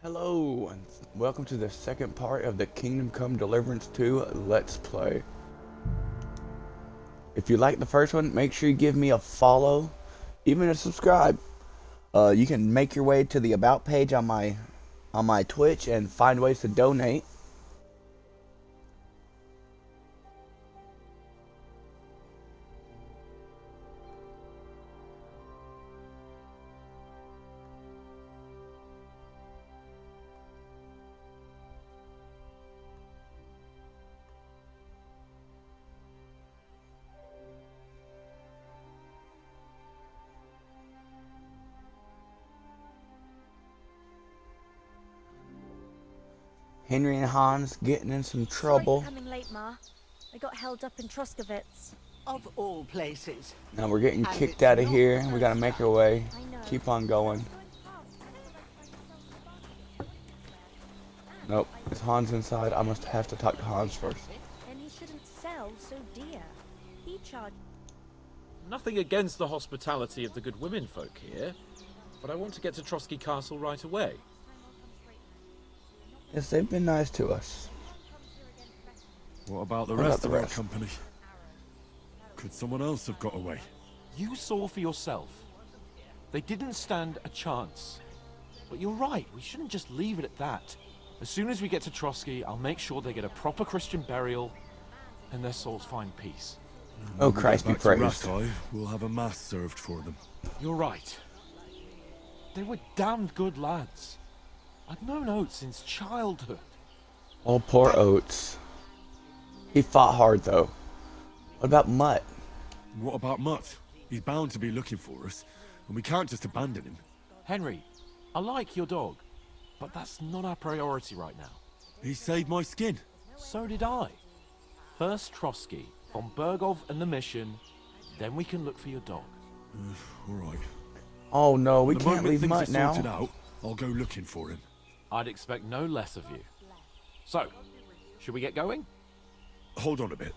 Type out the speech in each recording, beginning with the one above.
Hello, and welcome to the second part of the Kingdom Come Deliverance 2 Let's Play. If you like the first one, make sure you give me a follow, even a subscribe. You can make your way to the About page on my Twitch and find ways to donate. Henry and Hans getting in some trouble. Sorry for coming late, Ma. I got held up in Troskowitz. Of all places. Now we're getting And kicked it's out of not here. the We gotta first make our time. way. I know. Keep on going. Nope, is Hans inside? I must have to talk to Hans first. And he shouldn't sell so dear. He charged. Nothing against the hospitality of the good women folk here, but I want to get to Trotsky Castle right away. Yes, they've been nice to us. What about the What about rest the of our rest? company? Could someone else have got away? You saw for yourself. They didn't stand a chance. But you're right, we shouldn't just leave it at that. As soon as we get to Trotsky, I'll make sure they get a proper Christian burial and their souls find peace. Oh, When we get Christ be back to praised. Rathai, we'll have a mass served for them. You're right. They were damned good lads. I've known Oates since childhood. Oh, poor Oates. He fought hard, though. What about Mutt? What about Mutt? He's bound to be looking for us, and we can't just abandon him. Henry, I like your dog, but that's not our priority right now. He saved my skin. So did I. First Trotsky, von Bergov and the mission, then we can look for your dog. All right. Oh no, we The can't moment leave things Mutt are now. sorted out, I'll go looking for him. I'd expect no less of you. So, should we get going? Hold on a bit.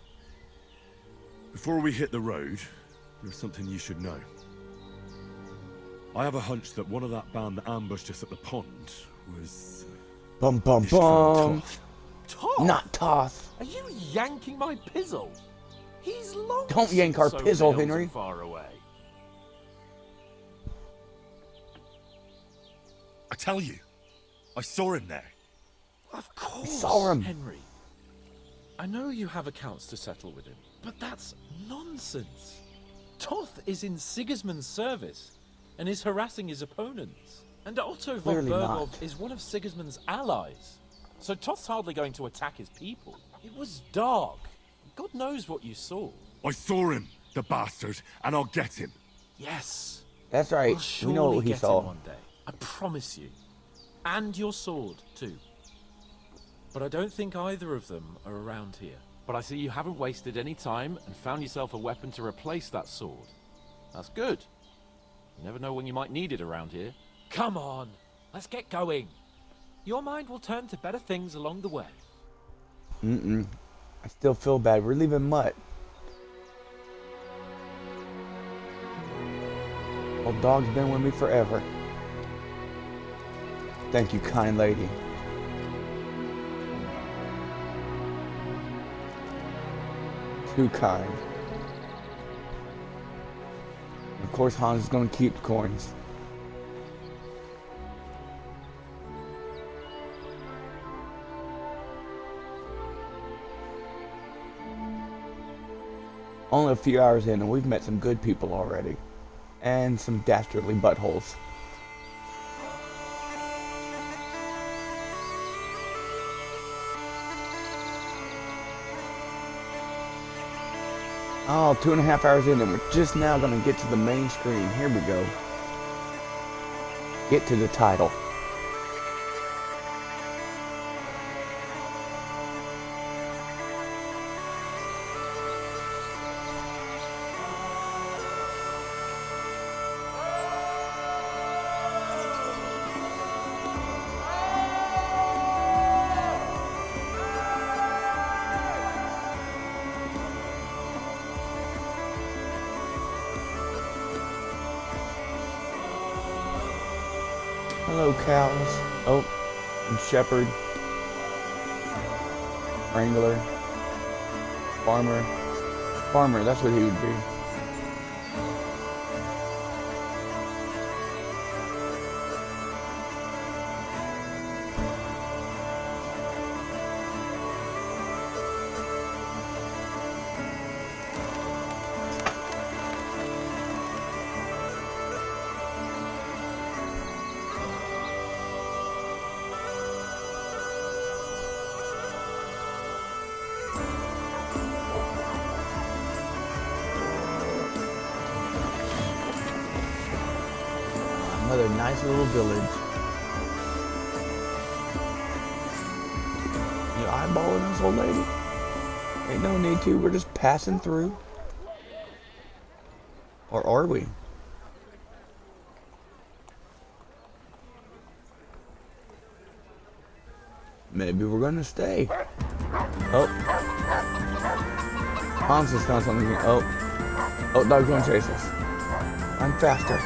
Before we hit the road, there's something you should know. I have a hunch that one of that band that ambushed us at the pond was... Bum bum Ishvan bum. Toth. Toth? Not Toth. Are you yanking my pizzle? He's long Don't yank our since pizzle, Somerville's Henry. and far away. I tell you, I saw him there. Of course, saw him. Henry. I know you have accounts to settle with him, but that's nonsense. Toth is in Sigismund's service and is harassing his opponents. And Otto von Clearly Bergov not. is one of Sigismund's allies. So Toth's hardly going to attack his people. It was dark. God knows what you saw. I saw him, the bastard, and I'll get him. Yes. That's right. We'll We know surely what he get saw. him one day. I promise you. And your sword, too. But I don't think either of them are around here. But I see you haven't wasted any time and found yourself a weapon to replace that sword. That's good. You never know when you might need it around here. Come on, let's get going. Your mind will turn to better things along the way. I still feel bad. We're leaving Mutt. Old dog's been with me forever. Thank you, kind lady. Too kind. Of course, Hans is going to keep the coins. Only a few hours in, and we've met some good people already. And some dastardly buttholes. Oh, 2.5 hours in, and we're just now going to get to the main screen. Here we go. Get to the title. Hello, cows. Oh, Shepherd, wrangler, farmer. Farmer, that's what he would be. Another nice little village. You eyeballing this old lady? Ain't no need to, we're just passing through. Or are we? Maybe we're gonna stay. Oh. Hans has found something. Oh. Oh, dog's gonna chase us. I'm faster.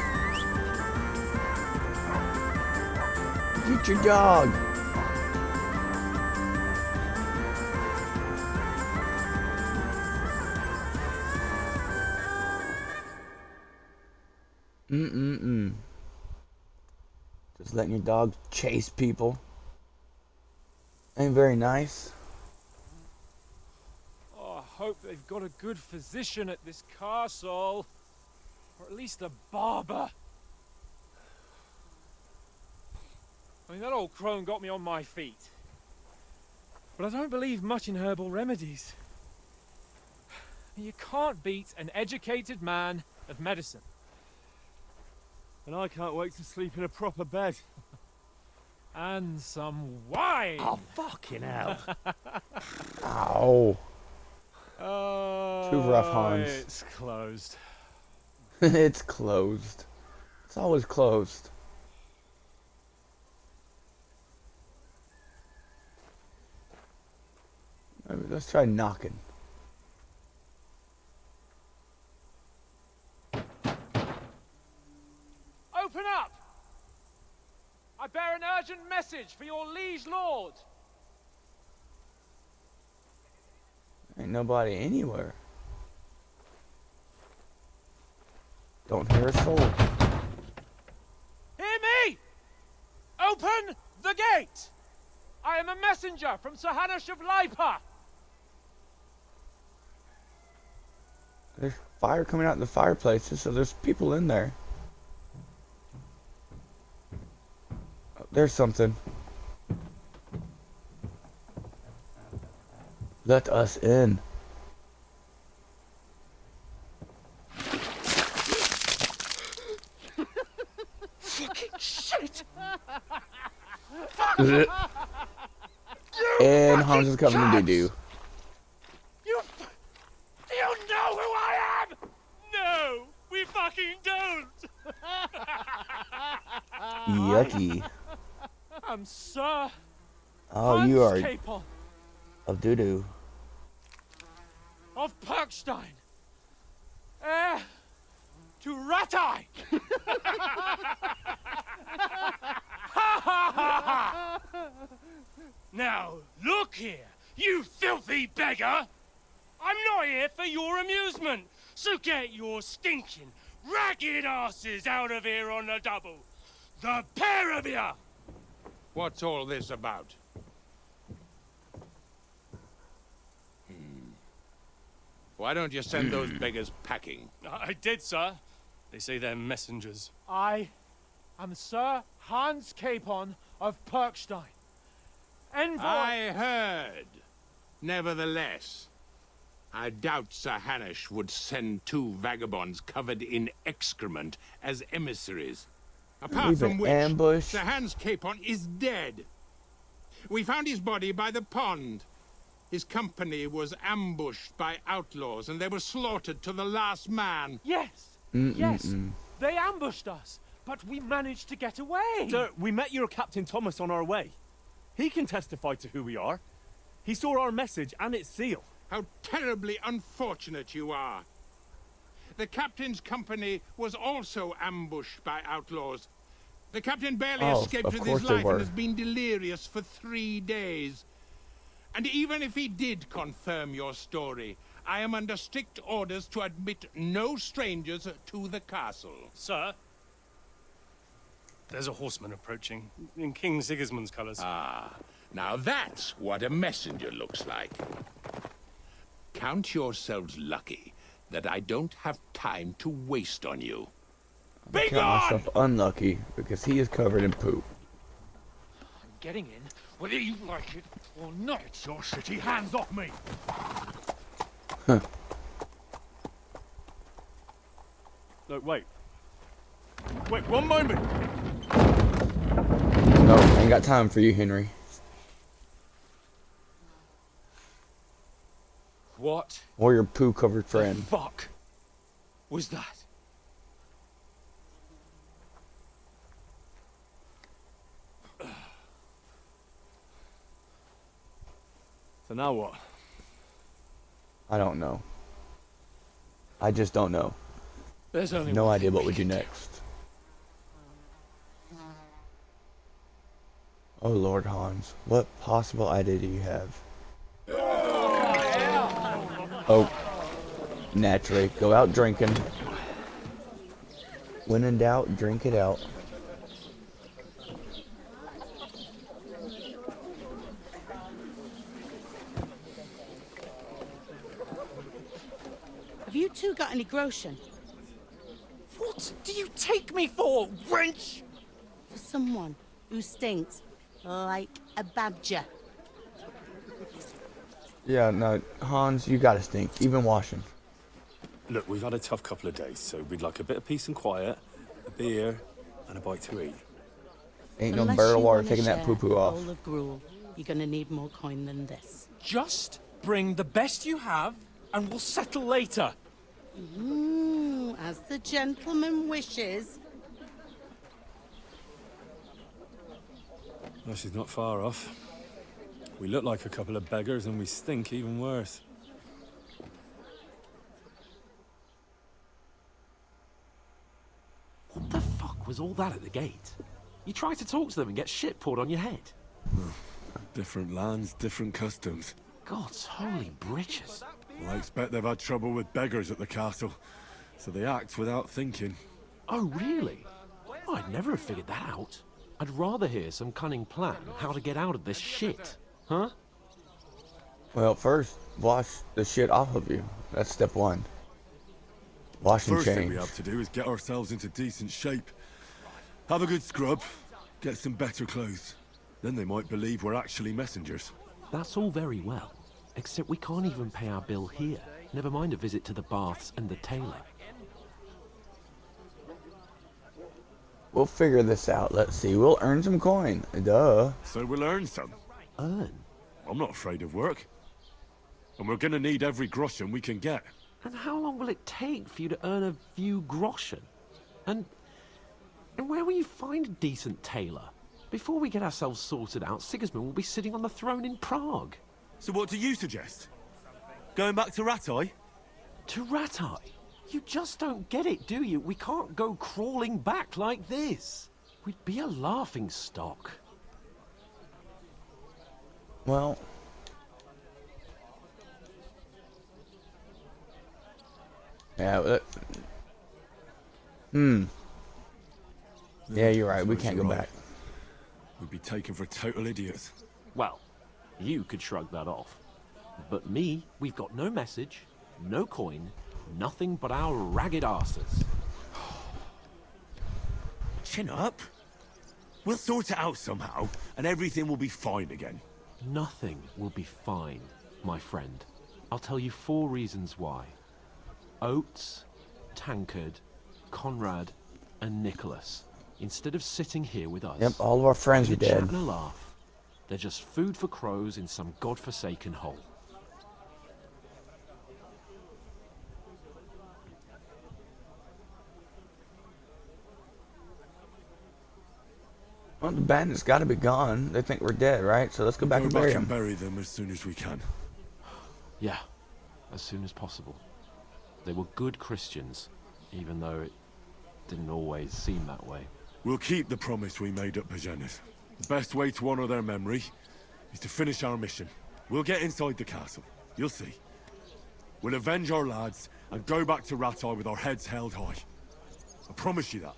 Get your dog. Just letting your dog chase people. Ain't very nice. Oh, I hope they've got a good physician at this castle. Or at least a barber. I mean, that old crone got me on my feet. But I don't believe much in herbal remedies. You can't beat an educated man of medicine. And I can't wait to sleep in a proper bed. And some wine! Oh, fucking hell. Ow. Oh, Too rough, Hans. It's closed. It's closed. It's always closed. Let's try knocking. Open up! I bear an urgent message for your liege lord. Ain't nobody anywhere. Don't hear a soul. Hear me! Open the gate! I am a messenger from Sir Hanush of Lipa. There's fire coming out of the fireplaces, so there's people in there. Oh, there's something. Let us in. Fucking shit! And Hans is coming to do. Do you know who I am? No, we fucking don't. Yucky. I'm Sir Oh, Hans you are Capon of doo-doo. of Perkstein, heir to Ratai. Now, look here, you filthy beggar! I'm not here for your amusement, so get your stinking, ragged asses out of here on the double. The pair of you! What's all this about? Why don't you send those beggars packing? I did, sir. They say they're messengers. I am Sir Hans Capon of Perkstein. Envoy... I heard. Nevertheless, I doubt Sir Hanush would send two vagabonds covered in excrement as emissaries. Apart We've from been which, ambushed. Sir Hans Capon is dead. We found his body by the pond. His company was ambushed by outlaws, and they were slaughtered to the last man. Yes, yes, they ambushed us, but we managed to get away. Sir, we met your Captain Thomas on our way. He can testify to who we are. He saw our message and its seal. How terribly unfortunate you are. The captain's company was also ambushed by outlaws, The captain barely Oh, escaped of with course his they life were. and has been delirious for 3 days. And even if he did confirm your story, I am under strict orders to admit no strangers to the castle. Sir, there's a horseman approaching in King Sigismund's colours. Ah, now that's what a messenger looks like. Count yourselves lucky that I don't have time to waste on you. I count myself unlucky because he is covered in poop. I'm getting in, whether you like it or not. Get your shitty hands off me! Huh. Look, wait. Wait, one moment! No, ain't got time for you, Henry. What Or your poo-covered the friend. fuck was that? So now what? I don't know. I just don't know. There's only No one idea thing what we we do can next. Oh Lord, Hans. What possible idea do you have? Oh. Naturally. Go out drinking. When in doubt, drink it out. Have you two got any groschen? What do you take me for, wench? For someone who stinks like a badger. Yeah, no, Hans, you gotta stink. Even washing. Look, we've had a tough couple of days, so we'd like a bit of peace and quiet, a beer, and a bite to eat. Ain't no Unless barrel you of water wanna taking that share poo-poo a off. bowl of gruel, you're gonna need more coin than this. Just bring the best you have, and we'll settle later. As the gentleman wishes. Well, she's not far off. We look like a couple of beggars, and we stink even worse. What the fuck was all that at the gate? You try to talk to them and get shit poured on your head. Different lands, different customs. God's holy britches. Well, I expect they've had trouble with beggars at the castle, so they act without thinking. Oh, really? I'd never have figured that out. I'd rather hear some cunning plan how to get out of this shit. Huh? Well, first, wash the shit off of you. That's step one. Wash and First thing change. we have to do is get ourselves into decent shape. Have a good scrub, get some better clothes. Then they might believe we're actually messengers. That's all very well. Except we can't even pay our bill here. Never mind a visit to the baths and the tailor. We'll figure this out. Let's see. We'll earn some coin. Duh. So we'll earn some. Earn? I'm not afraid of work. And we're gonna need every groschen we can get. And how long will it take for you to earn a few groschen? And where will you find a decent tailor? Before we get ourselves sorted out, Sigismund will be sitting on the throne in Prague. So what do you suggest? Going back to Ratai? To Ratai? You just don't get it, do you? We can't go crawling back like this. We'd be a laughing stock. Well. Yeah. Yeah, you're right. We can't go back. We'd be taken for total idiots. Well, you could shrug that off. But me, we've got no message, no coin, nothing but our ragged arses. Chin up. We'll sort it out somehow, and everything will be fine again. Nothing will be fine, my friend. I'll tell you 4 reasons why. Oates, Tankard, Conrad, and Nicholas. Instead of sitting here with us, Yep, all of our friends are having a chat dead. and a laugh, they're just food for crows in some godforsaken hole. Well, the bandits got to be gone. They think we're dead, right? So let's go back Go and back bury and them. bury them as soon as we can. Yeah, as soon as possible. They were good Christians, even though it didn't always seem that way. We'll keep the promise we made at Pagenis. The best way to honor their memory is to finish our mission. We'll get inside the castle. You'll see. We'll avenge our lads and go back to Rattay with our heads held high. I promise you that.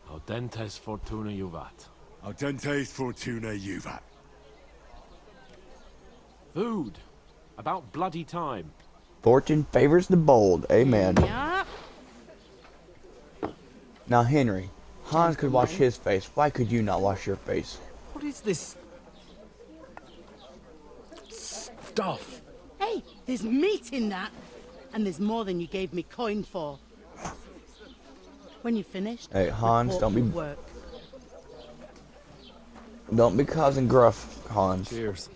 Audentes fortuna juvat. Audentes fortuna juvat. Food. About bloody time. Fortune favors the bold. Amen. Yup. Now, Henry, Hans could wash his face. Why could you not wash your face? What is this stuff? Hey, there's meat in that. And there's more than you gave me coin for. When you finished, Hey, Hans, report don't be- for work. Don't be causing gruff, Hans. Cheers.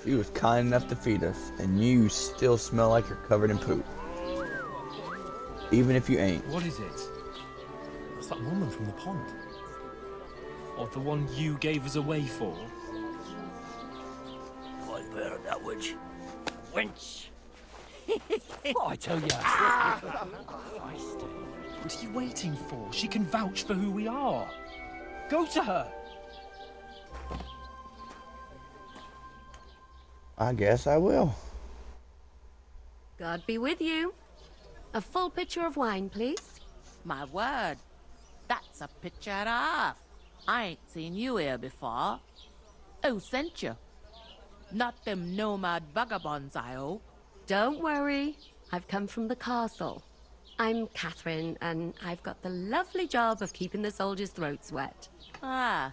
She was kind enough to feed us, and you still smell like you're covered in poop. Even if you ain't. What is it? It's that woman from the pond. Or the one you gave us away for? I bear that witch. Wench. What I tell you? What are you waiting for? She can vouch for who we are. Go to her. I guess I will. God be with you. A full pitcher of wine, please. My word, that's a picture and a half. I ain't seen you here before. Who sent you? Not them nomad vagabonds, I hope. Don't worry. I've come from the castle. I'm Catherine, and I've got the lovely job of keeping the soldiers' throats wet. Ah,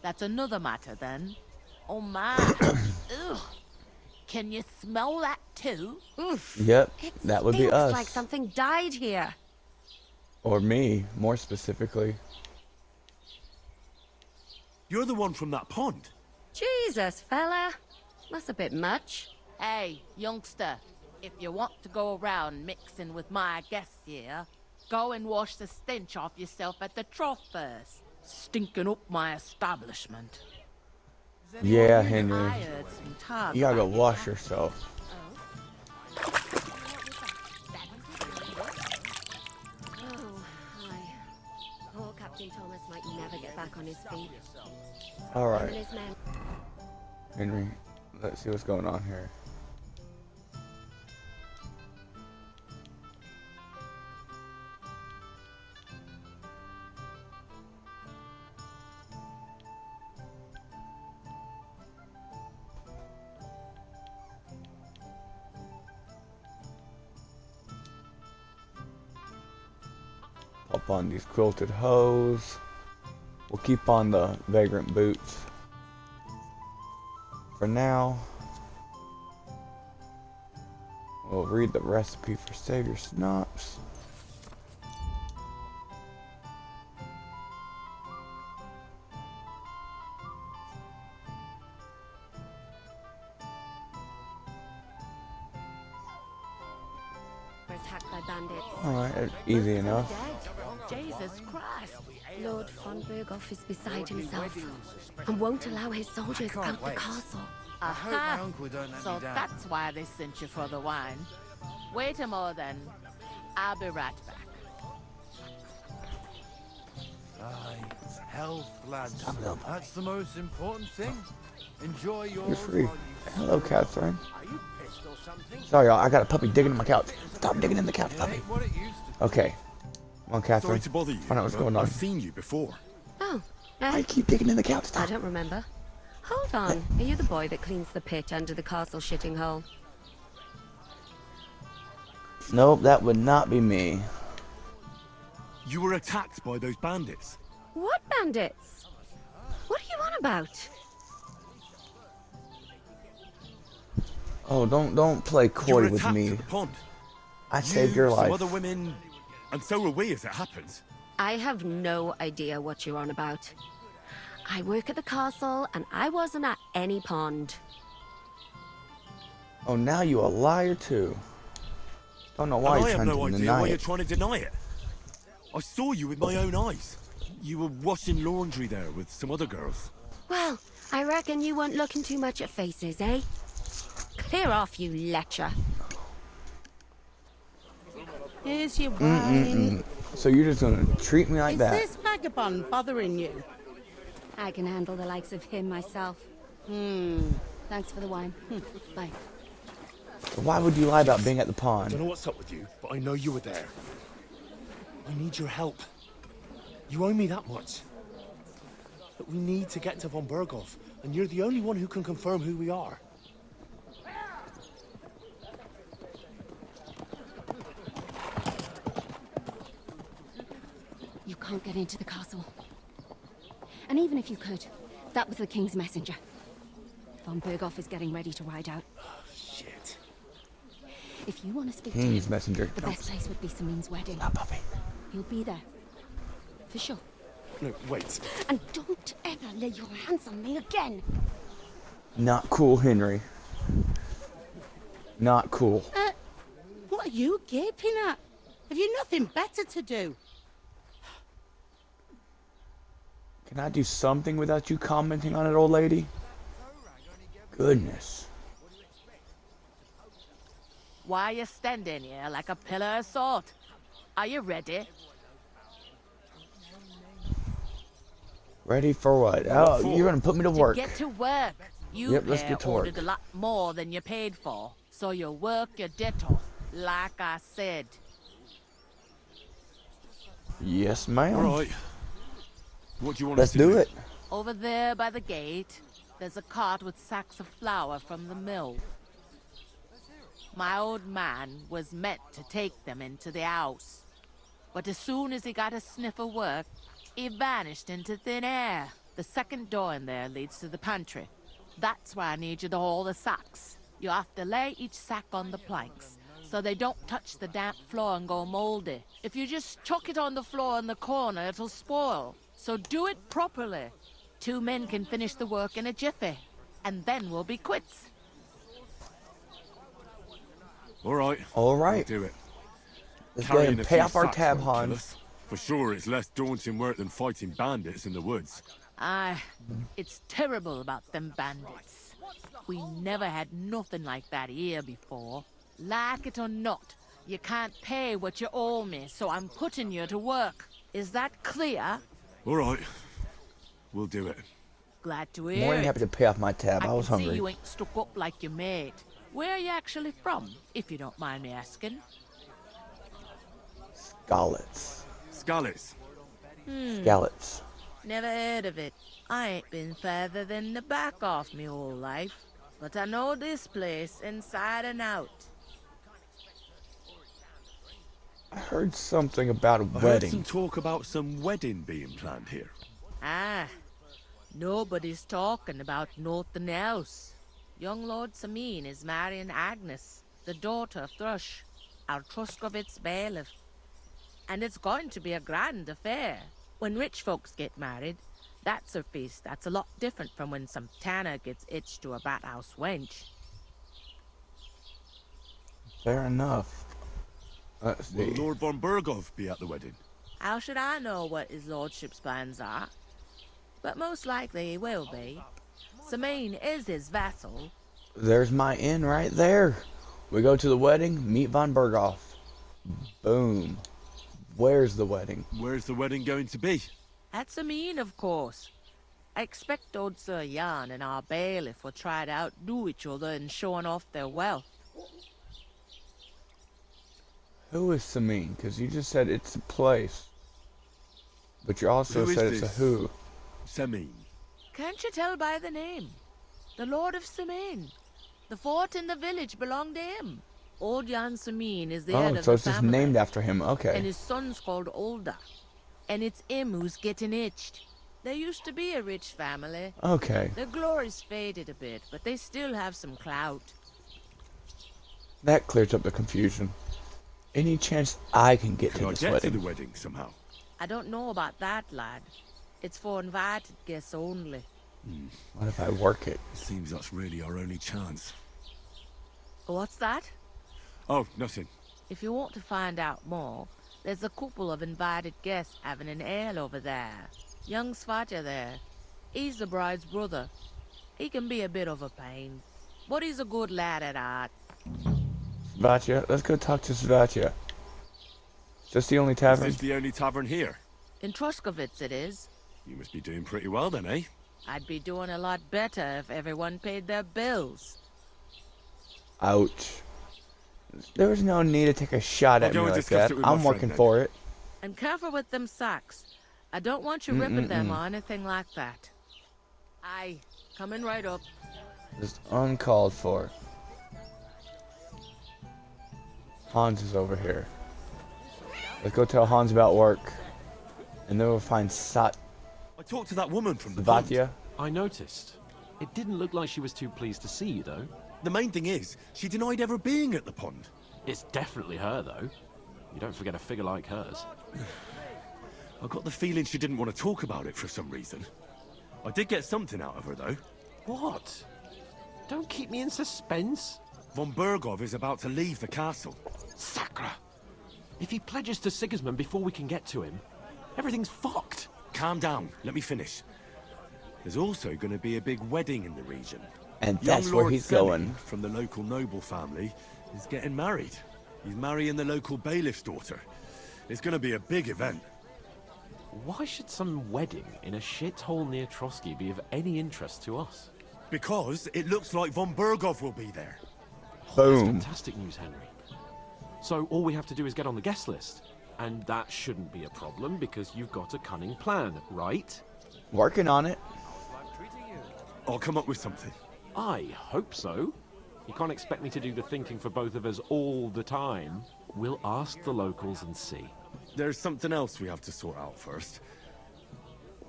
that's another matter then. Oh my. Ugh. Can you smell that too? Oof. Yep, It that would be stinks us. like something died here. Or me, more specifically. You're the one from that pond. Jesus, fella. That's a bit much. Hey, youngster, if you want to go around mixing with my guests here, go and wash the stench off yourself at the trough first. Stinking up my establishment. Yeah, Henry. I heard some talk You gotta go about wash you. yourself. Oh, hi. Poor Captain Thomas might never get back on his feet. Him Alright, and his men. Henry, let's see what's going on here. Up on these quilted hose. We'll keep on the vagrant boots for now. We'll read the recipe for Savior Snops. We're attacked by bandits. Alright, easy enough. Dead. Jesus Christ. Lord von Berghoff is beside himself and won't allow his soldiers out the castle. Aha! So that's why they sent you for the wine. Wait a moment then. I'll be right back. Aye, health, lads. That's the most important thing. Enjoy yours. You're free. while you- Hello, Catherine. Are you pissed or something? Sorry, y'all. I got a puppy digging in my couch. Stop digging in the couch, It puppy. ain't what it used to. Okay. Come on, Catherine. Sorry to bother you. Find out what's but going on. I've seen you before. Oh, I keep digging in the couch. I Stop. don't remember. Hold on. Are you the boy that cleans the pit under the castle shitting hole? Nope, that would not be me. You were attacked by those bandits. What bandits? What are you on about? Oh, don't play You coy were with attacked me. at the pond. I saved your Some life. other women, and so were we as it happens. I have no idea what you're on about. I work at the castle, and I wasn't at any pond. Oh, now you a liar too. Don't know why And you're I have trying no to idea deny why you're it. trying to deny it. I saw you with my own eyes. You were washing laundry there with some other girls. Well, I reckon you weren't looking too much at faces, eh? Clear off, you lecher. Here's your wine. So you're just gonna treat me like Is that? this vagabond bothering you? I can handle the likes of him myself. Thanks for the wine. Bye. Why would you lie about being at the I pond? don't know what's up with you, but I know you were there. I need your help. You owe me that much. But we need to get to von Berghoff, and you're the only one who can confirm who we are. You can't get into the castle. And even if you could, that was the King's messenger. Von Berghoff is getting ready to ride out. Shit. If you want to speak King's to him, messenger. the best place would be Samin's wedding. Stop, puppy. He'll be there. For sure. No, wait. And don't ever lay your hands on me again. Not cool, Henry. Not cool. What are you gaping at? Have you nothing better to do? Can I do something without you commenting on it, old lady? Goodness. Why are you standing here like a pillar of salt? Are you ready? Ready for what? Oh, you're gonna put me to work. Get to work. You Yep, let's get to work. ordered a lot more than you paid for, so you work your debt off, like I said. Yes, ma'am. All right. What do you want Let's us to do it. Over there by the gate, there's a cart with sacks of flour from the mill. My old man was meant to take them into the house, but as soon as he got a sniff of work, he vanished into thin air. The second door in there leads to the pantry. That's where I need you to haul the sacks. You have to lay each sack on the planks, so they don't touch the damp floor and go moldy. If you just chuck it on the floor in the corner, it'll spoil. So do it properly. 2 men can finish the work in a jiffy, and then we'll be quits. All right. All right. We'll do it. Let's go ahead Carrying and a pay few off our sacks tab, won't kill Han. us. For sure, it's less daunting work than fighting bandits in the woods. Aye, it's terrible about them bandits. We never had nothing like that here before. Like it or not, you can't pay what you owe me, so I'm putting you to work. Is that clear? All right. We'll do it. Glad to hear More than it. happy to pay off my tab. I was can see hungry. you ain't stuck up like your mate. Where are you actually from, if you don't mind me asking? Scallots. Scallots. Scallots. Never heard of it. I ain't been further than the back off me whole life. But I know this place inside and out. I heard something about a I heard wedding. some talk about some wedding being planned here. Ah, nobody's talking about nothing else. Young Lord Samin is marrying Agnes, the daughter of Thrush, our Truskovitz bailiff. And it's going to be a grand affair. When rich folks get married, that's a feast that's a lot different from when some tanner gets hitched to a bat-house wench. Fair enough. Let's Will see. Lord von Berghoff be at the wedding? How should I know what his lordship's plans are? But most likely he will be. Samin is his vassal. There's my inn right there. We go to the wedding, meet von Berghoff. Boom. Where's the wedding? Where's the wedding going to be? At Samin, of course. I expect old Sir Jan and our bailiff will try to outdo each other in showing off their wealth. Who is Samin? Because you just said it's a place. But you also Who is said it's a this? who. Samin. Can't you tell by the name? The Lord of Samin. The fort and the village belong to him. Old Jan Samin is the head Oh, of so the it's just family. named after him. Okay. And his son's called Olda. And it's him who's getting itched. There used to be a rich family. Okay. Their glory's faded a bit, but they still have some clout. That clears up the confusion. Any chance I can get Can to I this get wedding? to the wedding somehow? I don't know about that, lad. It's for invited guests only. What if I work it? Seems that's really our only chance. What's that? Oh, nothing. If you want to find out more, there's a couple of invited guests having an ale over there. Young Svatja there. He's the bride's brother. He can be a bit of a pain, but he's a good lad at heart. Svatja, let's go talk to Svatja. Is this the only Is tavern? this the only tavern here? In Troskovitz it is. You must be doing pretty well then, eh? I'd be doing a lot better if everyone paid their bills. Ouch. There was no need to take a shot I'll at go me and like discuss that. it with my I'm friend working then. for it. And careful with them sacks. I don't want you ripping them or anything like that. Aye, coming right up. Just uncalled for. Hans is over here. Let's go tell Hans about work. And then we'll find I talked to that woman from the pond. Satya. I noticed. It didn't look like she was too pleased to see you, though. The main thing is, she denied ever being at the pond. It's definitely her, though. You don't forget a figure like hers. I got the feeling she didn't want to talk about it for some reason. I did get something out of her, though. What? Don't keep me in suspense. Von Bergov is about to leave the castle. Sakra! If he pledges to Sigismund before we can get to him, everything's fucked. Calm down, let me finish. There's also going to be a big wedding in the region. And Young that's where Lord he's Semi, going. from the local noble family, is getting married. He's marrying the local bailiff's daughter. It's going to be a big event. Why should some wedding in a shithole near Trotsky be of any interest to us? Because it looks like Von Bergov will be there. That's Boom. fantastic news, Henry. So all we have to do is get on the guest list. And that shouldn't be a problem because you've got a cunning plan, right? Working on it. I'll come up with something. I hope so. You can't expect me to do the thinking for both of us all the time. We'll ask the locals and see. There's something else we have to sort out first.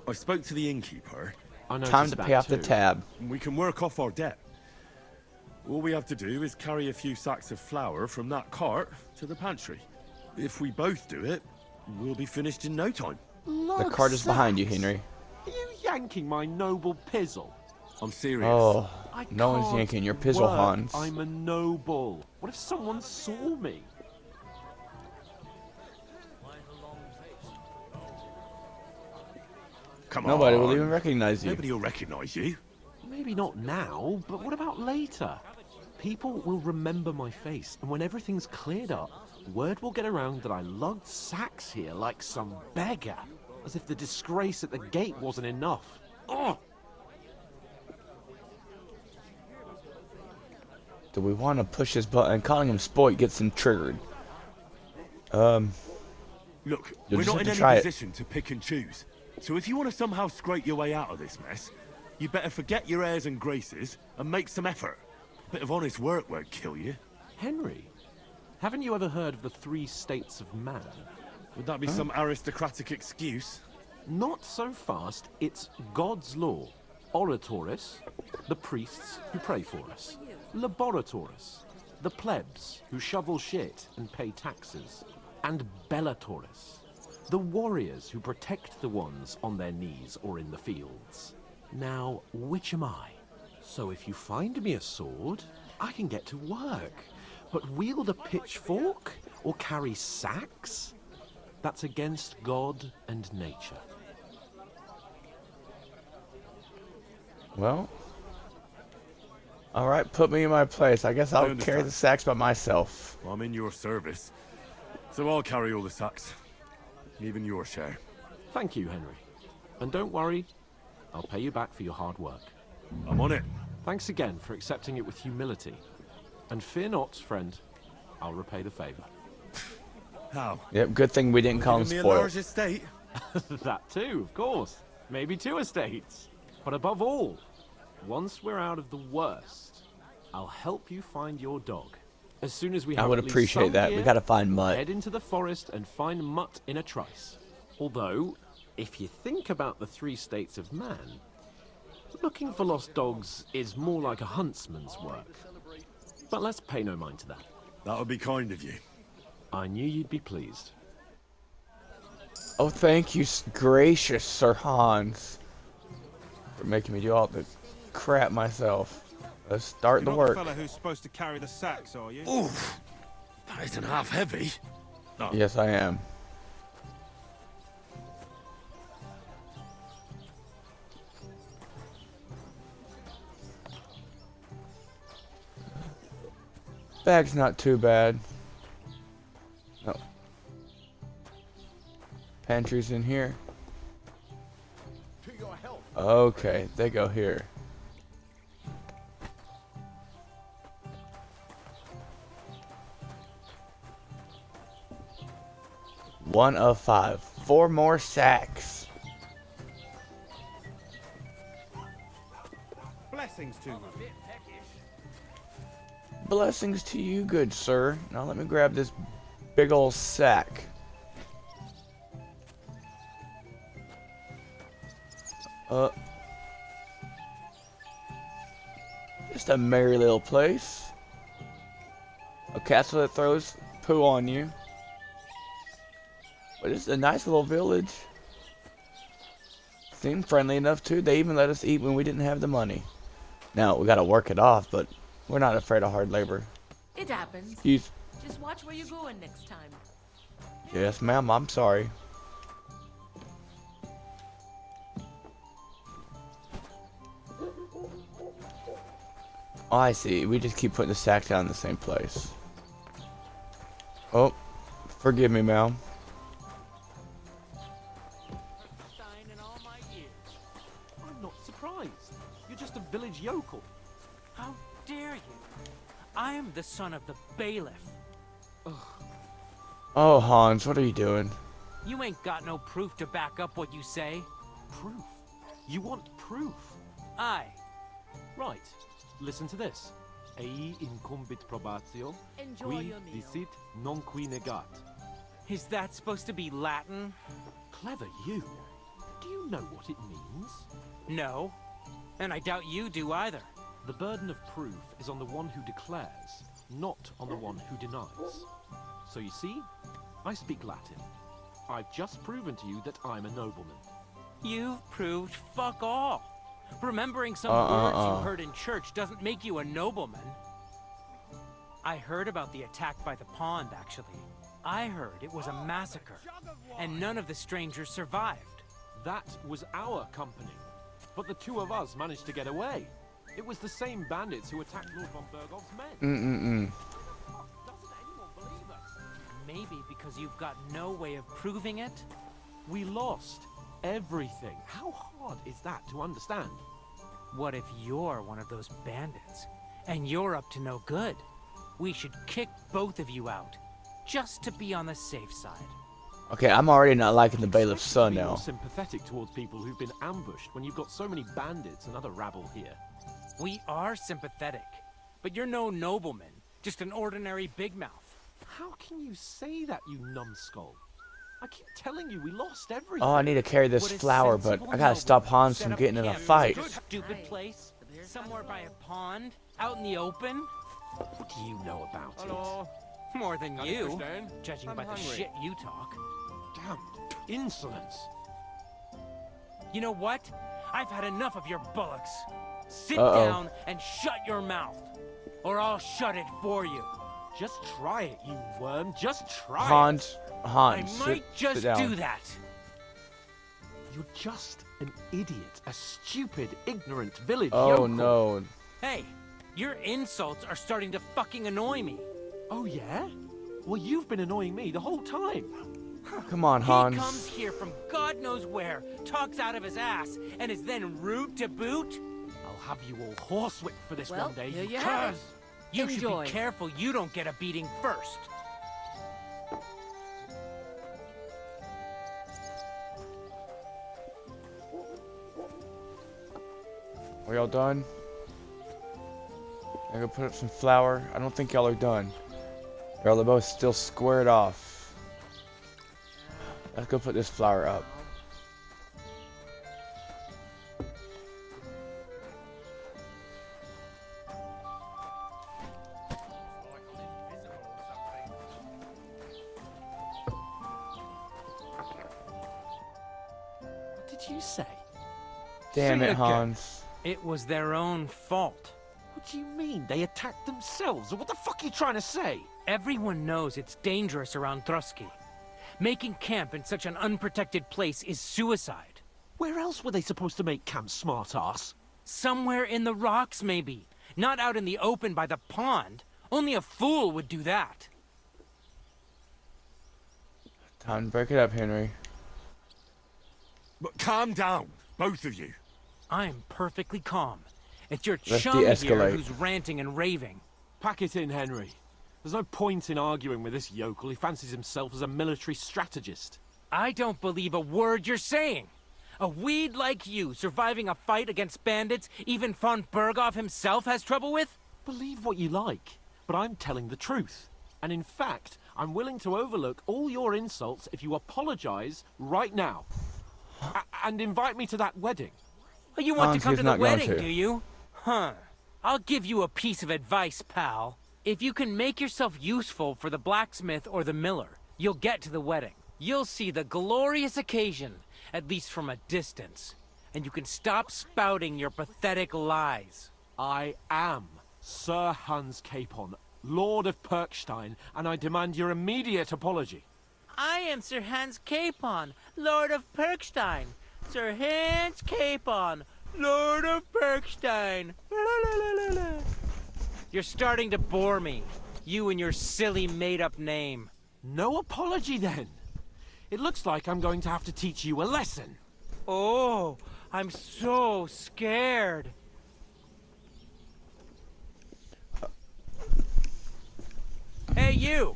I spoke to the innkeeper. I noticed Time to that pay off the too. tab. And we can work off our debt. All we have to do is carry a few sacks of flour from that cart to the pantry. If we both do it, we'll be finished in no time. The cart is behind you, Henry. Are you yanking my noble pizzle? I'm serious. Oh, I no one's can't yanking your pizzle, work. Hans. I'm a noble. What if someone saw me? Come Nobody on. will even recognize you. Nobody will recognize you. Maybe not now, but what about later? People will remember my face, and when everything's cleared up, word will get around that I lugged sacks here like some beggar, as if the disgrace at the gate wasn't enough. Ugh! Do we want to push this button? Calling him Spoit gets him triggered. Look, You'll we're just not have in to any try it. position to pick and choose. So if you want to somehow scrape your way out of this mess, you better forget your airs and graces and make some effort. A bit of honest work won't kill you. Henry, haven't you ever heard of the 3 states of man? Would that be some aristocratic excuse? Not so fast. It's God's law. Oratoris, the priests who pray for us. Laboratoris, the plebs who shovel shit and pay taxes. And Bellatoris, the warriors who protect the ones on their knees or in the fields. Now, which am I? So if you find me a sword, I can get to work. But wield a pitchfork or carry sacks? That's against God and nature. Well, alright, put me in my place. I guess I'll carry understand. the sacks by myself. I'm in your service. So I'll carry all the sacks. Even your share. Thank you, Henry. And don't worry, I'll pay you back for your hard work. I'm on it. Thanks again for accepting it with humility. And fear not, friend, I'll repay the favor. How? Yep, good thing we didn't call him Giving me a Spoil. large estate? That too, of course. Maybe 2 estates. But above all, once we're out of the worst, I'll help you find your dog. As soon as we I have would at least appreciate some that. We gear, gotta find we'll Mutt. head into the forest and find Mutt in a trice. Although, if you think about the 3 states of man, looking for lost dogs is more like a huntsman's work. But let's pay no mind to that. That would be kind of you. I knew you'd be pleased. Oh, thank you, gracious Sir Hans, for making me do all the crap myself. Let's start the You're not work. the fella who's supposed to carry the sacks, are you? Oof! That isn't half heavy. No. Yes, I am. Bag's not too bad. No. Pantry's in here. To your help. Okay, they go here. One of 5. 4 more sacks. Blessings to you. Blessings to you, good sir. Now let me grab this big old sack. Just a merry little place. A castle that throws poo on you. But it's a nice little village. Seemed friendly enough too. They even let us eat when we didn't have the money. Now we gotta work it off, but we're not afraid of hard labor. It happens. Excuse. Just watch where you're going next time. Yes, ma'am. I'm sorry. Oh, I see. We just keep putting the sack down in the same place. Oh, forgive me, ma'am. I'm not surprised. You're just a village yokel. How dare you? I am the son of the bailiff. Ugh. Oh, Hans, what are you doing? You ain't got no proof to back up what you say. Proof? You want proof? Aye. Right. Listen to this. Ei incumbit probatio, Enjoy qui your meal. dicit non qui negat. Is that supposed to be Latin? Clever you. Do you know what it means? No. And I doubt you do either. The burden of proof is on the one who declares, not on the one who denies. So you see, I speak Latin. I've just proven to you that I'm a nobleman. You've proved fuck all. Remembering some words you heard in church doesn't make you a nobleman. I heard about the attack by the pond, actually. I heard it was a massacre, and none of the strangers survived. That was our company. But the 2 of us managed to get away. It was the same bandits who attacked Lord von Bergov's men. Doesn't anyone believe us? Maybe because you've got no way of proving it? We lost everything. How hard is that to understand? What if you're one of those bandits, and you're up to no good? We should kick both of you out, just to be on the safe side. Okay, I'm already not liking the bailiff's son Be now. more sympathetic towards people who've been ambushed when you've got so many bandits and other rabble here. We are sympathetic, but you're no nobleman, just an ordinary big mouth. How can you say that, you numbskull? I keep telling you we lost everything. Oh, I need to carry this flower, but I gotta stop Hans from getting in a fight. Stupid place, somewhere by a pond, out in the open. What do you know about it? More than you, judging by the shit you talk. Damn insolence. You know what? I've had enough of your bullocks. Sit down and shut your mouth, or I'll shut it for you. Just try it, you worm. Just try Hans, I might just do that. You're just an idiot, a stupid, ignorant village Oh yokel. no. Hey, your insults are starting to fucking annoy me. Oh yeah? Well, you've been annoying me the whole time. Come on, Hans. He comes here from God knows where, talks out of his ass, and is then rude to boot? I'll have you all horsewhipped for this Well, one day, here you you have it. curs. You should Enjoy. be careful you don't get a beating first. Are y'all done? I'm gonna put up some flour. I don't think y'all are done. Y'all are both still squared off. Let's go put this flour up. What did you say? Damn Say it, again. Hans. It was their own fault. What do you mean? They attacked themselves? Or what the fuck are you trying to say? Everyone knows it's dangerous around Trotsky. Making camp in such an unprotected place is suicide. Where else were they supposed to make camp, smartass? Somewhere in the rocks, maybe. Not out in the open by the pond. Only a fool would do that. Time to break it up, Henry. But calm down, both of you. I'm perfectly calm. It's your Let's chum here de-escalate. who's ranting and raving. Pack it in, Henry. There's no point in arguing with this yokel. He fancies himself as a military strategist. I don't believe a word you're saying. A weed like you surviving a fight against bandits even von Berghoff himself has trouble with? Believe what you like, but I'm telling the truth. And in fact, I'm willing to overlook all your insults if you apologize right now. And invite me to that wedding. Oh, you want to come he's to the not going wedding, to. do you? Huh. I'll give you a piece of advice, pal. If you can make yourself useful for the blacksmith or the miller, you'll get to the wedding. You'll see the glorious occasion, at least from a distance. And you can stop spouting your pathetic lies. I am Sir Hans Capon, Lord of Perkstein, and I demand your immediate apology. I am Sir Hans Capon, Lord of Perkstein. Sir Hans Capon, Lord of Perkstein. You're starting to bore me. You and your silly made-up name. No apology, then. It looks like I'm going to have to teach you a lesson. Oh, I'm so scared. Hey, you!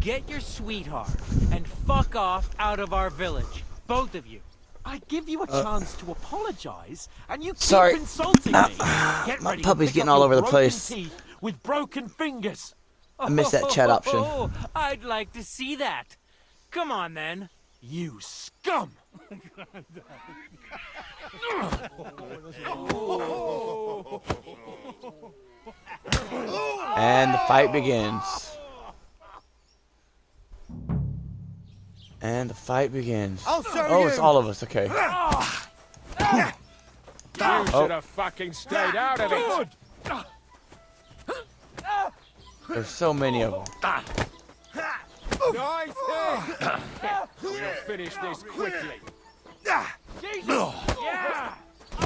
Get your sweetheart and fuck off out of our village. Both of you. I give you a chance to apologize, and you Sorry. keep insulting me. Get My ready to puppy's pick getting up all your over the broken place. teeth with broken fingers. I missed that chat option. Oh, I'd like to see that. Come on, then. You scum! And the fight begins. And the fight begins. Oh, it's all of us. Okay. You should have fucking stayed out of it. There's so many of them. Nice hit. We'll finish this quickly. Jesus! Yeah!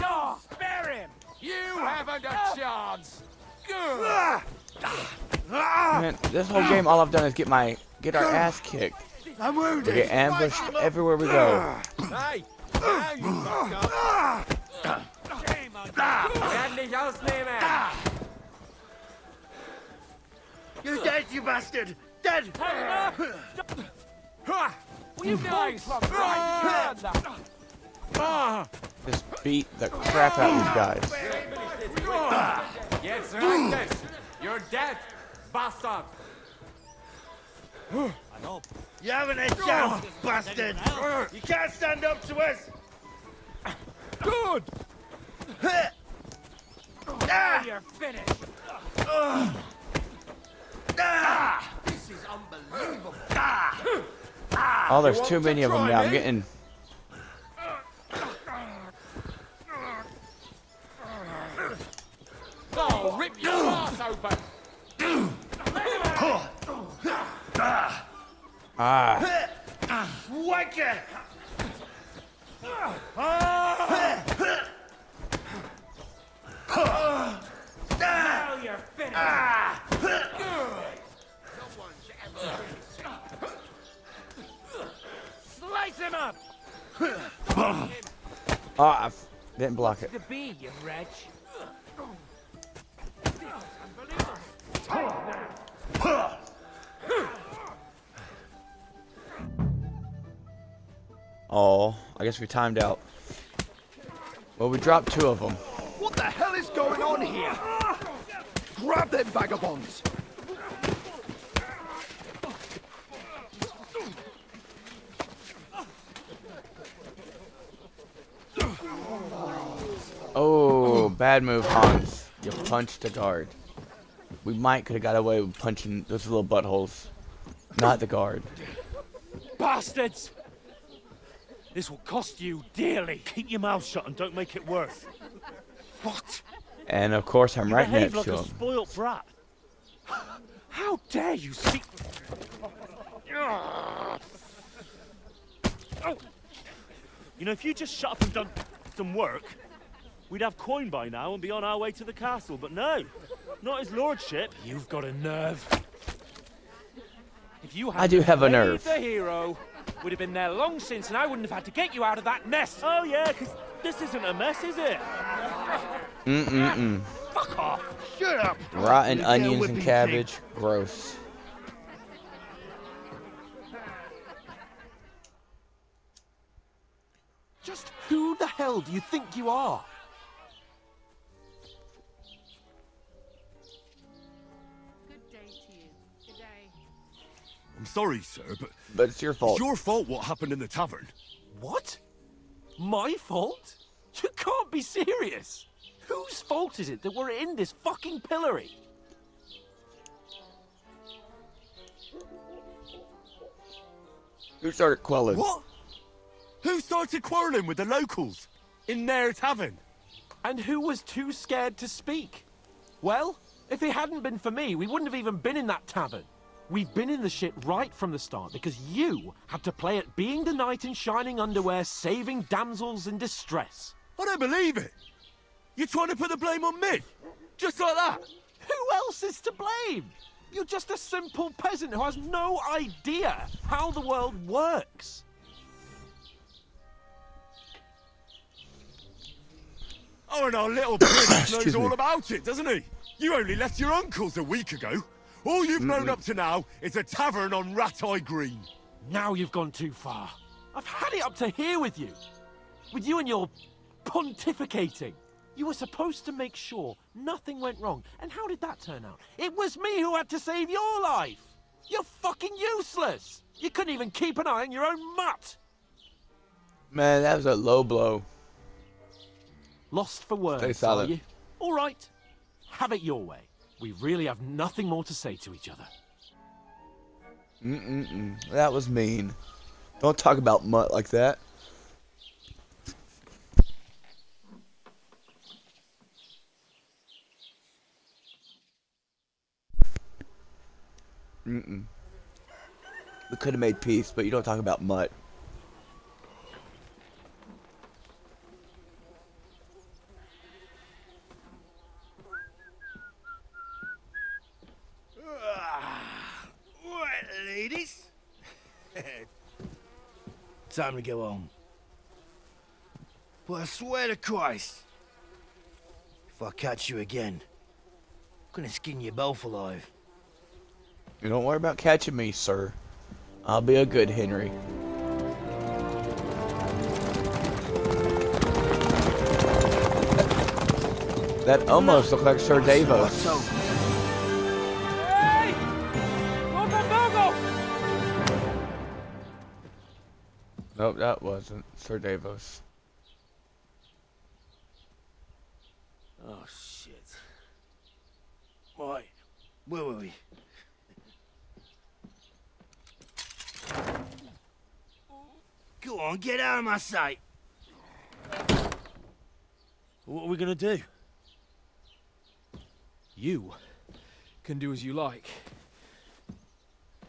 No, spare him! You haven't a chance. Good. Man, this whole game, all I've done is get our ass kicked. I'm We wounded. get ambushed everywhere we go. Hey, now you fuck up. Shame on you! Werd nicht ausnehmen! You're dead, you bastard! Dead! Will you guys from Just beat the crap out of these guys. Jetzt reicht es! You're dead, bastard! You haven't a chance, bastard! You can't stand up to us! Good. You're finished! This is unbelievable! Oh, there's too many of them now. I'm getting. Oh, rip your ass open. Ah. Wanker! Now you're finished! Slice him up! Oh, I didn't block it. To be, you wretch! Oh, I guess we timed out. Well, we dropped 2 of them. What the hell is going on here? Grab them vagabonds! Oh, bad move, Hans. You punched the guard. We could have got away with punching those little buttholes. Not the guard. Bastards! This will cost you dearly. Keep your mouth shut and don't make it worse. What? And of course, I'm right Behave next like to a him. spoilt brat. How dare you see... You know, if you just shut up and done some work, we'd have coin by now and be on our way to the castle. But no, not his lordship. You've got a nerve. If you I do have a nerve. the hero, We'd have been there long since, and I wouldn't have had to get you out of that nest. Oh, yeah, because this isn't a mess, is it? Fuck off. Shut up. Rotten onions and cabbage. Gross. Just who the hell do you think you are? Good day to you. Good day. I'm sorry, sir, but it's your fault. It's your fault what happened in the tavern. What? My fault? You can't be serious. Whose fault is it that we're in this fucking pillory? Who started quelling? What? Who started quarrelling with the locals in their tavern? And who was too scared to speak? Well, if it hadn't been for me, we wouldn't have even been in that tavern. We've been in the shit right from the start because you had to play at being the knight in shining underwear, saving damsels in distress. I don't believe it. You're trying to put the blame on me? Just like that? Who else is to blame? You're just a simple peasant who has no idea how the world works. Oh, and our little prince knows all about it, doesn't he? You only left your uncle's a week ago. All you've known up to now is a tavern on Rat-Eye Green. Now you've gone too far. I've had it up to here with you. With you and your pontificating. You were supposed to make sure nothing went wrong. And how did that turn out? It was me who had to save your life. You're fucking useless. You couldn't even keep an eye on your own mutt. Man, that was a low blow. Lost for words, Stay silent. are you? All right. Have it your way. We really have nothing more to say to each other. That was mean. Don't talk about mutt like that. We could have made peace, but you don't talk about mutt. Right, ladies. Time to go home. But I swear to Christ, if I catch you again, I'm gonna skin you both alive. You don't worry about catching me, sir. I'll be a good Henry. That almost looked like Sir Davos. Hey! Lord Mondogo! Nope, that wasn't Sir Davos. Oh, shit. Right, where were we? Go on, get out of my sight. What are we gonna do? You can do as you like.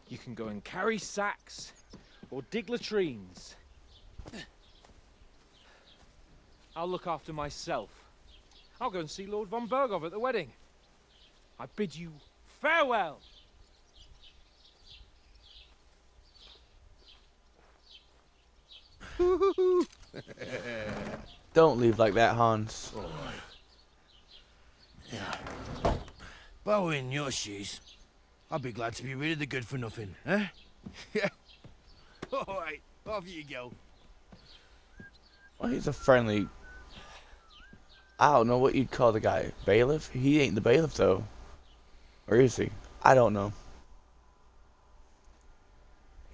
You can go and carry sacks or dig latrines. I'll look after myself. I'll go and see Lord von Bergov at the wedding. I bid you farewell. Don't leave like that, Hans. Yeah. If I were in your shoes, I'd be glad to be rid of the good for nothing, eh? Yeah. Alright, off you go. Well, he's a friendly... I don't know what you'd call the guy. Bailiff? He ain't the bailiff, though. Or is he? I don't know.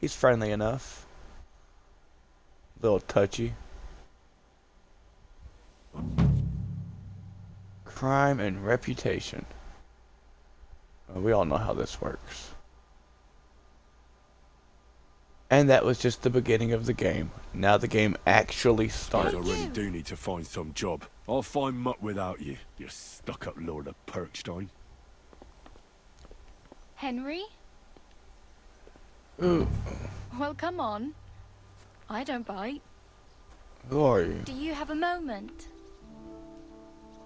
He's friendly enough. A little touchy. Crime and reputation. We all know how this works. And that was just the beginning of the game. Now the game actually starts. I really do need to find some job. I'll find mutt without you, you stuck-up Lord of Perkstein. Henry? Ooh. Well, come on. I don't bite. Who are you? Do you have a moment?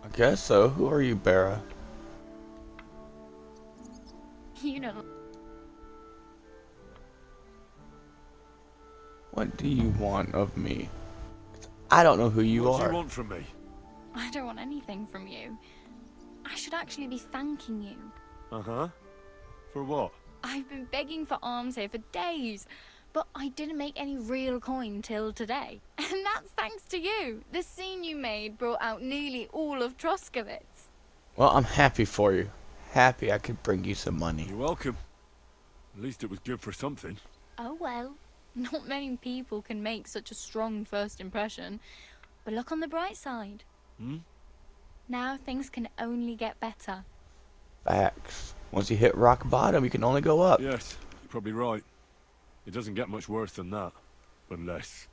I guess so. Who are you, Bera? You know. What do you want of me? I don't know who you What do are. you want from me? I don't want anything from you. I should actually be thanking you. Uh-huh. For what? I've been begging for alms here for days, but I didn't make any real coin till today. And that's thanks to you. The scene you made brought out nearly all of Troskowitz. Well, I'm happy for you. Happy I could bring you some money. You're welcome. At least it was good for something. Oh well, not many people can make such a strong first impression. But look on the bright side. Hmm? Now things can only get better. Facts. Once you hit rock bottom, you can only go up. Yes, you're probably right. It doesn't get much worse than that. Unless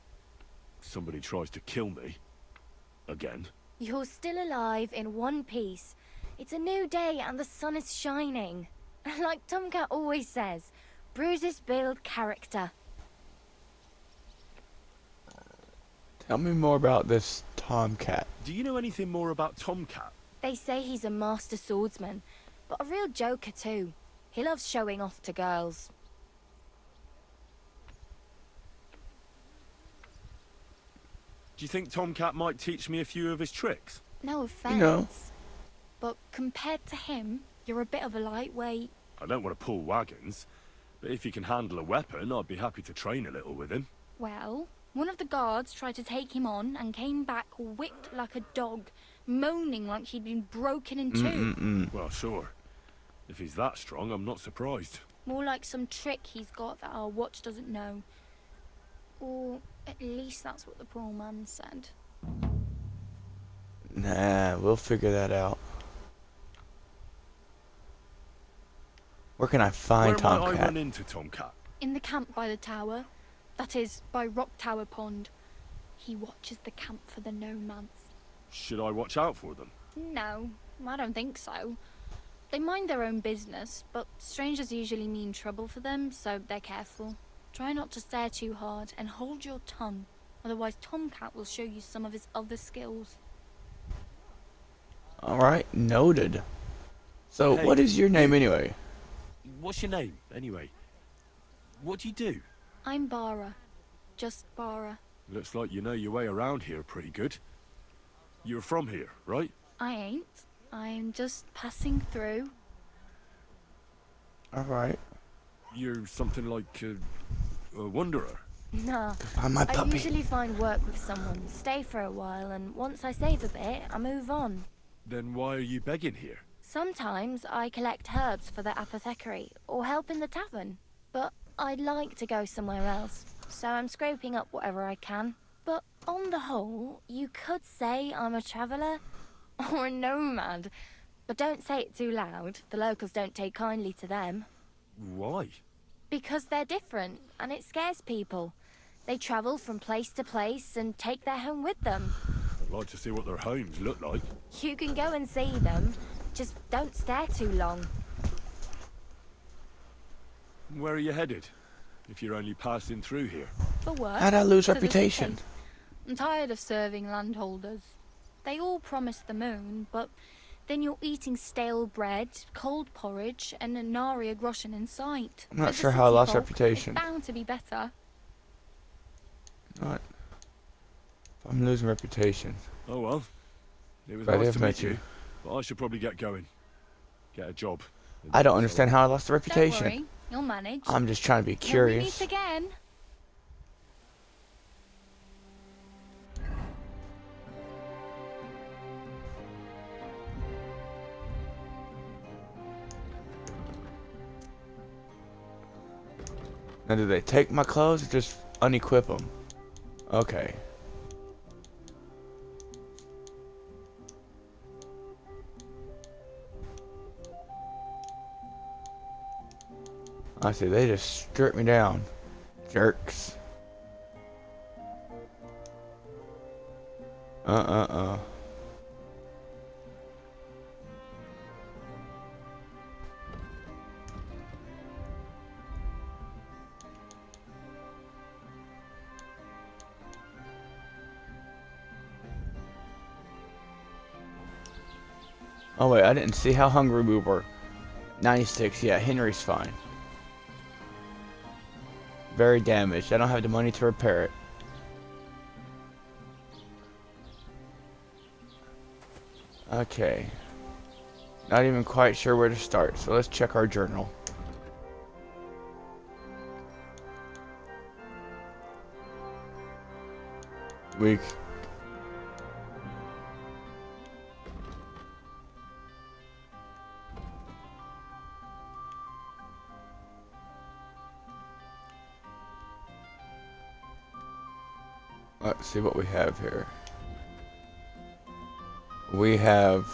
somebody tries to kill me. Again. You're still alive in one piece. It's a new day and the sun is shining. Like Tomcat always says, bruises build character. Tell me more about this Tomcat. Do you know anything more about Tomcat? They say he's a master swordsman, but a real joker too. He loves showing off to girls. Do you think Tomcat might teach me a few of his tricks? No offense. You know. But compared to him, you're a bit of a lightweight. I don't want to pull wagons, but if he can handle a weapon, I'd be happy to train a little with him. Well, one of the guards tried to take him on and came back whipped like a dog, moaning like he'd been broken in two. Well, sure. If he's that strong, I'm not surprised. More like some trick he's got that our watch doesn't know. Or at least that's what the poor man said. Nah, we'll figure that out. Where can I find Where might Tomcat? I run into Tomcat? In the camp by the tower. That is, by Rock Tower Pond. He watches the camp for the nomads. Should I watch out for them? No, I don't think so. They mind their own business, but strangers usually mean trouble for them, so they're careful. Try not to stare too hard and hold your tongue, otherwise Tomcat will show you some of his other skills. Alright, noted. So, Hey, what is your name anyway? What's your name, anyway? What do you do? I'm Bara. Just Bara. Looks like you know your way around here pretty good. You're from here, right? I ain't. I'm just passing through. Alright. You're something like a wanderer. Nah. Find my I puppy. usually find work with someone, stay for a while, and once I save a bit, I move on. Then why are you begging here? Sometimes I collect herbs for the apothecary, or help in the tavern. But I'd like to go somewhere else, so I'm scraping up whatever I can. But on the whole, you could say I'm a traveller, or a nomad. But don't say it too loud, the locals don't take kindly to them. Why? Because they're different, and it scares people. They travel from place to place and take their home with them. I'd like to see what their homes look like. You can go and see them, just don't stare too long. Where are you headed? If you're only passing through here. For work. How'd I lose to the reputation? city. I'm tired of serving landholders. They all promise the moon, but then you're eating stale bread, cold porridge, and a nary a groschen in sight. I'm not With the sure how I city lost folk, reputation. It's bound to be better. Not. I'm losing reputation. Oh well. It was But I nice have to met meet you. you. But I should probably get going. Get a job. I don't understand how I lost the Don't reputation. worry, you'll manage. I'm just trying to be Till we meet curious. again. Now, do they take my clothes or just unequip them? Okay. I see, they just strip me down. Jerks. Oh wait, I didn't see how hungry we were. 96, yeah, Henry's fine. very damaged. I don't have the money to repair it. Okay. Not even quite sure where to start, so let's check our journal. Week. Let's see what we have here. We have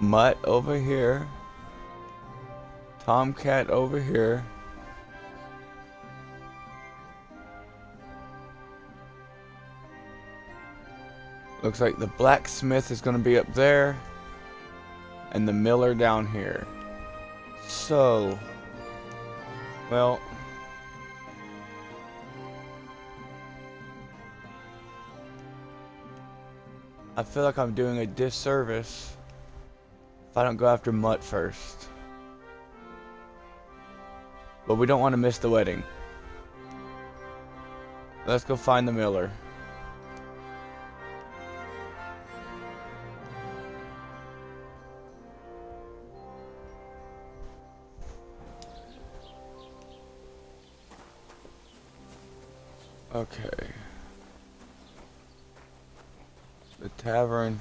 Mutt over here, Tomcat over here, looks like the blacksmith is going to be up there, and the miller down here. So, well, I feel like I'm doing a disservice if I don't go after Mutt first. But we don't want to miss the wedding. Let's go find the miller. Okay. The tavern.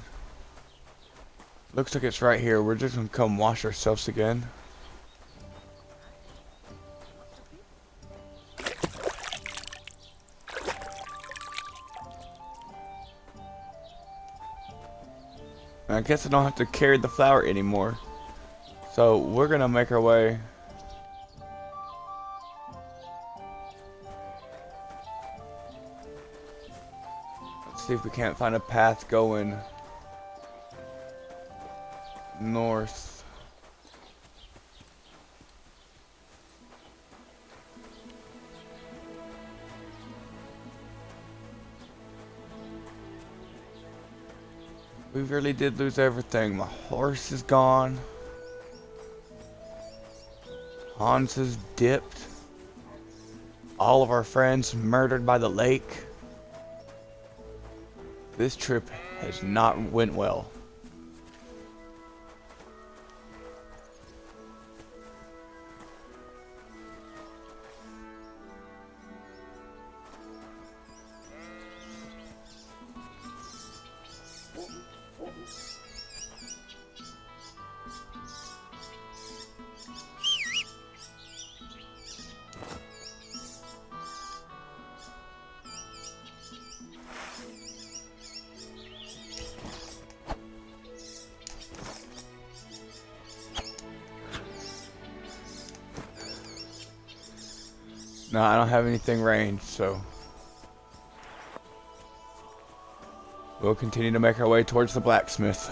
Looks like it's right here. We're just gonna come wash ourselves again. I guess I don't have to carry the flour anymore. So we're gonna make our way. Let's see if we can't find a path going north. We really did lose everything. My horse is gone. Hans is dipped. All of our friends murdered by the lake. This trip has not went well. No, I don't have anything ranged, so we'll continue to make our way towards the blacksmith.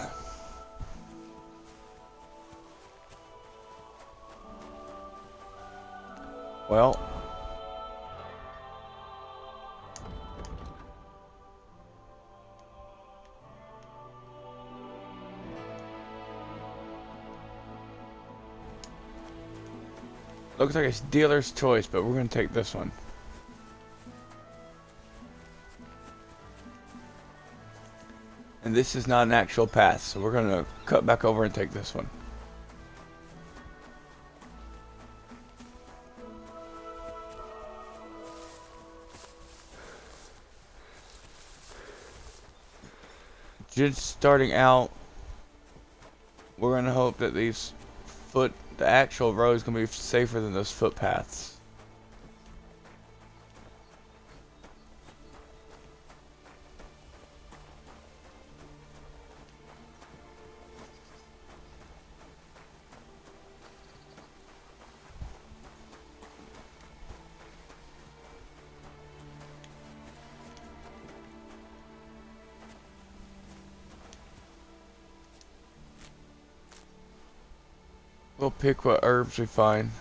Well, looks like it's dealer's choice, but we're gonna take this one. And this is not an actual path, so we're gonna cut back over and take this one. Just starting out, we're gonna hope that the actual road is gonna be safer than those footpaths. We'll pick what herbs we find.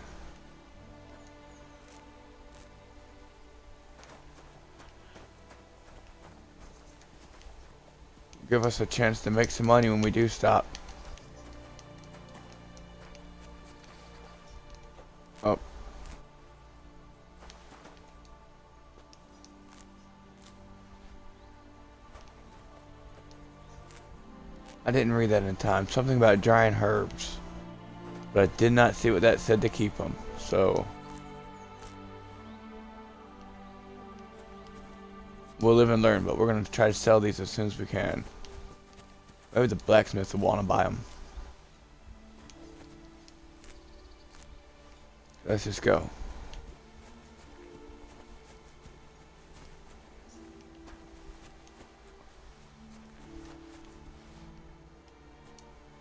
Give us a chance to make some money when we do stop. Oh. I didn't read that in time. Something about drying herbs. But I did not see what that said to keep them. So we'll live and learn, but we're going to try to sell these as soon as we can. Maybe the blacksmith will want to buy them. Let's just go.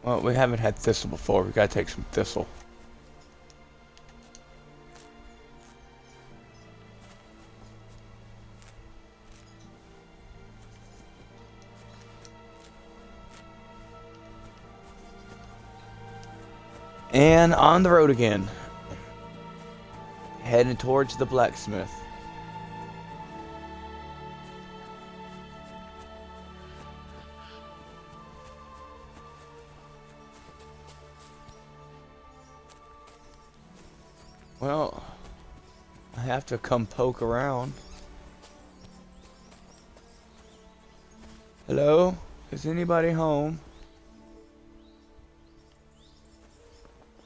Well, we haven't had thistle before. We gotta take some thistle. And on the road again. Heading towards the blacksmith. Well, I have to come poke around. Hello? Is anybody home?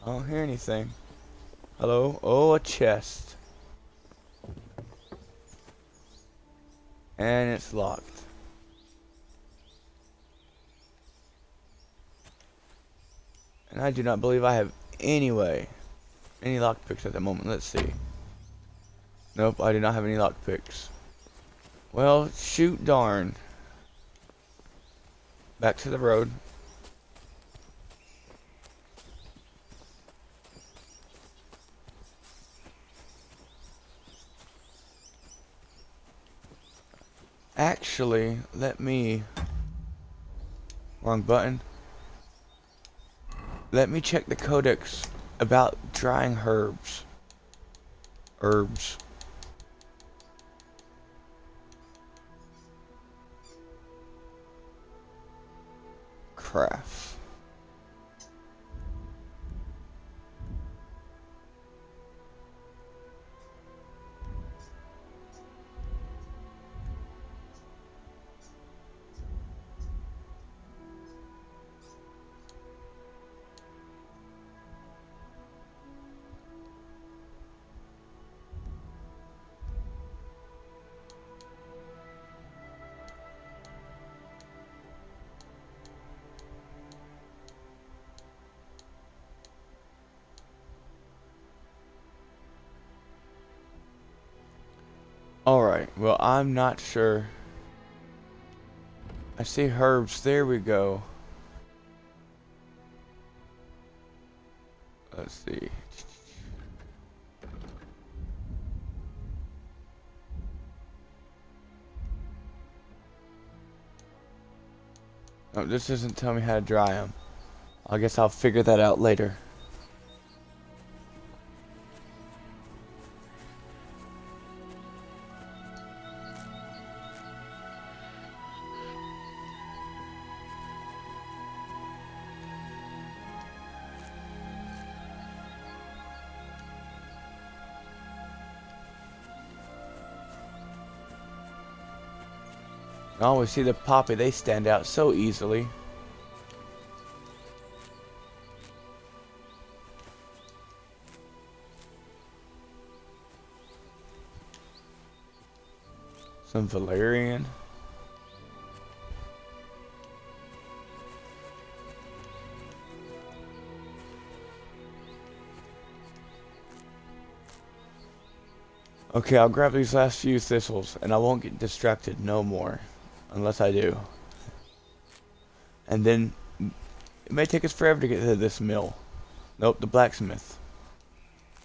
I don't hear anything. Hello? Oh, a chest. And it's locked. And I do not believe I have any lockpicks at the moment. Let's see. Nope, I do not have any lockpicks. Well, shoot darn. Back to the road. Actually, let me... Wrong button. Let me check the codex about drying herbs. Craft. Alright, well, I'm not sure. I see herbs. There we go. Let's see. Oh, this doesn't tell me how to dry them. I guess I'll figure that out later. I always see the poppy, they stand out so easily. Some valerian. Okay, I'll grab these last few thistles and I won't get distracted no more. Unless I do. And then it may take us forever to get to this mill. Nope, the blacksmith.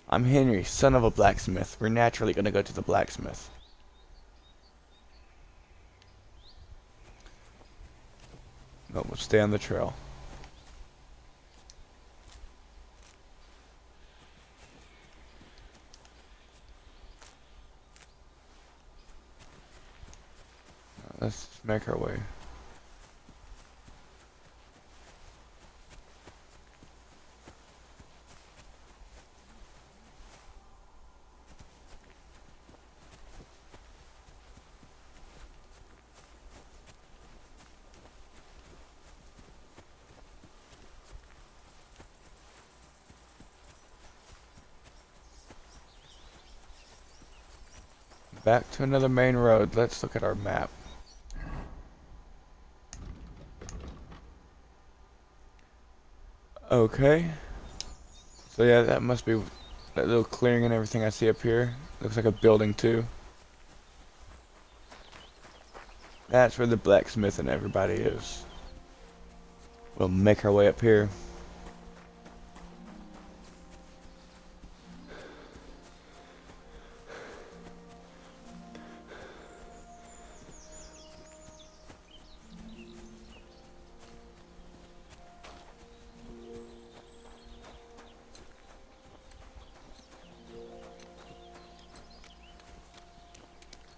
I'm Henry, son of a blacksmith. We're naturally gonna go to the blacksmith. No, we'll stay on the trail. Let's make our way. Back to another main road. Let's look at our map. Okay. So yeah, that must be that little clearing and everything I see up here. Looks like a building too. That's where the blacksmith and everybody is. We'll make our way up here.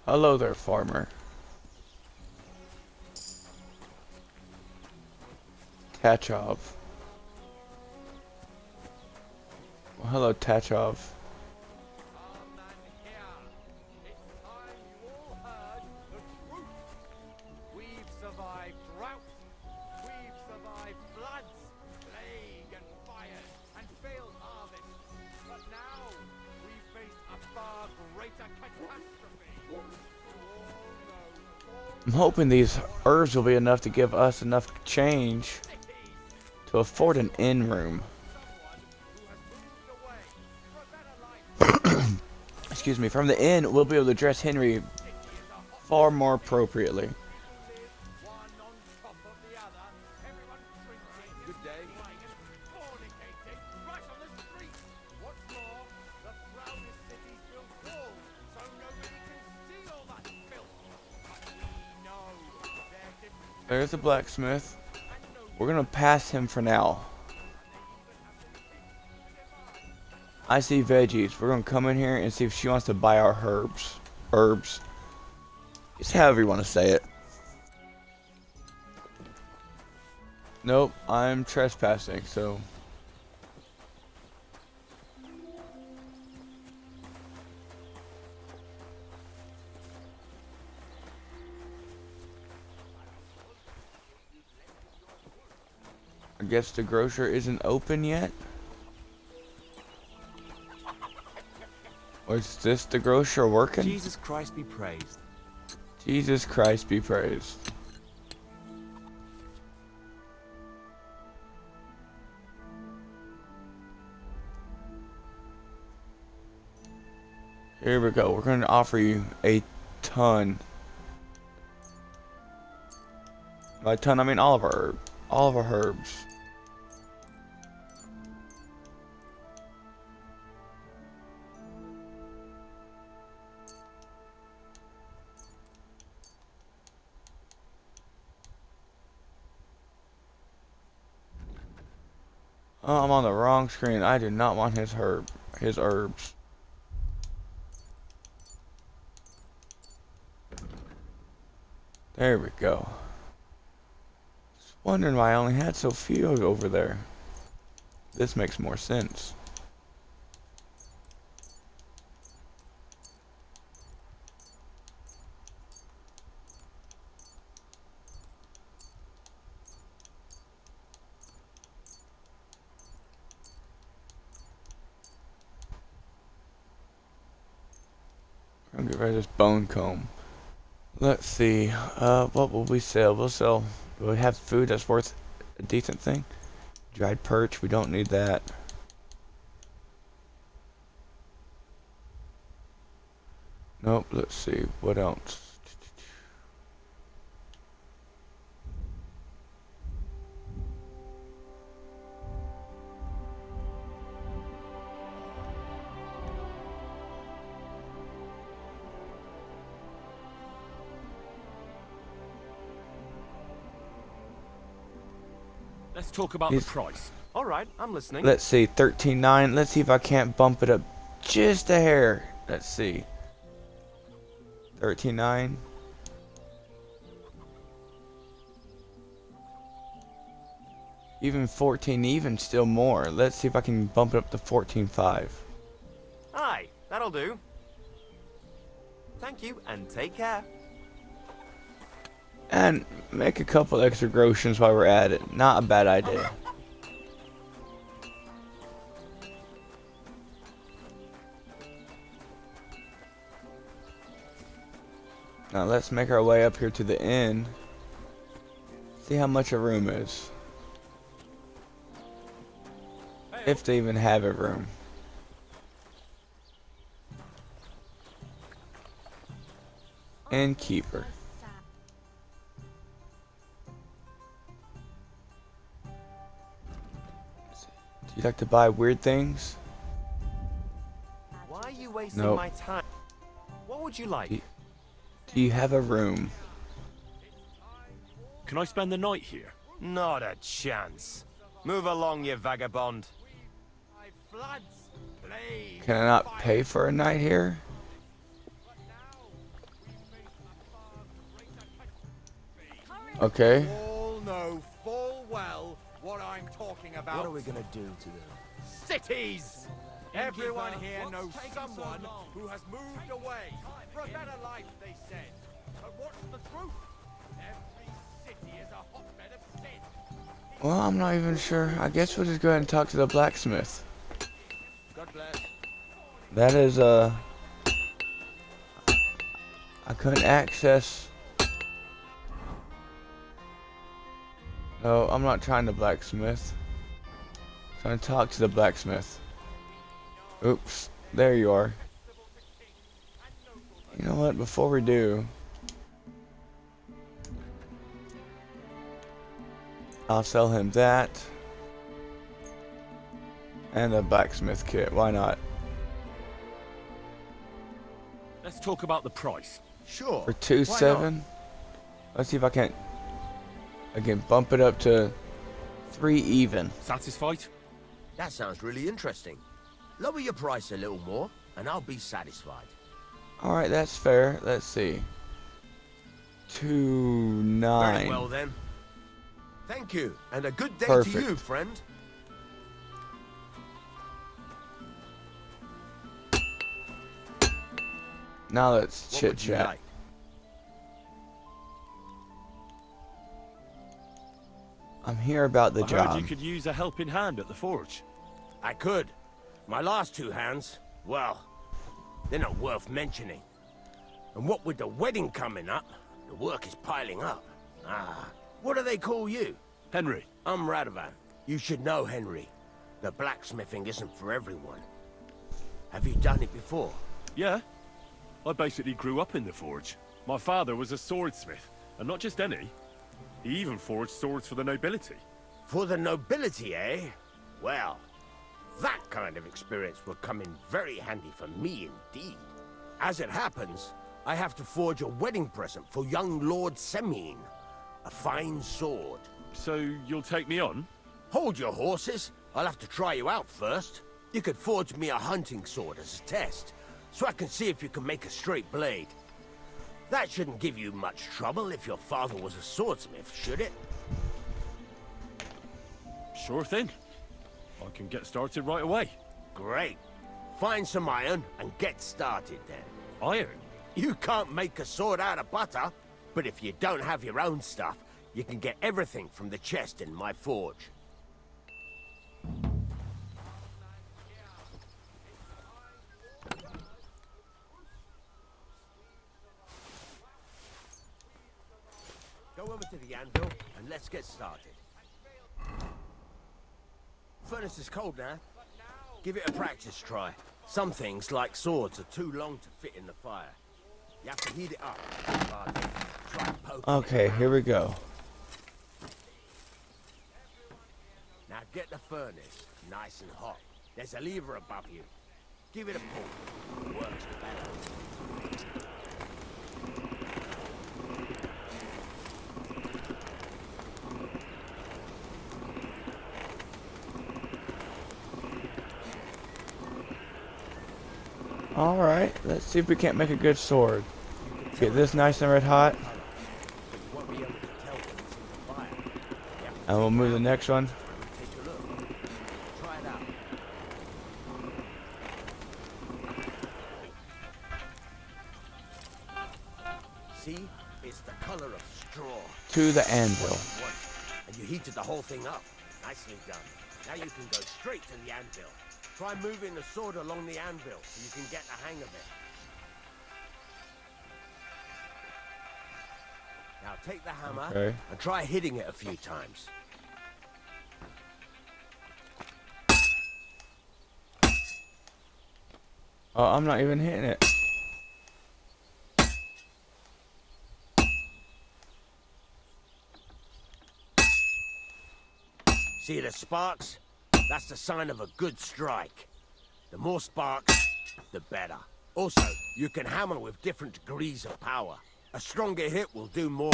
Hello there, farmer. Tachov. Well, hello, Tachov. We've survived drought, we've survived floods, plague and fires, and failed harvest. But now we face a far greater catastrophe. I'm hoping these herbs will be enough to give us enough change to afford an inn room. Excuse me, from the inn, we'll be able to dress Henry far more appropriately. There's the blacksmith. We're gonna pass him for now. I see veggies. We're gonna come in here and see if she wants to buy our herbs. It's however you want to say it. Nope, I'm trespassing, so. I guess the grocer isn't open yet. Or is this the grocer working? Jesus Christ be praised. Jesus Christ be praised. Here we go. We're going to offer you a ton. By ton, I mean all of our herbs. Oh, I'm on the wrong screen. I do not want his herbs. There we go. Just wondering why I only had so few over there. This makes more sense. I'm gonna get rid of this bone comb. Let's see. What will we sell? Will we have food that's worth a decent thing? Dried perch. We don't need that. Nope. Let's see. What else? Let's talk about the price. All right, I'm listening. Let's see. 13.9. Let's see if I can't bump it up just a hair. Let's see. 13.9. Even 14, even still more. Let's see if I can bump it up to 14.5. Aye, that'll do. Thank you, and take care. And make a couple extra grotions while we're at it. Not a bad idea. Now let's make our way up here to the inn. See how much a room is. If they even have a room. Innkeeper. Do you like to buy weird things? Why are you wasting Nope. my time? What would you like? Do you have a room? Can I spend the night here? Not a chance. Move along, you vagabond. Can I not pay for a night here? Okay. All know full well what I'm talking about. What are we gonna do to them? Cities! Everyone here what's knows taking so someone long? who has moved away for a better life, they said. But what's the truth? Every city is a hotbed of sin. Well, I'm not even sure. I guess we'll just go ahead and talk to the blacksmith. God bless. That is, I couldn't access. No, I'm not trying to blacksmith. I'm trying to talk to the blacksmith. Oops, there you are. You know what, before we do, I'll sell him that. And a blacksmith kit, why not? Let's talk about the price. Sure. For 2.7? Let's see if I can bump it up to 3 even. Satisfied? That sounds really interesting. Lower your price a little more, and I'll be satisfied. Alright, that's fair. Let's see. 2.9. Very well then. Thank you, and a good day Perfect. to you, friend. Now let's What chit would you chat. like? I'm here about the I heard job. you could use a helping hand at the forge. I could. My last 2 hands, well, they're not worth mentioning. And what with the wedding coming up, the work is piling up. What do they call you? Henry. I'm Radovan. You should know Henry. The blacksmithing isn't for everyone. Have you done it before? Yeah. I basically grew up in the forge. My father was a swordsmith, and not just any. He even forged swords for the nobility. For the nobility, eh? Well, that kind of experience will come in very handy for me indeed. As it happens, I have to forge a wedding present for young Lord Semine. A fine sword. So you'll take me on? Hold your horses. I'll have to try you out first. You could forge me a hunting sword as a test, so I can see if you can make a straight blade. That shouldn't give you much trouble if your father was a swordsmith, should it? Sure thing. I can get started right away. Great. Find some iron and get started then. Iron? You can't make a sword out of butter, but if you don't have your own stuff, you can get everything from the chest in my forge. Go over to the anvil and let's get started. Furnace is cold now. Give it a practice try. Some things, like swords, are too long to fit in the fire. You have to heat it up. Try and poke it. Okay, here we go. Now get the furnace nice and hot. There's a lever above you. Give it a pull. Works better. Alright, let's see if we can't make a good sword. Get this nice and red hot. And we'll move the next one. Try it out. See? It's the color of straw. To the anvil. And you heated the whole thing up. Nicely done. Now you can go straight to the anvil. Try moving the sword along the anvil so you can get the hang of it. take the hammer Okay. and try hitting it a few times. Oh, I'm not even hitting it. See the sparks? That's the sign of a good strike. The more sparks, the better. Also, you can hammer with different degrees of power. A stronger hit will do more,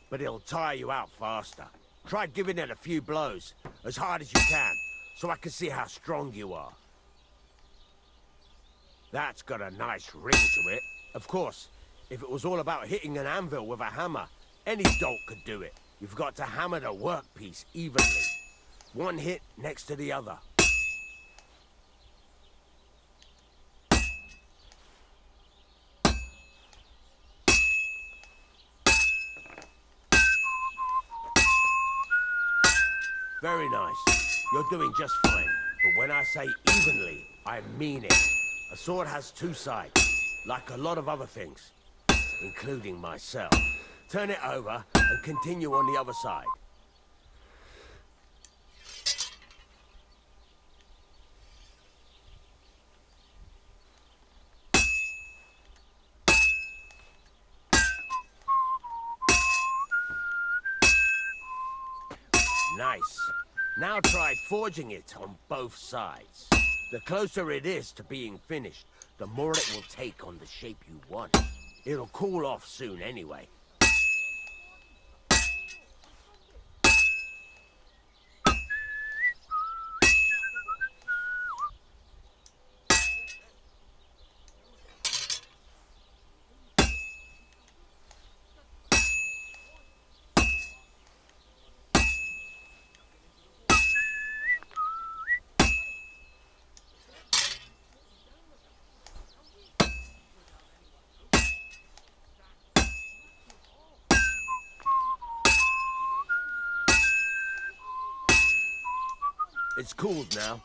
but it'll tire you out faster. Try giving it a few blows, as hard as you can, so I can see how strong you are. That's got a nice ring to it. Of course, if it was all about hitting an anvil with a hammer, any dolt could do it. You've got to hammer the workpiece evenly. One hit next to the other. Very nice. You're doing just fine. But when I say evenly, I mean it. A sword has two sides, like a lot of other things, including myself. Turn it over and continue on the other side. Nice. Now try forging it on both sides. The closer it is to being finished, the more it will take on the shape you want. It'll cool off soon anyway. It's cooled now.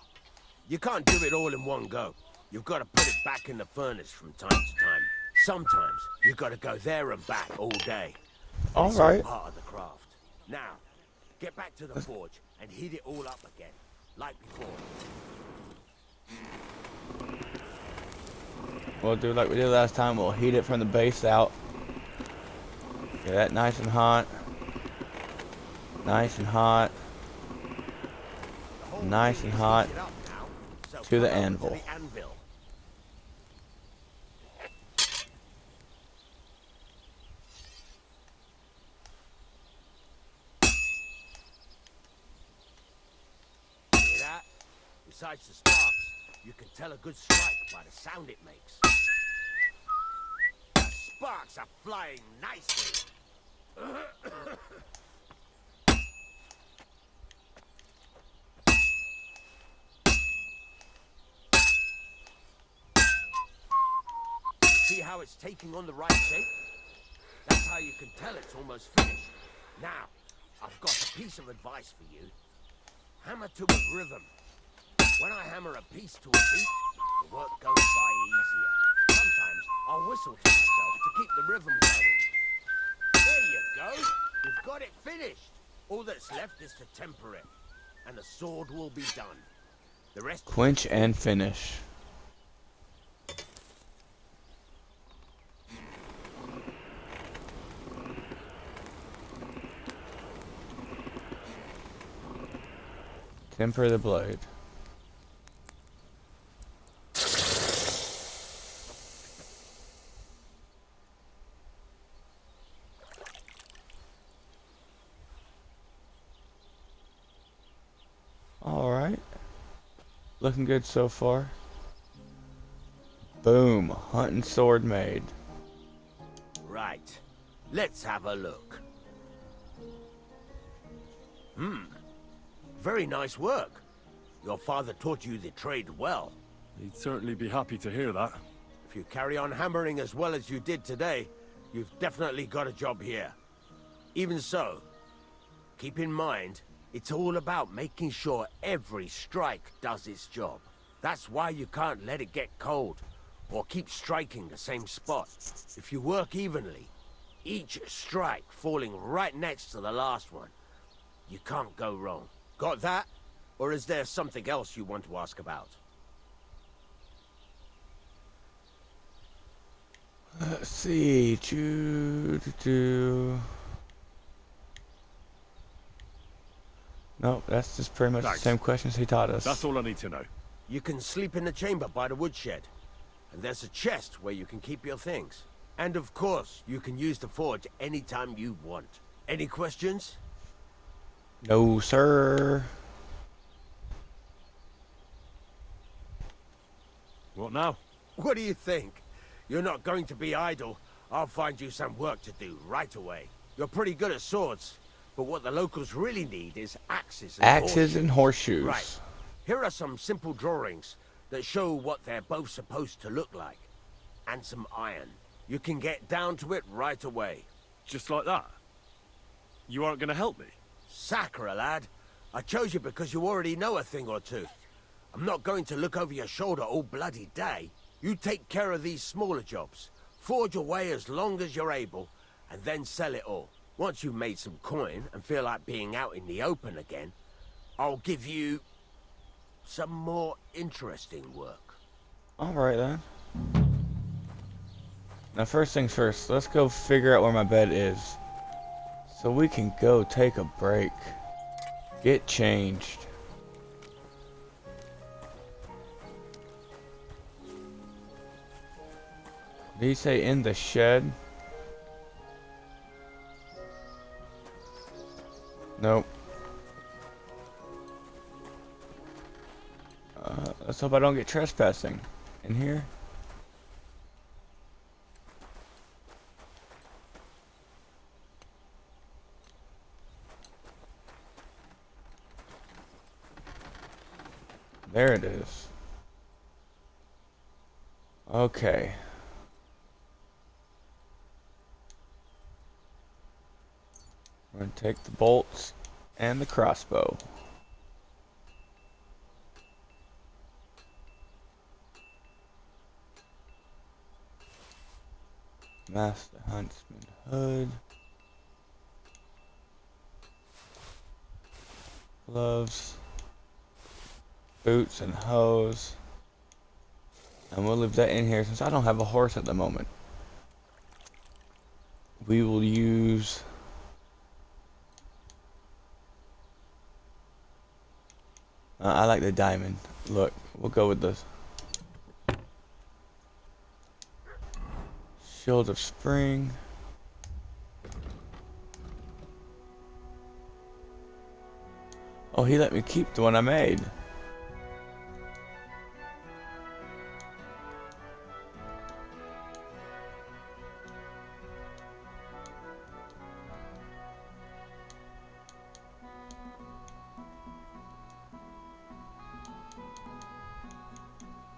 You can't do it all in one go. You've got to put it back in the furnace from time to time. Sometimes you've got to go there and back all day. All It's right. part of the craft. Now, get back to the forge and heat it all up again, like before. We'll do like we did last time. We'll heat it from the base out. Get that nice and hot. Nice and hot. Nice and hot. To the anvil. Hear that? Besides the sparks, you can tell a good strike by the sound it makes. The sparks are flying nicely. See how it's taking on the right shape? That's how you can tell it's almost finished. Now, I've got a piece of advice for you. Hammer to a rhythm. When I hammer a piece to a beat, the work goes by easier. Sometimes I'll whistle to myself to keep the rhythm going. There you go. You've got it finished. All that's left is to temper it, and the sword will be done. The rest... Quench and finish. Temper the blade. All right. Looking good so far. Boom. Hunting sword made. Right. Let's have a look. Very nice work. Your father taught you the trade well. He'd certainly be happy to hear that. If you carry on hammering as well as you did today, you've definitely got a job here. Even so, keep in mind, it's all about making sure every strike does its job. That's why you can't let it get cold, or keep striking the same spot. If you work evenly, each strike falling right next to the last one. You can't go wrong. Got that? Or is there something else you want to ask about? Let's see. Nope, that's just pretty much Thanks. the same questions he taught us. That's all I need to know. You can sleep in the chamber by the woodshed. And there's a chest where you can keep your things. And of course, you can use the forge anytime you want. Any questions? No, sir. What now? What do you think? You're not going to be idle. I'll find you some work to do right away. You're pretty good at swords, but what the locals really need is axes and Axes and horseshoes. Right. Here are some simple drawings that show what they're both supposed to look like. And some iron. You can get down to it right away. Just like that? You aren't going to help me? Sacre, lad. I chose you because you already know a thing or two. I'm not going to look over your shoulder all bloody day. You take care of these smaller jobs. Forge away as long as you're able, and then sell it all. Once you've made some coin and feel like being out in the open again, I'll give you some more interesting work. Alright then. Now first things first, let's go figure out where my bed is. So we can go take a break. Get changed. Did he say in the shed? Nope. Let's hope I don't get trespassing in here. There it is. Okay. We're going to take the bolts and the crossbow. Master Huntsman hood. Gloves. Boots and hose. And we'll leave that in here since I don't have a horse at the moment. We will use I like the diamond. Look, we'll go with this. Shield of Spring. Oh, he let me keep the one I made.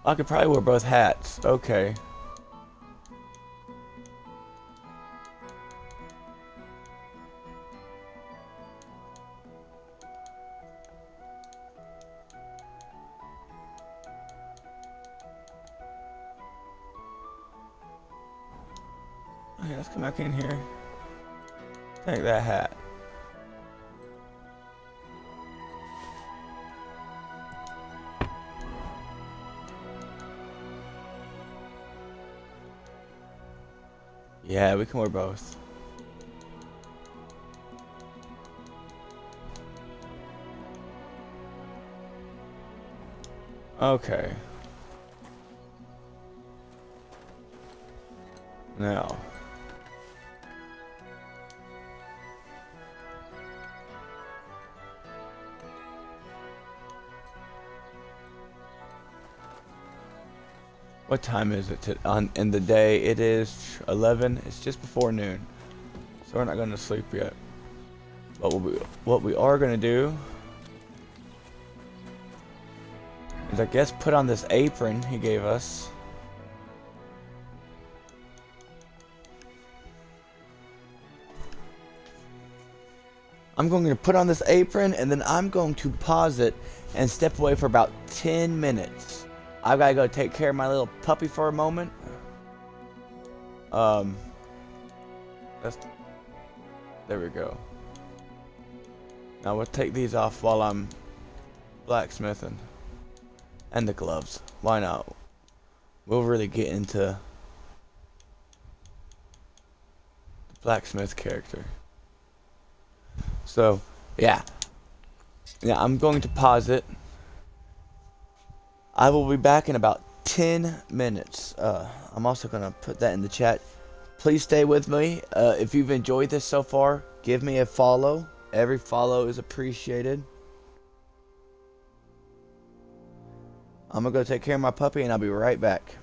I could probably wear both hats. Okay. Okay, let's come back in here. Take that hat. Yeah, we can wear both. Okay. Now. What time is it in the day? It is 11. It's just before noon. So we're not going to sleep yet. But what we are going to do is I guess put on this apron he gave us. I'm going to put on this apron and then I'm going to pause it and step away for about 10 minutes. I've got to go take care of my little puppy for a moment. That's, there we go. Now we'll take these off while I'm blacksmithing. And the gloves. Why not? We'll really get into the blacksmith character. So, yeah. Yeah, I'm going to pause it. I will be back in about 10 minutes. I'm also going to put that in the chat. Please stay with me. If you've enjoyed this so far, give me a follow. Every follow is appreciated. I'm going to go take care of my puppy and I'll be right back.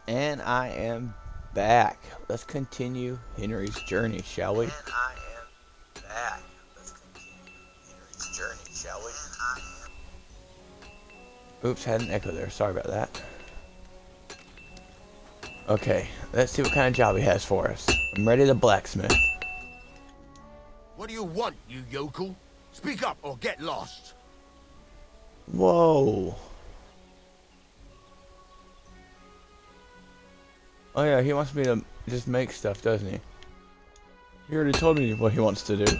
And I am back. Let's continue Henry's journey, shall we? Oops, had an echo there. Sorry about that. Okay, let's see what kind of job he has for us. I'm ready to blacksmith. What do you want, you yokel? Speak up or get lost. Whoa. Oh yeah, he wants me to just make stuff, doesn't he? He already told me what he wants to do.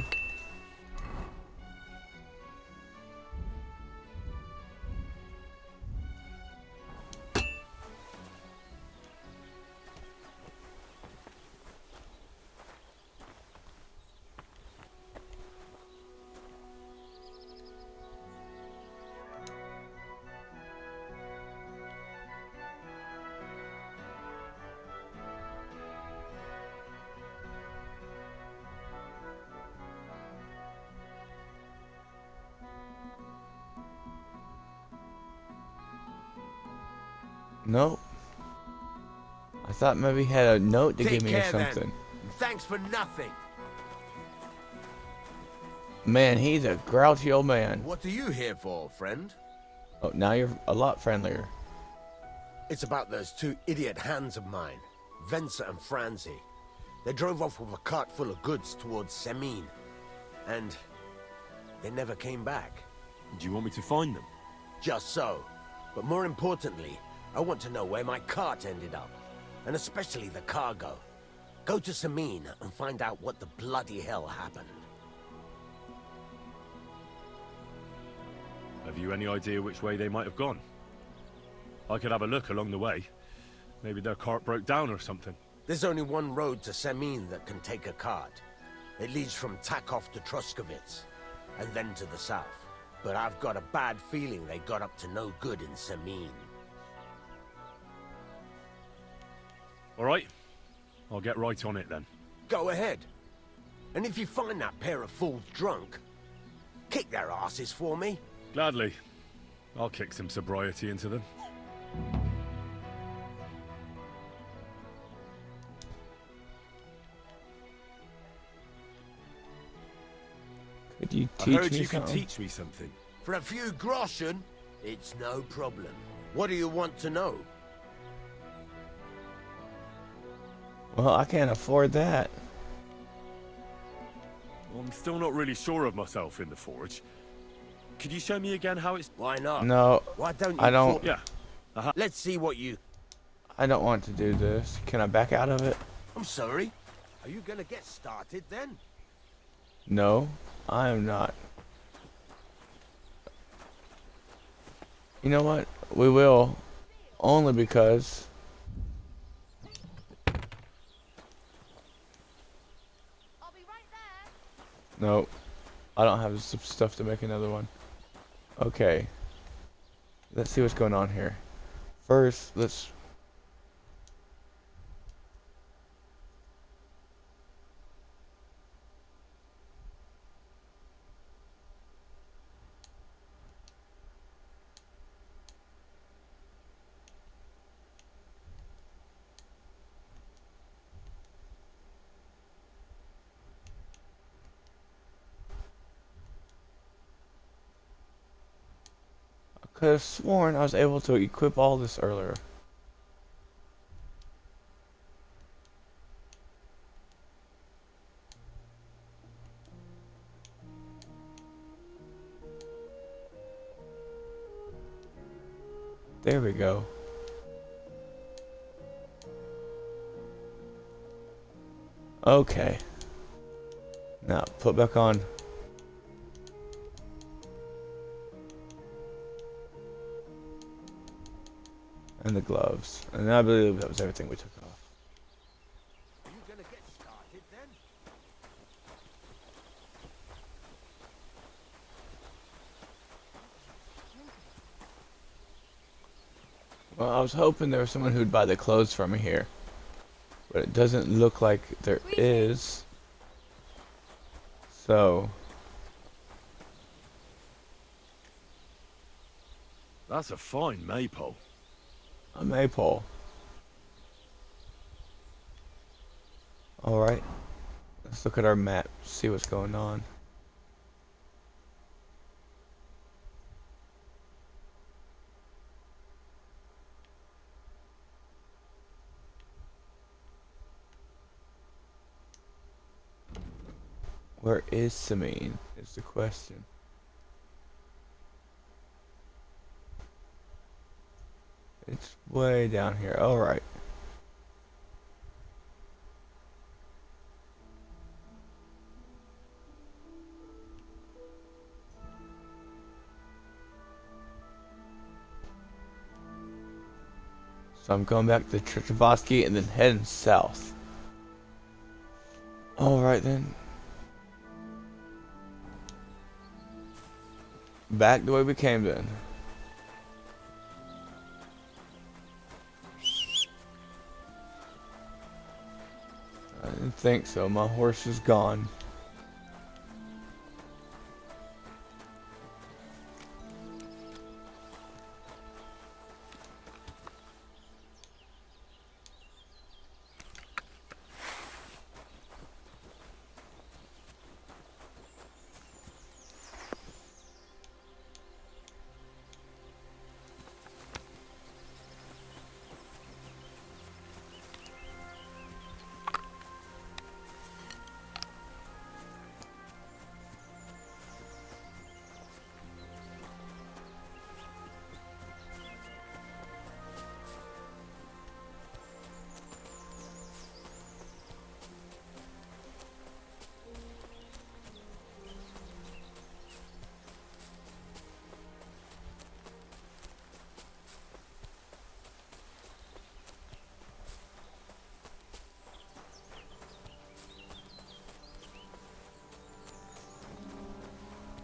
Nope. I thought maybe he had a note to give me or something. Thanks for nothing. Man, he's a grouchy old man. What are you here for, friend? Oh, now you're a lot friendlier. It's about those two idiot hands of mine, Venser and Franzi. They drove off with a cart full of goods towards Semin, and they never came back. Do you want me to find them? Just so. But more importantly, I want to know where my cart ended up, and especially the cargo. Go to Semin and find out what the bloody hell happened. Have you any idea which way they might have gone? I could have a look along the way. Maybe their cart broke down or something. There's only one road to Semin that can take a cart. It leads from Takov to Troskovitz, and then to the south. But I've got a bad feeling they got up to no good in Semin. All right, I'll get right on it then. Go ahead. And if you find that pair of fools drunk, kick their asses for me. Gladly. I'll kick some sobriety into them. Could you I teach heard me you something? can teach me something. For a few groschen, it's no problem. What do you want to know? Well, I can't afford that. I'm still not really sure of myself in the forge. Could you show me again how it's... Why not? No, Why don't you I don't. Yeah. Let's see what you... I don't want to do this. Can I back out of it? I'm sorry. Are you gonna get started then? No, I am not. You know what? We will. Only because... Nope. I don't have some stuff to make another one. Okay. Let's see what's going on here. First, let's... I could have sworn I was able to equip all this earlier. There we go. Okay. Now, put back on. And the gloves. And I believe that was everything we took off. Are you gonna get started then? Well, I was hoping there was someone who'd buy the clothes from me here. But it doesn't look like there is. So... That's a fine maypole. A maypole. Alright. Let's look at our map, see what's going on. Where is Samine, is the question. It's way down here. Alright. So I'm going back to Trichovsky and then heading south. Alright then. Back the way we came then. I didn't think so. My horse is gone.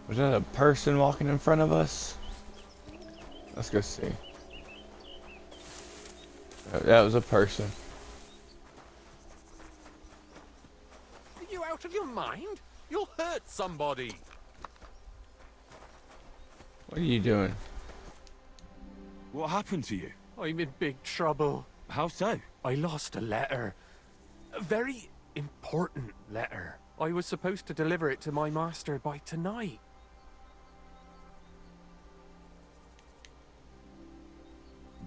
Was that a person walking in front of us? Let's go see. That was a person. Are you out of your mind? You'll hurt somebody. What are you doing? What happened to you? I'm in big trouble. How so? I lost a letter. A very important letter. I was supposed to deliver it to my master by tonight.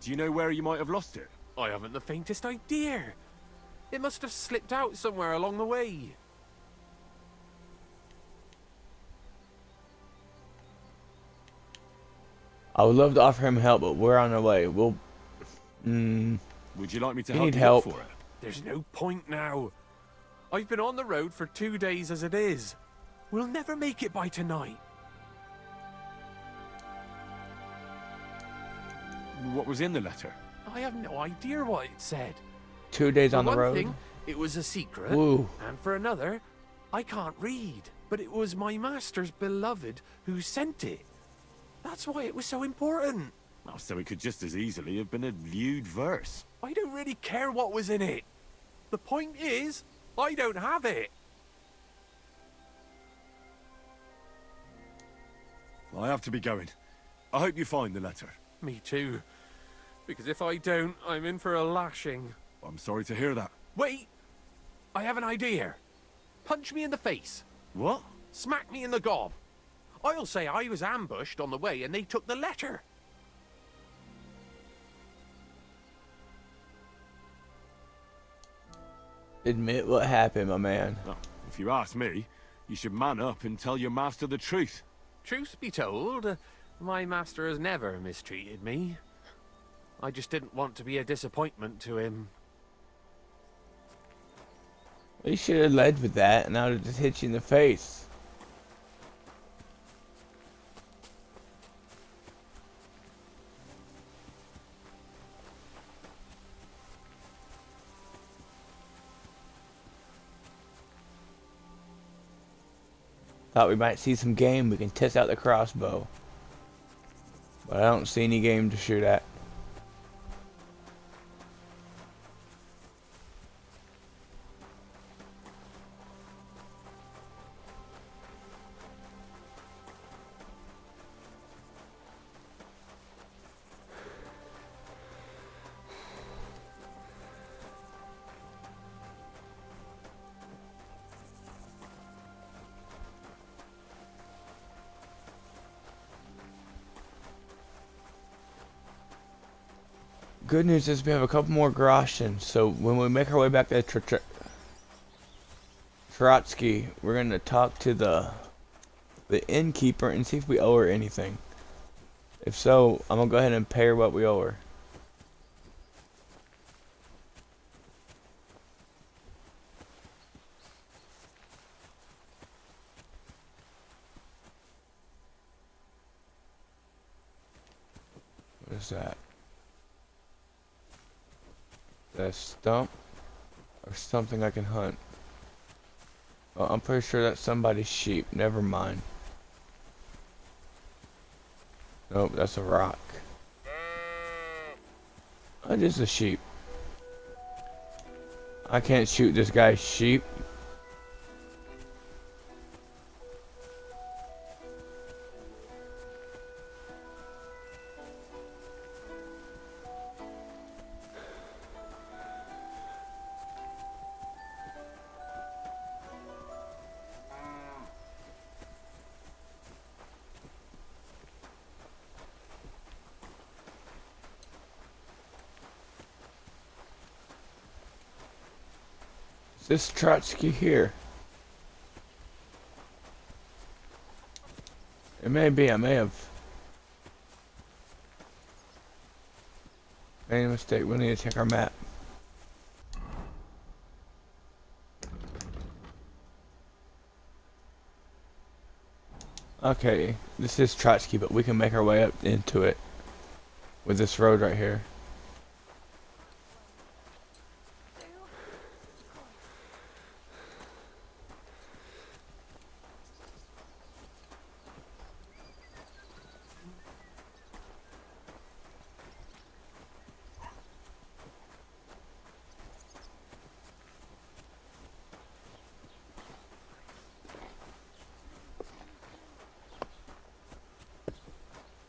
Do you know where you might have lost it? I haven't the faintest idea. It must have slipped out somewhere along the way. I would love to offer him help, but we're on our way. We'll... Would you like me to You help need you help. look for it? There's no point now. I've been on the road for 2 days as it is. We'll never make it by tonight. What was in the letter? I have no idea what it said. 2 days For on the one road? thing, it was a secret. Woo. And for another, I can't read. But it was my master's beloved who sent it. That's why it was so important. Oh, so it could just as easily have been a lewd verse. I don't really care what was in it. The point is, I don't have it. I have to be going. I hope you find the letter. Me too. Because if I don't, I'm in for a lashing. I'm sorry to hear that. Wait! I have an idea. Punch me in the face. What? Smack me in the gob. I'll say I was ambushed on the way and they took the letter. Admit what happened, my man. Well, if you ask me, you should man up and tell your master the truth. Truth be told, my master has never mistreated me. I just didn't want to be a disappointment to him. Well, you should have led with that, and I would have just hit you in the face. Thought we might see some game, we can test out the crossbow. But I don't see any game to shoot at. good news is we have a couple more groshens, so when we make our way back to Trotsky, we're gonna talk to the innkeeper and see if we owe her anything. If so, I'm gonna go ahead and pay her what we owe her. What is that? That stump? Or something I can hunt? Oh, I'm pretty sure that's somebody's sheep. Never mind. Nope, that's a rock. That is a sheep. I can't shoot this guy's sheep. Is this Trotsky here? It may be, I may have made a mistake. We need to check our map. Okay, this is Trotsky, but we can make our way up into it with this road right here.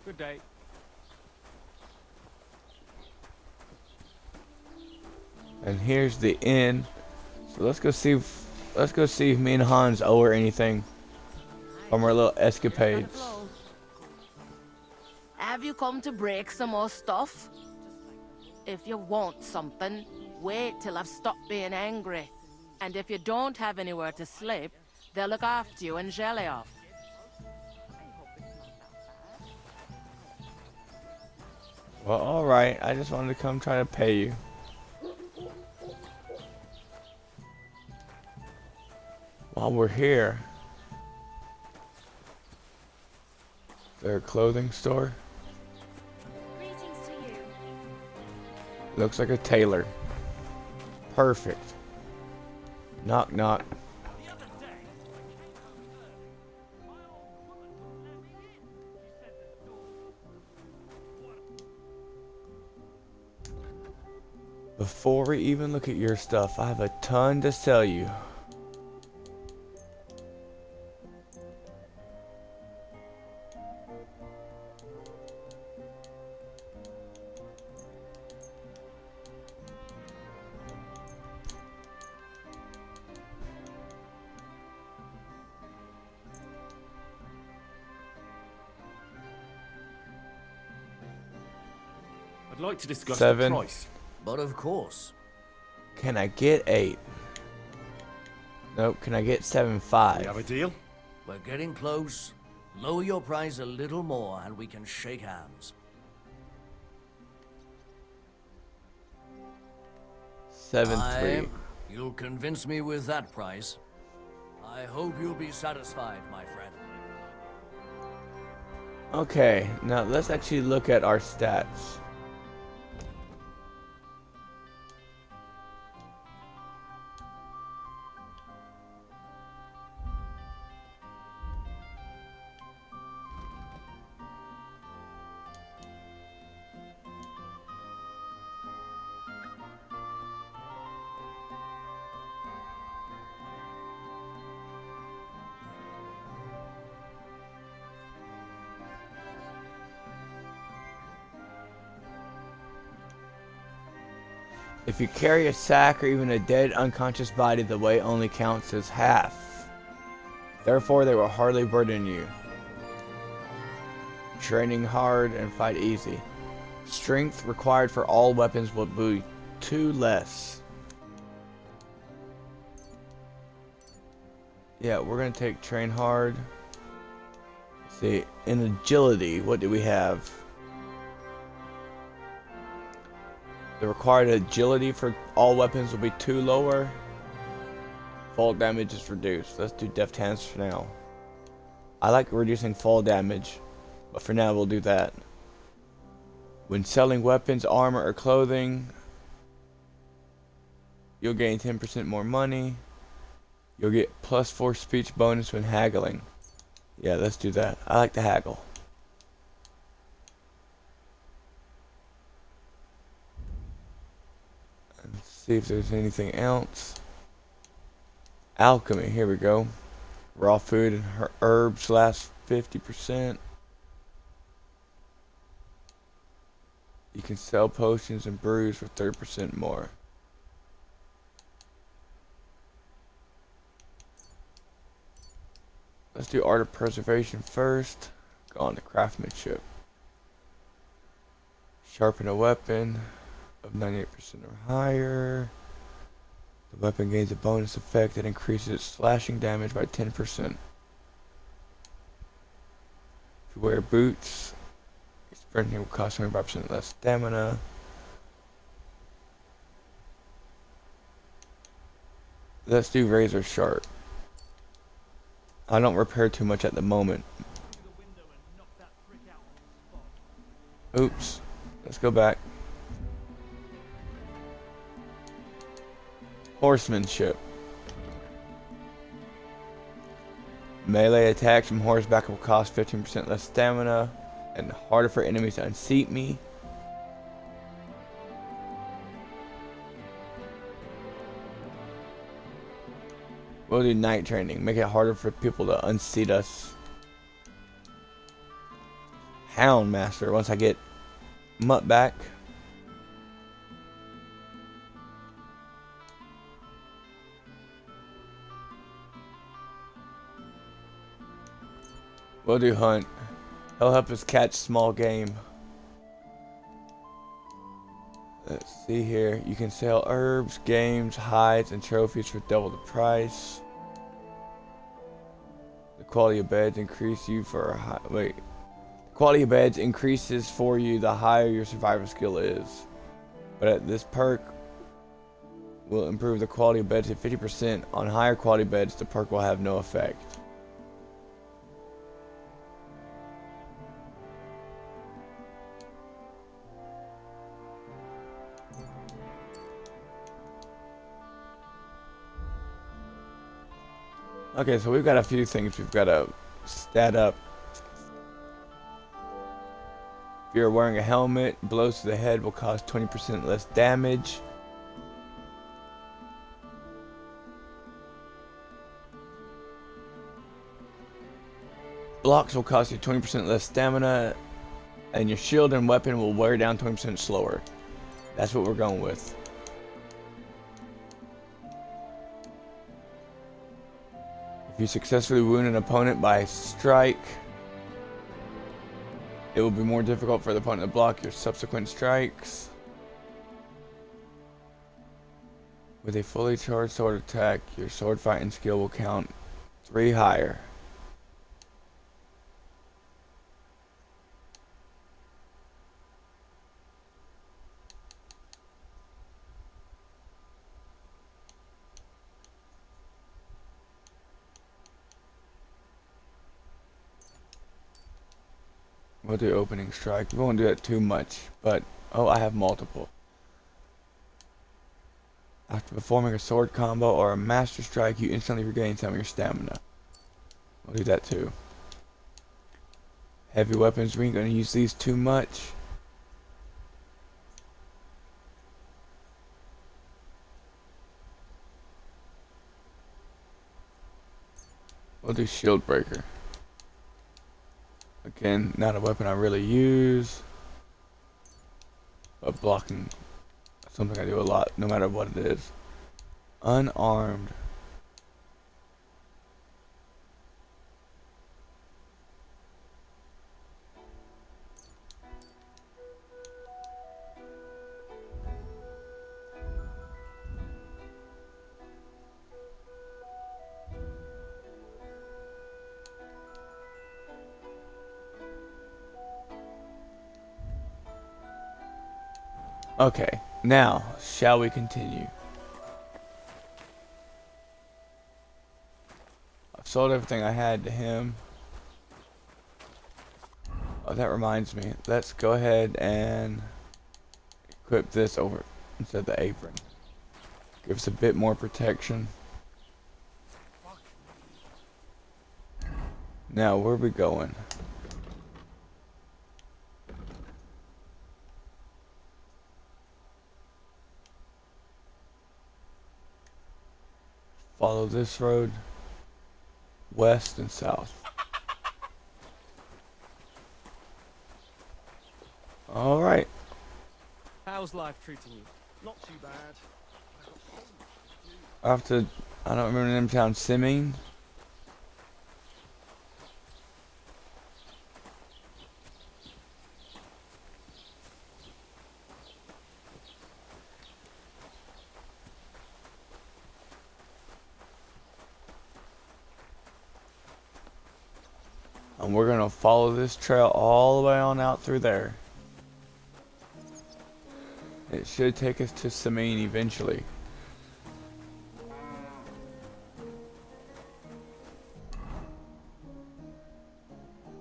Good day. And here's the inn. So let's go see if me and Hans owe her anything from our little escapades. Have you come to break some more stuff? If you want something, wait till I've stopped being angry. And if you don't have anywhere to sleep, they'll look after you in Jelly-off. Well, alright. I just wanted to come try to pay you. While we're here. Is there a clothing store? Greetings to you. Looks like a tailor. Perfect. Knock knock. Before we even look at your stuff, I have a ton to sell you. I'd like to discuss 7. the price. But of course. Can I get 8? Nope. Can I get 7.5? We have a deal? We're getting close. Lower your price a little more and we can shake hands. 7.3. You'll convince me with that price. I hope you'll be satisfied, my friend. Okay, now let's actually look at our stats. If you carry a sack or even a dead, unconscious body, the weight only counts as half. Therefore, they will hardly burden you. Training hard and fight easy. Strength required for all weapons will be 2 less. Yeah, we're gonna take train hard. Let's see, in agility, what do we have? The required agility for all weapons will be 2 lower. Fall damage is reduced. Let's do deft hands for now. I like reducing fall damage, but for now we'll do that. When selling weapons, armor, or clothing, you'll gain 10% more money. You'll get +4 speech bonus when haggling. Yeah, let's do that. I like to haggle. Let's see if there's anything else. Alchemy, here we go. Raw food and herbs last 50%. You can sell potions and brews for 30% more. Let's do art of preservation first. Go on to craftsmanship. Sharpen a weapon of 98% or higher. The weapon gains a bonus effect that increases its slashing damage by 10%. If you wear boots, sprinting will cost 25% less stamina. Let's do razor sharp. I don't repair too much at the moment. Oops. Let's go back. Horsemanship. Melee attacks from horseback will cost 15% less stamina and harder for enemies to unseat me. We'll do night training. Make it harder for people to unseat us. Hound Master. Once I get Mutt back. We'll do Hunt. He'll help us catch small game. Let's see here. You can sell herbs, games, hides, and trophies for double the price. The quality of beds increase you for a high. Wait. The quality of beds increases for you the higher your survival skill is. But at this perk will improve the quality of beds to 50%. On higher quality beds, the perk will have no effect. Okay, so we've got a few things we've got to stat up. If you're wearing a helmet, blows to the head will cause 20% less damage. Blocks will cost you 20% less stamina, and your shield and weapon will wear down 20% slower. That's what we're going with. If you successfully wound an opponent by strike, it will be more difficult for the opponent to block your subsequent strikes. With a fully charged sword attack, your sword fighting skill will count 3 higher. We'll do opening strike. We won't do that too much, but oh, I have multiple. After performing a sword combo or a master strike, you instantly regain some of your stamina. We'll do that too. Heavy weapons, we ain't gonna use these too much. We'll do shield breaker. Again, not a weapon I really use, but blocking, something I do a lot, no matter what it is. Unarmed. Okay, now, shall we continue? I've sold everything I had to him. Oh, that reminds me. Let's go ahead and equip this over instead of the apron. Gives us a bit more protection. Now, where are we going? Follow this road, west and south. Alright. How's life treating you? Not too bad. After, I don't remember the name of town, Simming. And we're gonna follow this trail all the way on out through there. It should take us to Simming eventually.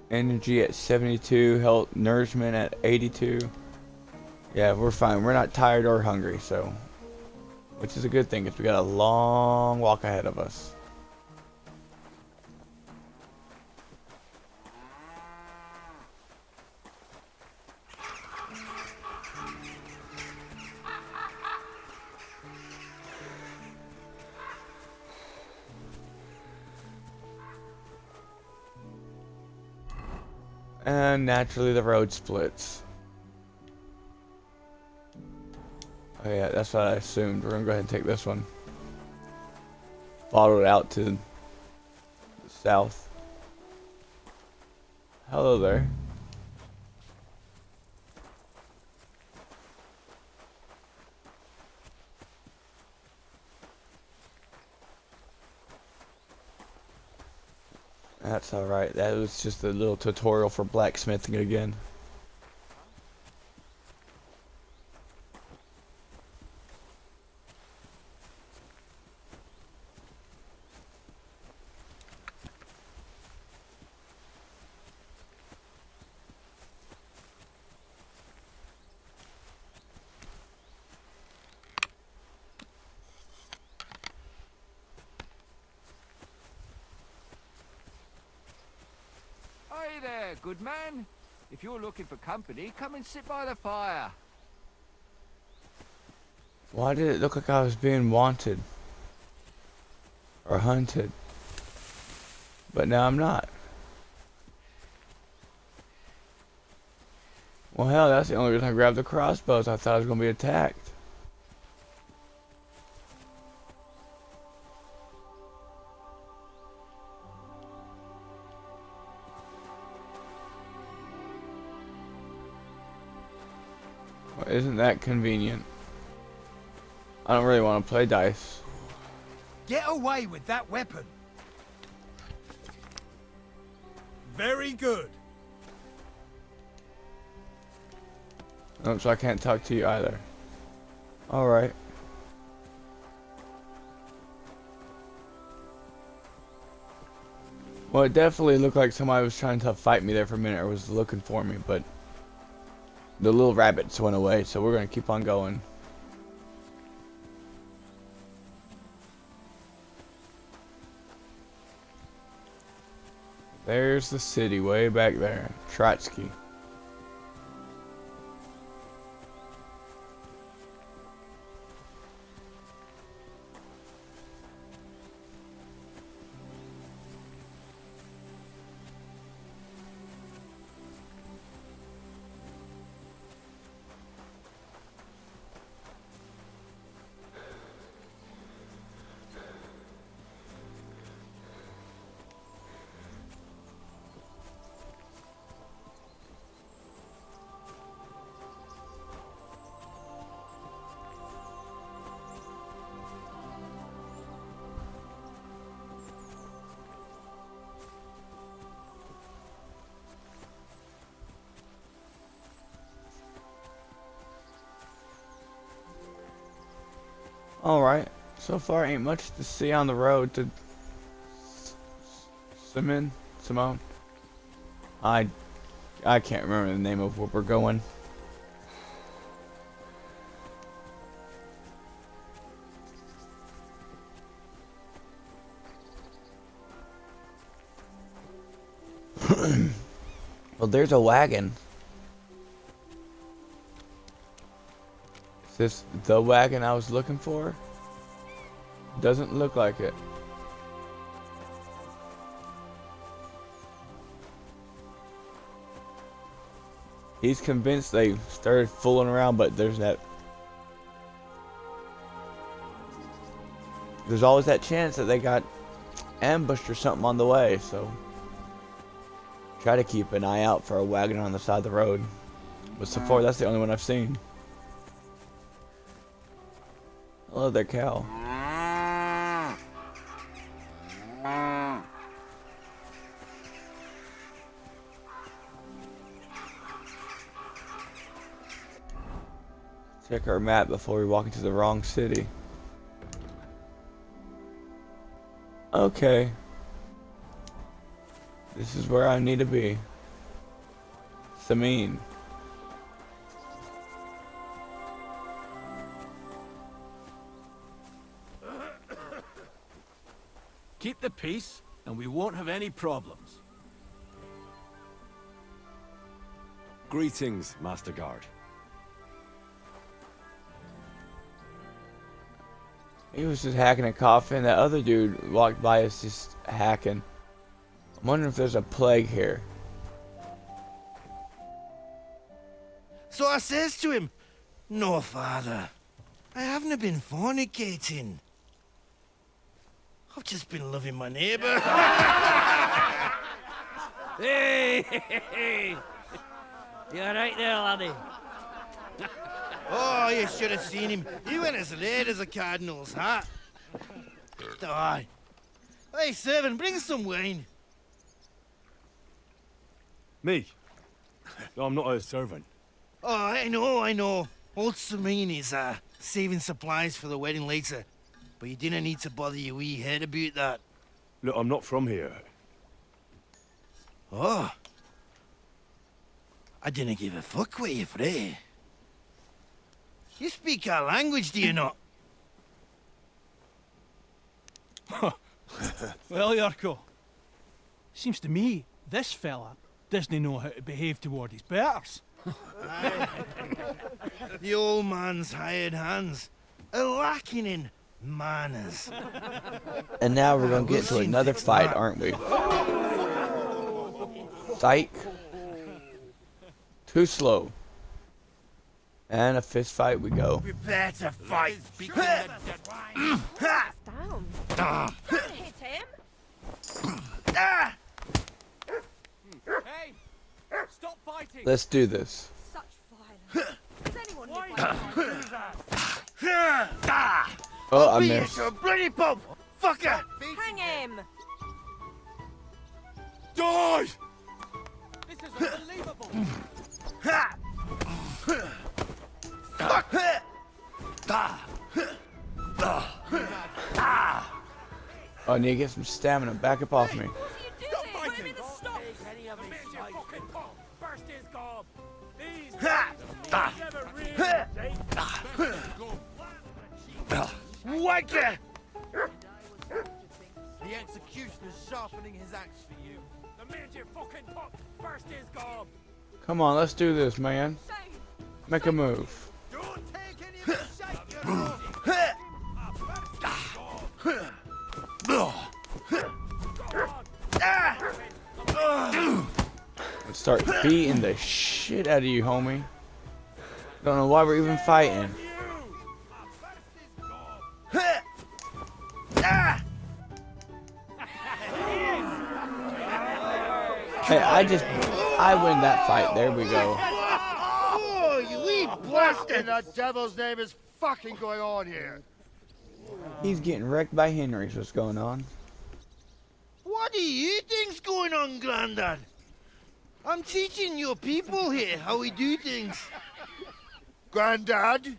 Energy at 72, health, nourishment at 82. Yeah, we're fine. We're not tired or hungry, so, which is a good thing because we got a long walk ahead of us. And naturally the road splits. Oh yeah, that's what I assumed. We're gonna go ahead and take this one. Follow it out to the south. Hello there. That's alright. That was just a little tutorial for blacksmithing again. Hey there, good man. If you're looking for company, come and sit by the fire. Why did it look like I was being wanted? Or hunted? But now I'm not. Well hell, that's the only reason I grabbed the crossbows. I thought I was gonna be attacked. Well, isn't that convenient? I don't really want to play dice. Get away with that weapon. Very good. Oh, so I can't talk to you either. Alright. Well, it definitely looked like somebody was trying to fight me there for a minute or was looking for me, but the little rabbits went away, so we're going to keep on going. There's the city way back there, Trotsky. Alright, so far ain't much to see on the road to Simone. I can't remember the name of where we're going. Well, there's a wagon. Is this the wagon I was looking for? Doesn't look like it. He's convinced they started fooling around, but there's always that chance that they got ambushed or something on the way, so try to keep an eye out for a wagon on the side of the road. But so far, that's the only one I've seen. Hello there, cow. Check our map before we walk into the wrong city. Okay. This is where I need to be. Sameen. Keep the peace, and we won't have any problems. Greetings, Master Guard. He was just hacking a coffin. That other dude walked by us just hacking. I'm wondering if there's a plague here. So I says to him, "No, father, I haven't been fornicating. I've just been loving my neighbour." Hey! You alright there, laddie? Oh, you should have seen him. He went as red as a cardinal's hat. Aye. Hey, servant, bring some wine. Me? No, I'm not a servant. Oh, I know. Old Sameen is saving supplies for the wedding later. But you didn't need to bother your wee head about that. Look, I'm not from here. Oh. I didn't give a fuck what you're frae. You speak our language, do you not? Well, Yarko, seems to me this fella doesn't know how to behave toward his betters. The old man's hired hands are lacking in manners. And now we're gonna get to another fight, aren't we? Psych. Too slow. And a fist fight we go. Prepare to fight. Down. Hit him. Hey! Stop fighting! Let's do this. Such violence. Does anyone Oh, I I'll beat you missed. to a bloody pulp, fucker! Hang him. Die! This is unbelievable! Oh, I need to get some stamina. Back up off me. Stop fighting! Stop! Fucking pop! Burst his gob! These never really Wanker! The executioner's sharpening his axe for you. The man's your fucking pop! Burst his gob! Come on, let's do this, man. Make a move. Don't take any of the shite, you Let's start beating the shit out of you, homie. Don't know why we're even fighting. Hey, I win that fight. There we go. Oh, you wee What in the devil's name is fucking going on here? He's getting wrecked by Henry's. What's going on? What do you think's going on, Grandad? I'm teaching your people here how we do things. Grandad?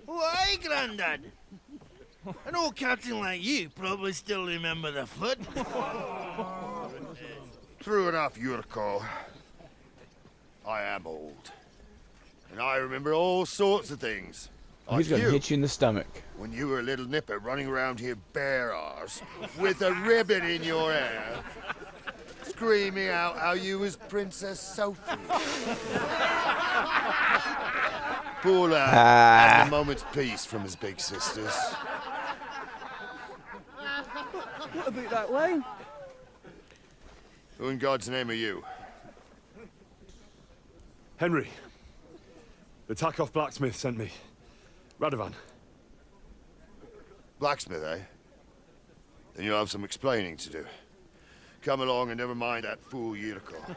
Why, Grandad? An old captain like you probably still remember the flood. True enough, Yurko. I am old. And I remember all sorts of things. He's gonna hit you in the stomach. When you were a little nipper running around here bare arse, with a ribbon in your hair, screaming out how you was Princess Sophie. Poor lad had a moment's peace from his big sisters. What about that wine? Who in God's name are you? Henry. The Takoff blacksmith sent me. Radovan. Blacksmith, eh? Then you'll have some explaining to do. Come along and never mind that fool Yurko.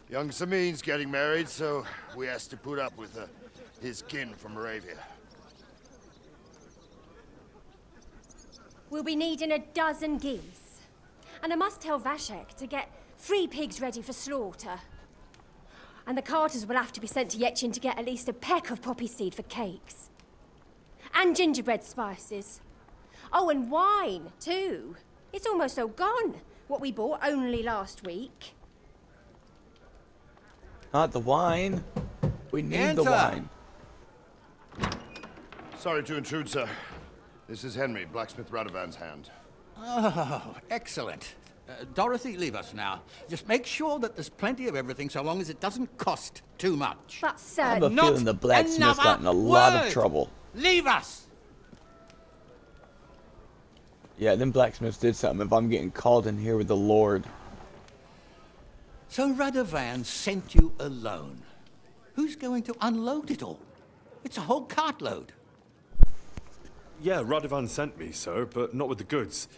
Young Samin's getting married, so we has to put up with his kin from Moravia. We'll be needing a dozen geese. And I must tell Vashek to get 3 pigs ready for slaughter. And the carters will have to be sent to Yetchin to get at least a peck of poppy seed for cakes. And gingerbread spices. Oh, and wine, too. It's almost all gone, what we bought only last week. Not the wine. We need the wine. Sorry to intrude, sir. This is Henry, blacksmith Radovan's hand. Oh, excellent. Dorothy, leave us now. Just make sure that there's plenty of everything so long as it doesn't cost too much. But, sir, I have a feeling the blacksmith's got in a lot of trouble. Leave us! Yeah, them blacksmiths did something if I'm getting called in here with the Lord. So Radovan sent you alone. Who's going to unload it all? It's a whole cartload. Yeah, Radovan sent me, sir, but not with the goods.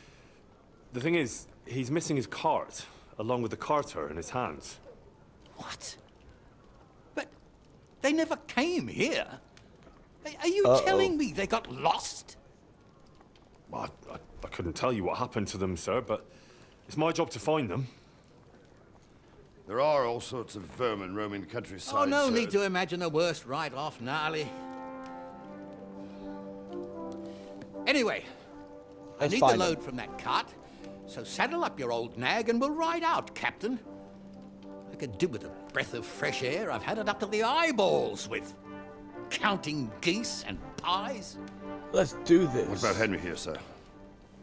The thing is, he's missing his cart, along with the carter in his hands. What? But they never came here. Are you telling me they got lost? I couldn't tell you what happened to them, sir, but it's my job to find them. There are all sorts of vermin roaming the countryside. Oh, no sir. need to imagine the worst right off, gnarly. Anyway, I need the load from that cart, so saddle up your old nag and we'll ride out, Captain. I could do with a breath of fresh air. I've had it up to the eyeballs with counting geese and pies. Let's do this. What about Henry here, sir?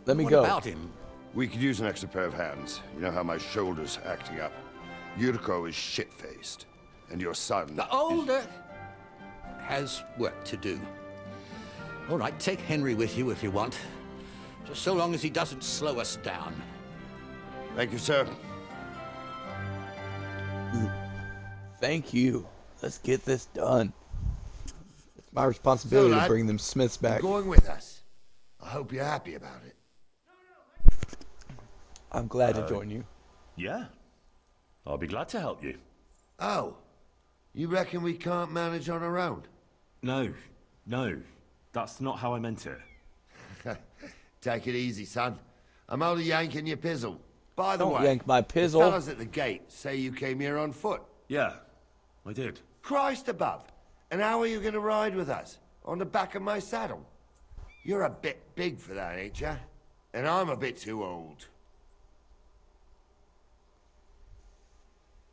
Let me go. What about him? We could use an extra pair of hands. You know how my shoulder's acting up. Yurko is shit-faced, and your son... The older has work to do. All right, take Henry with you if you want. Just so long as he doesn't slow us down. Thank you, sir. Thank you. Let's get this done. It's my responsibility So, lad, to bring them Smiths back. You're going with us. I hope you're happy about it. I'm glad to join you. Yeah. I'll be glad to help you. Oh. You reckon we can't manage on our own? No. That's not how I meant it. Take it easy, son. I'm only yanking your pizzle. By the Don't way, yank my the pizzle. fellas at the gate say you came here on foot. Yeah, I did. Christ above. And how are you going to ride with us? On the back of my saddle? You're a bit big for that, ain't ya? And I'm a bit too old.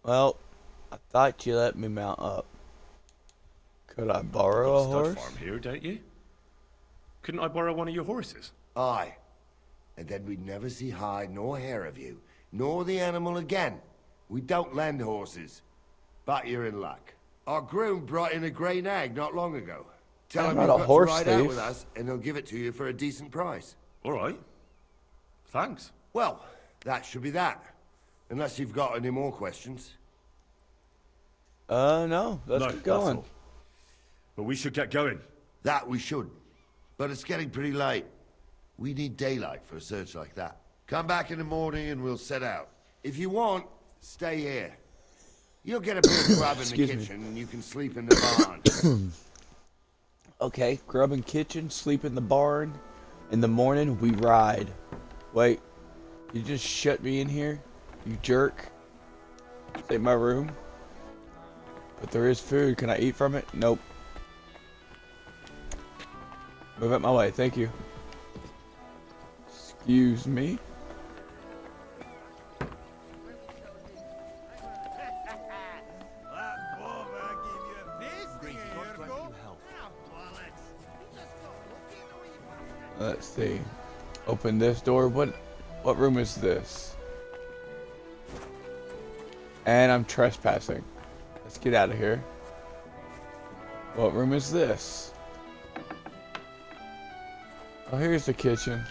Well, I thought you let me mount up. Could I borrow a Stud horse? farm here, don't you? Couldn't I borrow one of your horses? Aye. And then we'd never see hide nor hair of you, nor the animal again. We don't lend horses. But you're in luck. Our groom brought in a grey nag not long ago. Tell I'm him not you've a got horse to ride out thief. with us, and he'll give it to you for a decent price. All right. Thanks. Well, that should be that. Unless you've got any more questions. No. Let's No, keep that's going. all. But we should get going. That we should. But it's getting pretty late. We need daylight for a search like that. Come back in the morning and we'll set out. If you want, stay here. You'll get a bit of grub in the Excuse me. kitchen and you can sleep in the barn. Okay, grub in kitchen, sleep in the barn. In the morning, we ride. Wait, you just shut me in here? You jerk. This ain't my room. But there is food. Can I eat from it? Nope. Move out my way, thank you. Excuse me. Let's see. Open this door. What room is this? And I'm trespassing. Let's get out of here. What room is this? Oh, here's the kitchen.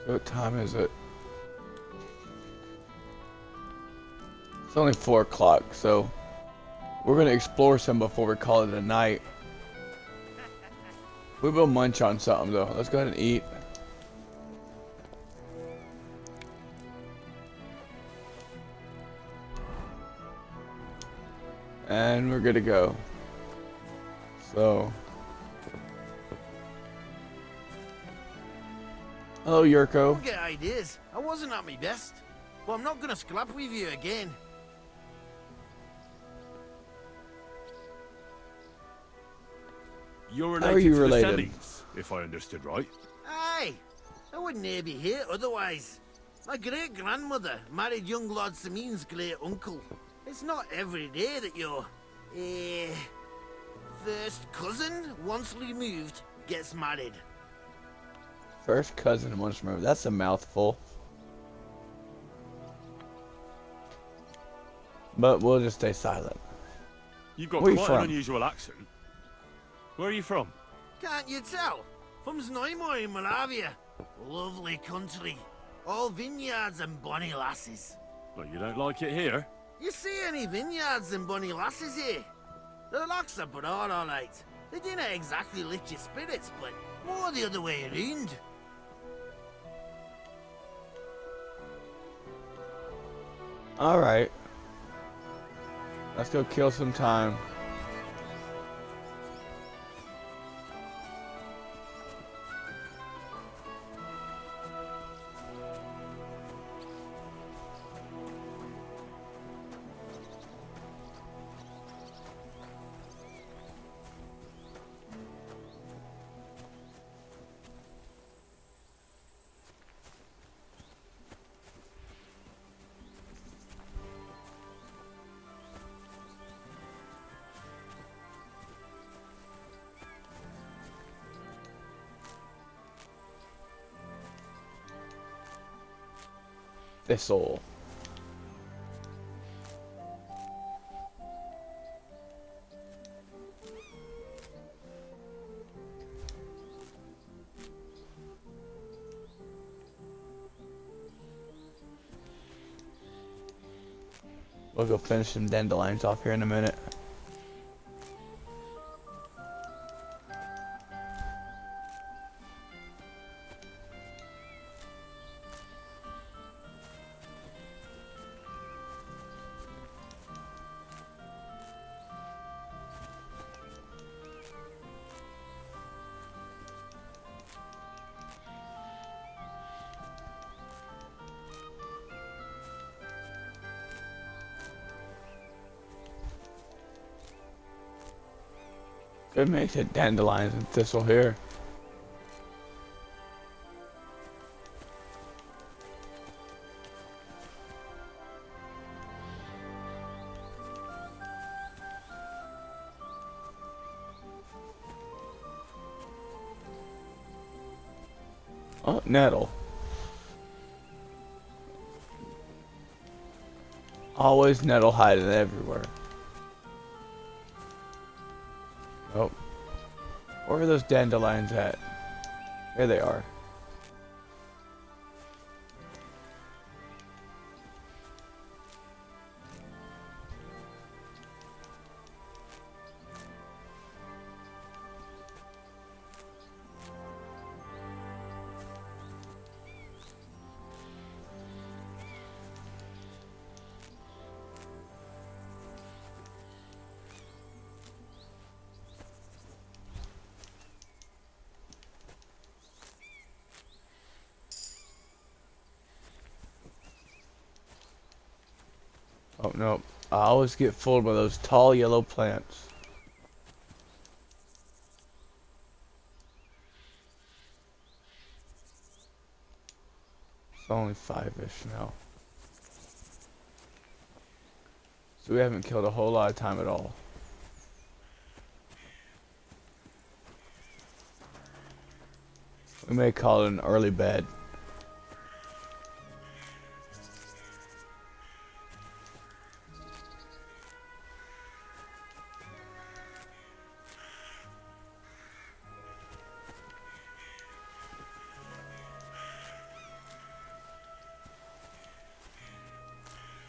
What time is it? It's only 4 o'clock, so we're gonna explore some before we call it a night. We will munch on something though. Let's go ahead and eat. And we're good to go. So. Hello, Yurko. Don't get ideas. I wasn't at my best. But I'm not gonna scrap with you again. You're How are related you to the related? Semis, if I understood right. Aye. I wouldn't be here otherwise. My great-grandmother married young Lord Samin's great-uncle. It's not every day that your, first cousin, once removed, gets married. First cousin once removed. That's a mouthful. But we'll just stay silent. You've got Where you quite from? an unusual accent. Where are you from? Can't you tell? From Znaimor in Moravia. Lovely country. All vineyards and bonny lasses. Well, you don't like it here? You see any vineyards and bonny lasses here? The locks are broad, all right. They didn't exactly lift your spirits, but more the other way around. Alright. Let's go kill some time. Thistle. We'll go finish some dandelions off here in a minute. Good mix of dandelions and thistle here. Oh, nettle. Always nettle hiding everywhere. Oh. Where are those dandelions at? There they are. Oh no, I always get fooled by those tall yellow plants. It's only 5-ish now. So we haven't killed a whole lot of time at all. We may call it an early bed.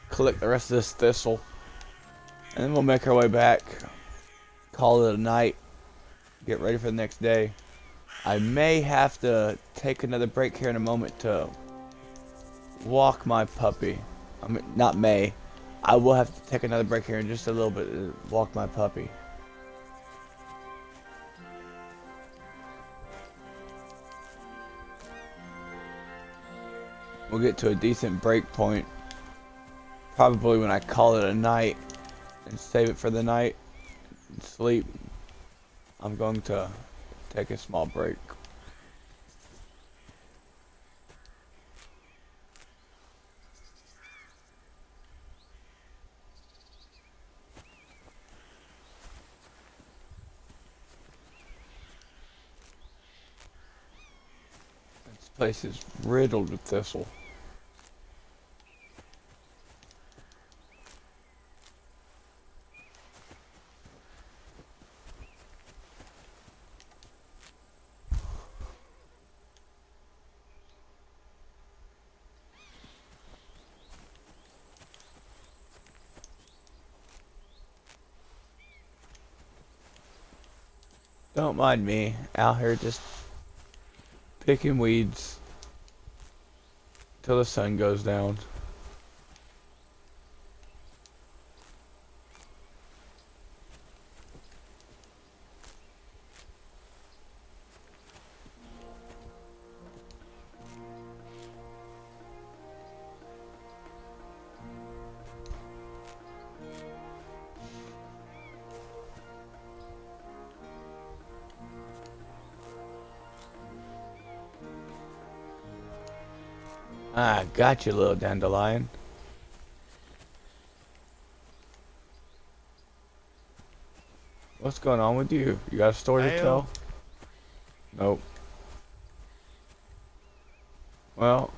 Collect the rest of this thistle. And then we'll make our way back. Call it a night. Get ready for the next day. I may have to take another break here in a moment to walk my puppy. I mean, not may. I will have to take another break here in just a little bit to walk my puppy. We'll get to a decent break point. Probably when I call it a night and save it for the night and sleep. I'm going to take a small break. This place is riddled with thistle. Don't mind me, out here just picking weeds till the sun goes down. Ah, got you, little dandelion. What's going on with you? You got a story to tell? Nope. Well,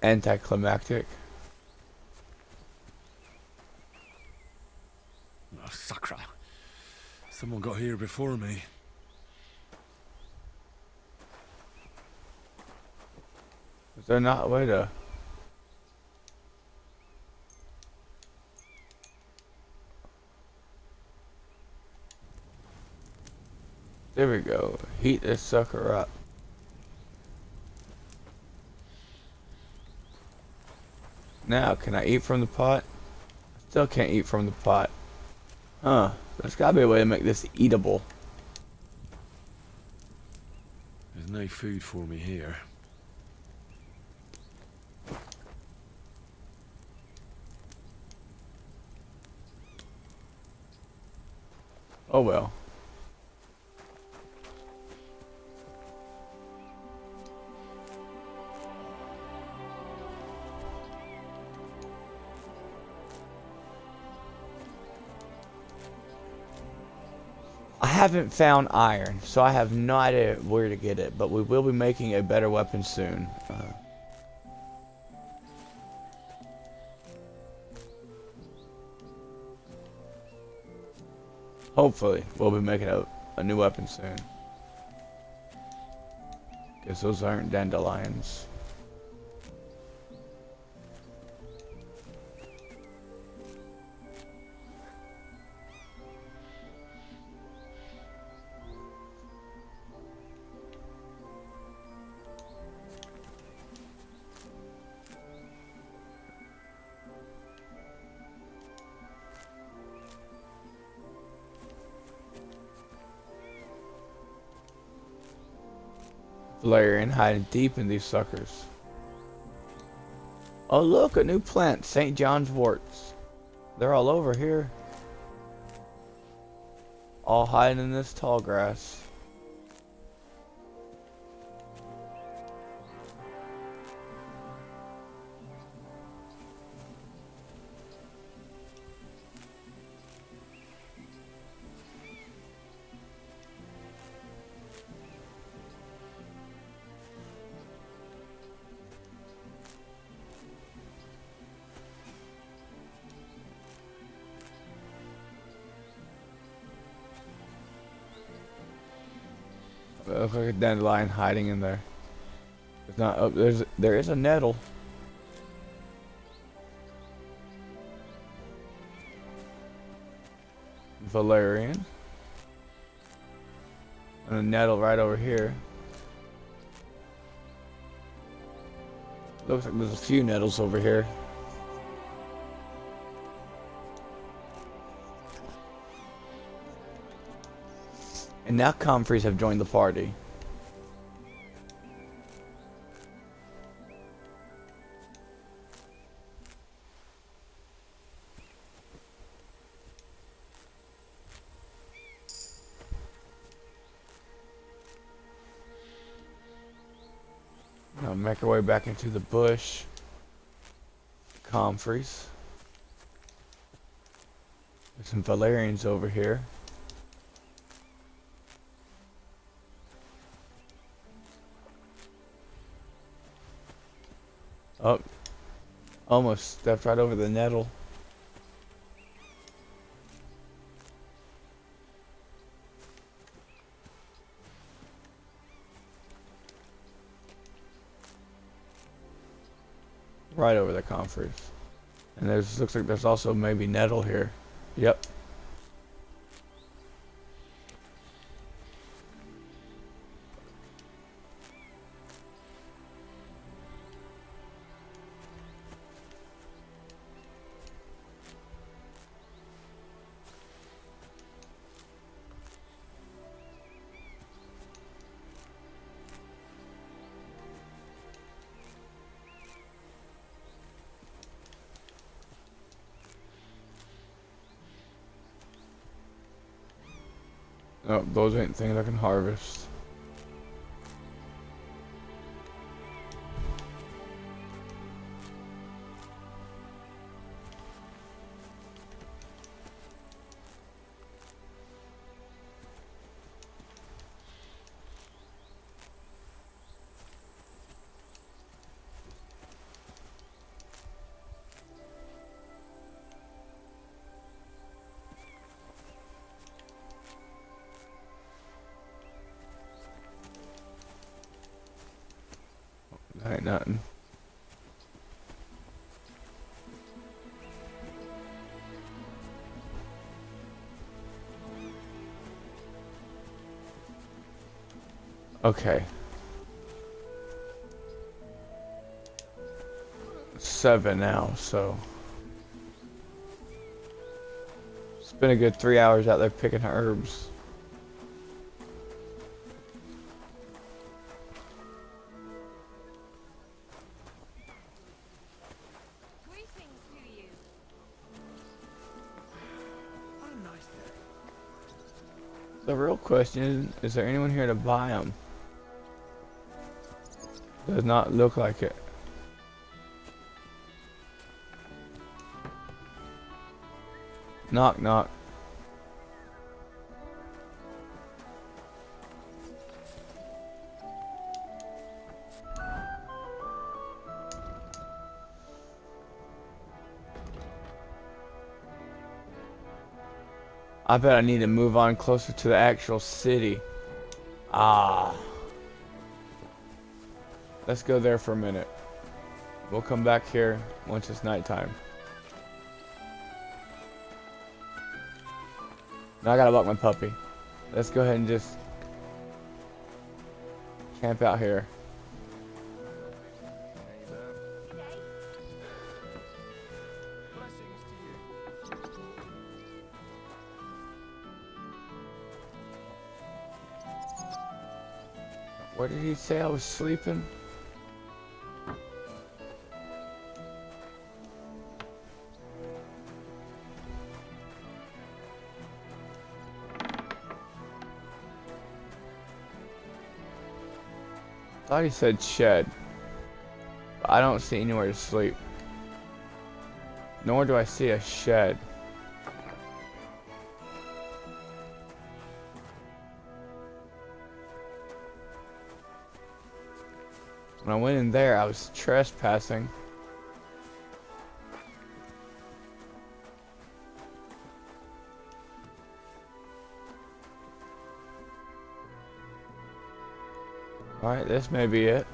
anticlimactic. Oh, sacra. Someone got here before me. Is there not a way to... There we go. Heat this sucker up. Now, can I eat from the pot? Still can't eat from the pot. Huh. There's gotta be a way to make this eatable. There's no food for me here. Oh well. I haven't found iron, so I have no idea where to get it, but we will be making a better weapon soon. Hopefully, we'll be making a new weapon soon. Because those aren't dandelions. Valerian hiding deep in these suckers. Oh look, a new plant, St. John's worts. They're all over here. All hiding in this tall grass. It looks like a dandelion hiding in there. It's not up. There is a nettle. Valerian. And a nettle right over here. Looks like there's a few nettles over here. And now Comfreys have joined the party. Now make our way back into the bush. Comfreys. There's some valerians over here. Oh, almost stepped right over the nettle. Right over the Comfreys. And there's looks like there's also maybe nettle here. Yep. Oh, those ain't things I can harvest. That ain't nothing. Okay. 7 now, so it's been a good 3 hours out there picking herbs. The real question is there anyone here to buy them? Does not look like it. Knock, knock. I bet I need to move on closer to the actual city. Ah. Let's go there for a minute. We'll come back here once it's nighttime. Now I gotta walk my puppy. Let's go ahead and just camp out here. Where did he say I was sleeping? thought he said shed. But I don't see anywhere to sleep. Nor do I see a shed. When I went in there, I was trespassing. Alright, this may be it.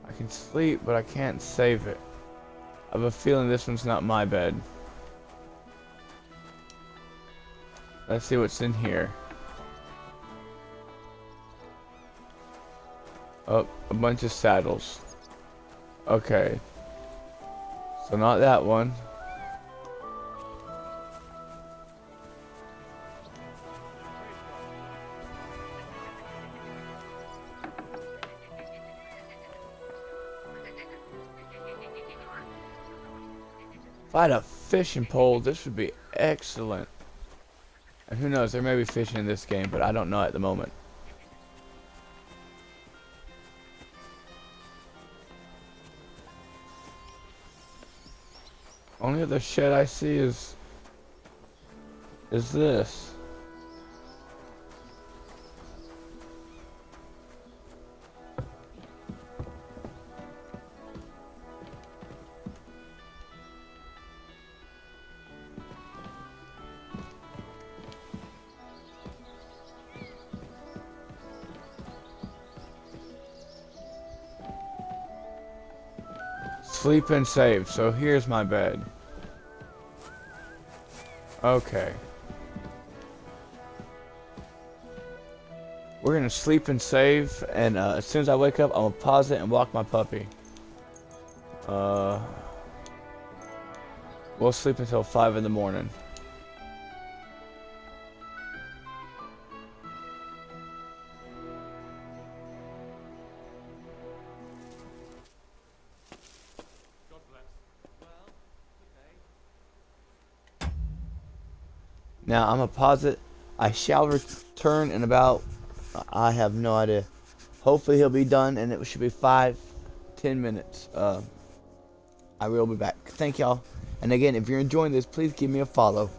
I can sleep, but I can't save it. I have a feeling this one's not my bed. Let's see what's in here. Oh, a bunch of saddles. Okay. So not that one. If I had a fishing pole, this would be excellent. And who knows, there may be fishing in this game, but I don't know at the moment. Only other shed I see is this. Sleep and save. So here's my bed. Okay. We're gonna sleep and save, and as soon as I wake up, I'm gonna pause it and walk my puppy. We'll sleep until 5 in the morning. Now I'm gonna pause it. I shall return in about, I have no idea. Hopefully he'll be done, and it should be 5-10 minutes. I will be back. Thank y'all. And again, if you're enjoying this, please give me a follow.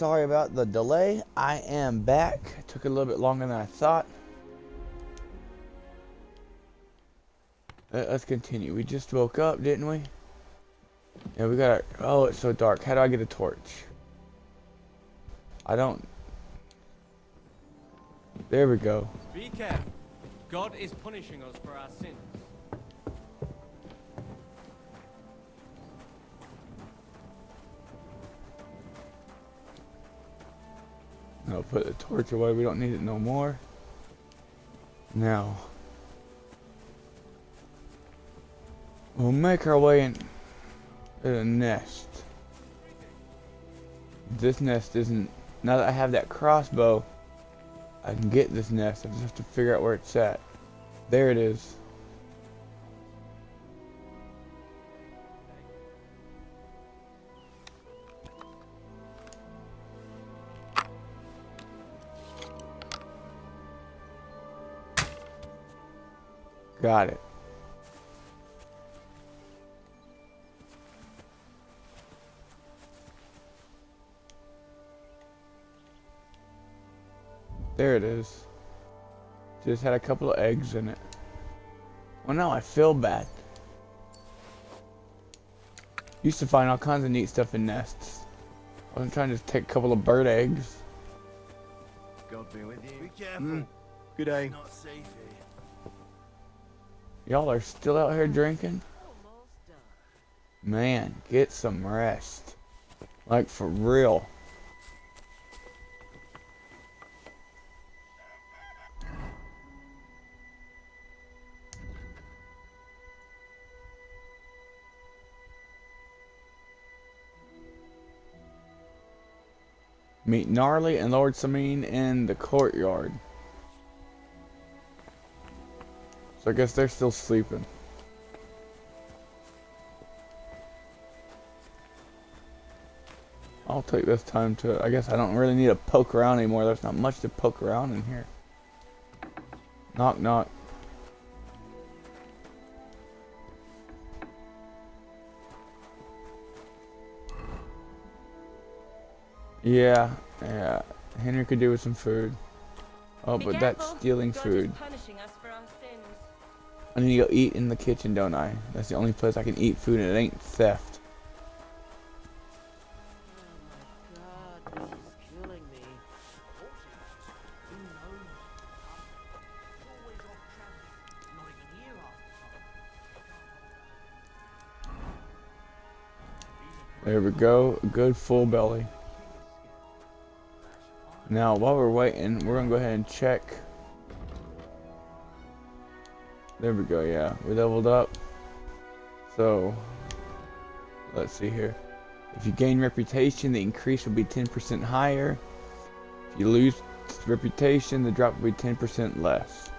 sorry about the delay. I am back. It took a little bit longer than I thought. Let's continue. We just woke up, didn't we? Yeah, we got. Oh, it's so dark. How do I get a torch? I don't. There we go. Be careful. God is punishing us for our sins. I'll put the torch away. We don't need it no more. Now, we'll make our way in to the nest. This nest isn't. Now that I have that crossbow, I can get this nest. I just have to figure out where it's at. There it is. Got it. There it is. Just had a couple of eggs in it. Well, now I feel bad. Used to find all kinds of neat stuff in nests. I wasn't trying to just take a couple of bird eggs. God be with you. Be careful. Good day. It's not safe here. Y'all are still out here drinking? Man, get some rest. Like, for real. Meet Gnarly and Lord Sameen in the courtyard. So I guess they're still sleeping. I'll take this time to, I guess I don't really need to poke around anymore. There's not much to poke around in here. Knock, knock. Yeah. Henry could do with some food. Oh, but that's stealing food. I need to go eat in the kitchen, don't I? That's the only place I can eat food and it ain't theft. There we go, a good full belly. Now, while we're waiting, we're gonna go ahead and check. There we go, yeah, we leveled up. So, let's see here. If you gain reputation, the increase will be 10% higher. If you lose reputation, the drop will be 10% less.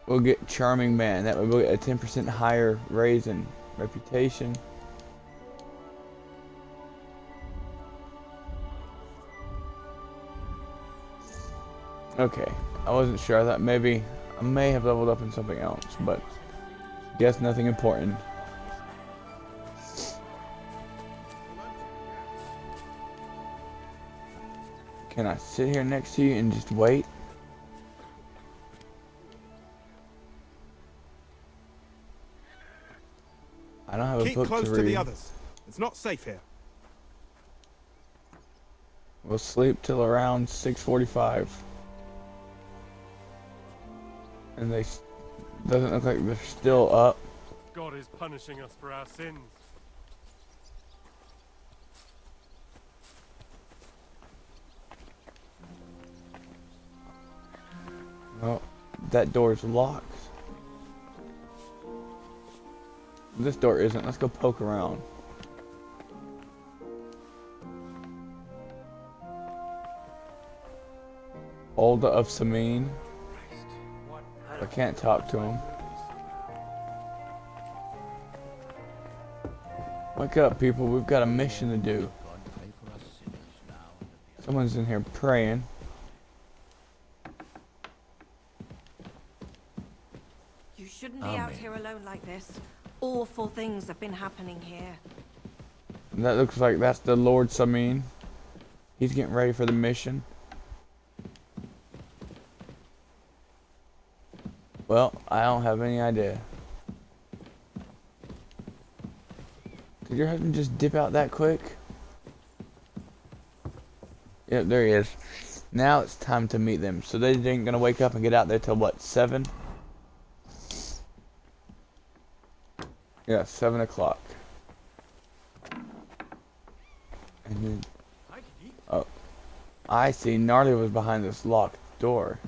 We'll get Charming Man. That way we'll get a 10% higher raise in reputation. Okay, I wasn't sure. I thought maybe I may have leveled up in something else, but guess nothing important. Can I sit here next to you and just wait? I don't have a book to read. Keep close to the others. It's not safe here. We'll sleep till around 6:45. And they doesn't look like they're still up. God is punishing us for our sins. Oh, that door's locked. This door isn't. Let's go poke around. Olda of Sameen. I can't talk to him. Wake up, people. We've got a mission to do. Someone's in here praying. You shouldn't be out here alone like this. Awful things have been happening here. That looks like that's the Lord Samin. He's getting ready for the mission. Well, I don't have any idea. Did your husband just dip out that quick? Yep, there he is. Now it's time to meet them. So they ain't gonna wake up and get out there till what, 7? Yeah, 7 o'clock. And then, oh, I see. Gnarly was behind this locked door.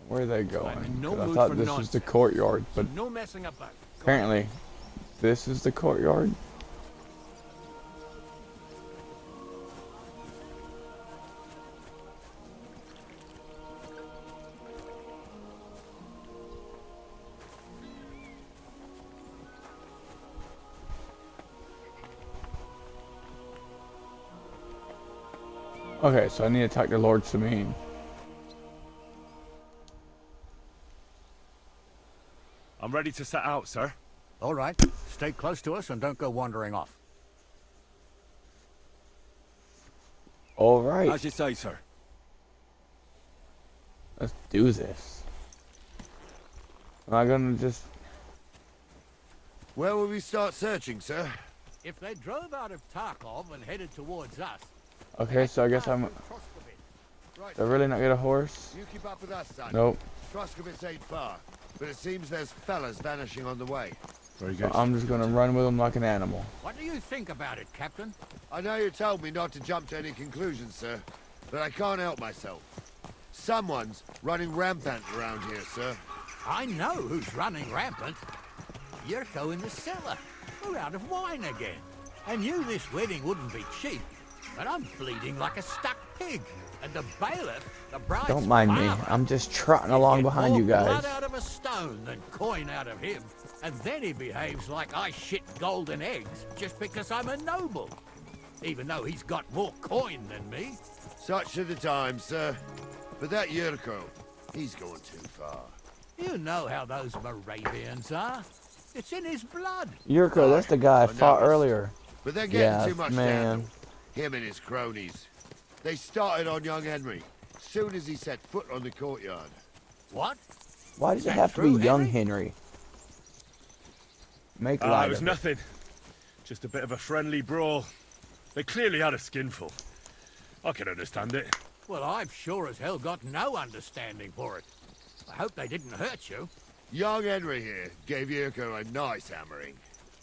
Where are they going? no 'Cause I mood thought for this was nonsense. the courtyard, but No messing about. apparently this is the courtyard. Okay, so I need to talk to Lord Samin. I'm ready to set out, sir. All right. Stay close to us and don't go wandering off. All right. As you say, sir. Let's do this. Am I gonna just... Where will we start searching, sir? If they drove out of Tarkov and headed towards us, Okay, so I guess I'm... Right, Do I really not get a horse? you keep up with us, son. Nope. Troskovitz ain't far, but it seems there's fellas vanishing on the way. Very So I'm just gonna run with them like an animal. what do you think about it, Captain? I know you told me not to jump to any conclusions, sir, but I can't help myself. Someone's running rampant around here, sir. I know who's running rampant. Yurko in the cellar. We're out of wine again. I knew this wedding wouldn't be cheap, but I'm bleeding like a stuck pig. And the bailiff, the bride's Don't mind me. father, I'm just trotting along behind you more guys. blood out of a stone than coin out of him. And then he behaves like I shit golden eggs just because I'm a noble. Even though he's got more coin than me. Such are the times, sir. But that Yurko, he's going too far. You know how those Moravians are. It's in his blood. Yurko, that's the guy I fought know. earlier. But they're getting Yeah, too much to man. handle. Him and his cronies. They started on young Henry, soon as he set foot on the courtyard. What? Why does it have to be young Henry? Make light It was of it. nothing. Just a bit of a friendly brawl. They clearly had a skinful. I can understand it. Well, I've sure as hell got no understanding for it. I hope they didn't hurt you. Young Henry here gave Yurko a nice hammering.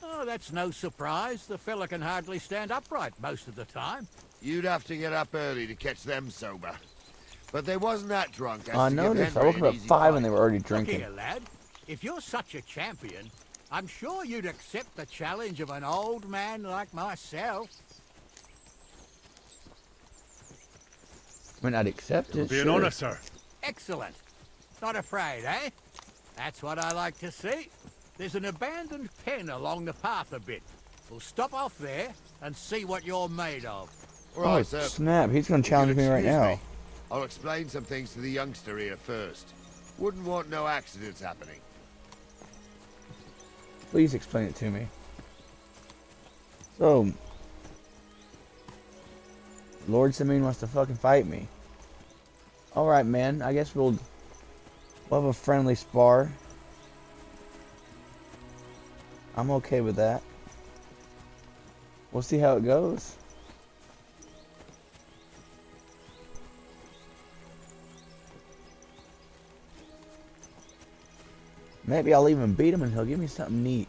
Oh, that's no surprise. The fella can hardly stand upright most of the time. You'd have to get up early to catch them sober. But they wasn't that drunk as I to give noticed. I Henry woke an up at easy 5 fight. and they were already Look drinking. here, lad. If you're such a champion, I'm sure you'd accept the challenge of an old man like myself. I mean, I'd accept It would it. be an sure. honor, sir. Excellent. Not afraid, eh? That's what I like to see. There's an abandoned pen along the path a bit. We'll stop off there and see what you're made of. Oh, snap. He's going to challenge me right now. I'll explain some things to the youngster here first. Wouldn't want no accidents happening. Please explain it to me. So, Lord Samin wants to fucking fight me. Alright, man. I guess we'll have a friendly spar. I'm okay with that. We'll see how it goes. Maybe I'll even beat him and he'll give me something neat.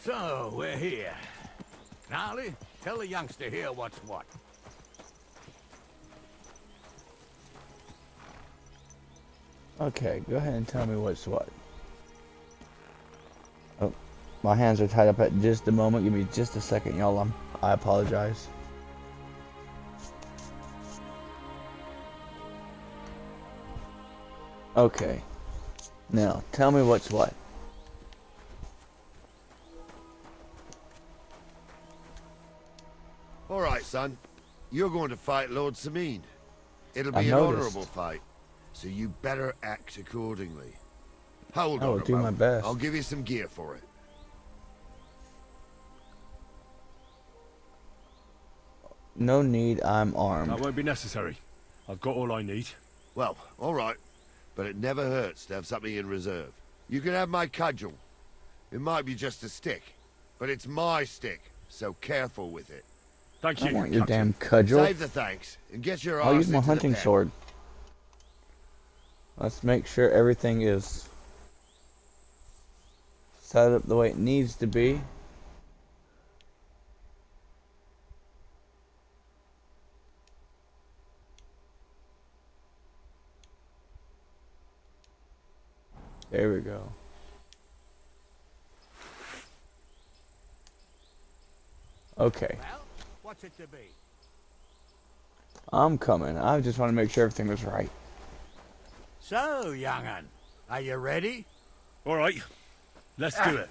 So, we're here. Gnarly, tell the youngster here what's what. Okay, go ahead and tell me what's what. Oh, My hands are tied up at just the moment. Give me just a second, y'all. I apologize. Okay. Now, tell me what's what. All right, son. You're going to fight Lord Sameen. It'll I be an noticed. honorable fight, so you better act accordingly. Hold I on will a do my moment. best. I'll give you some gear for it. No need, I'm armed. That won't be necessary. I've got all I need. Well, all right. But it never hurts to have something in reserve. You can have my cudgel. It might be just a stick, but it's my stick, so careful with it. Thank I want your damn cudgel. Save the thanks, and get your I'll arse use my into the hunting pen. sword. Let's make sure everything is set up the way it needs to be. There we go. Okay. Well, what's it to be? I'm coming. I just want to make sure everything was right. So, young'un, are you ready? All right. Let's do it.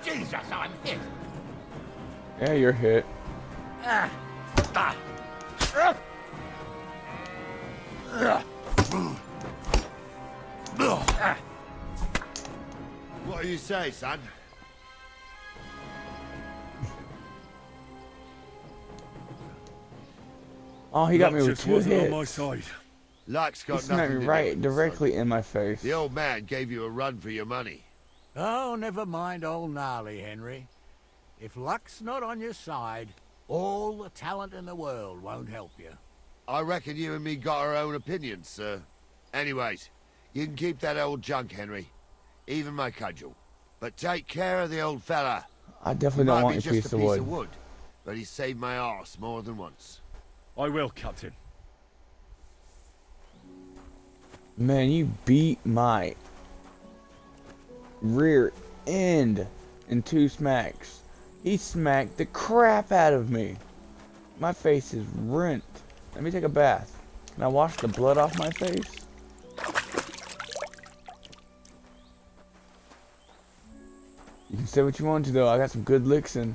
Jesus, I'm hit. Yeah, you're hit. What do you say, son? Oh, he got Luck me with just 2 wasn't hits. on my side. Luck's He got smacked nothing me to right do with it, directly son. in my face. The old man gave you a run for your money. Oh, never mind old Gnarly, Henry. If luck's not on your side, all the talent in the world won't help you. I reckon you and me got our own opinions, sir. Anyways, you can keep that old junk, Henry. Even my cudgel. But take care of the old fella. I definitely He don't might want be your just piece a of piece wood. of wood, but he saved my arse more than once. I will, Captain. Man, you beat my rear end in 2 smacks. He smacked the crap out of me. My face is rent. Let me take a bath. Can I wash the blood off my face? You can say what you want to though. I got some good licks in.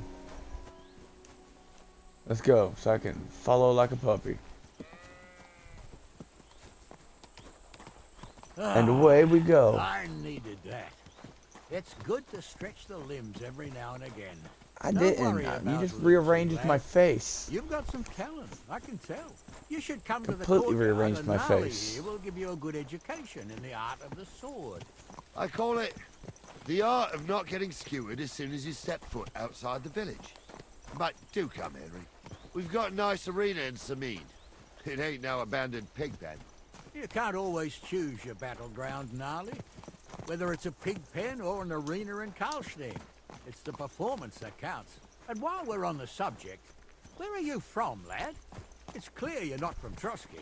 Let's go so I can follow like a puppy. And away we go. I needed that. It's good to stretch the limbs every now and again. I Don't didn't. worry You about just losing, rearranged lad. my face. You've got some talent, I can tell. You should come to the Completely courtyard rearranged and my Gnarly face. here will give you a good education in the art of the sword. I call it the art of not getting skewered as soon as you step foot outside the village. But do come, Henry. We've got a nice arena in Sameen. It ain't no abandoned pig pen. You can't always choose your battleground, Gnarly. Whether it's a pig pen or an arena in Karlstein. It's the performance that counts. And while we're on the subject, where are you from, lad? It's clear you're not from Trotsky.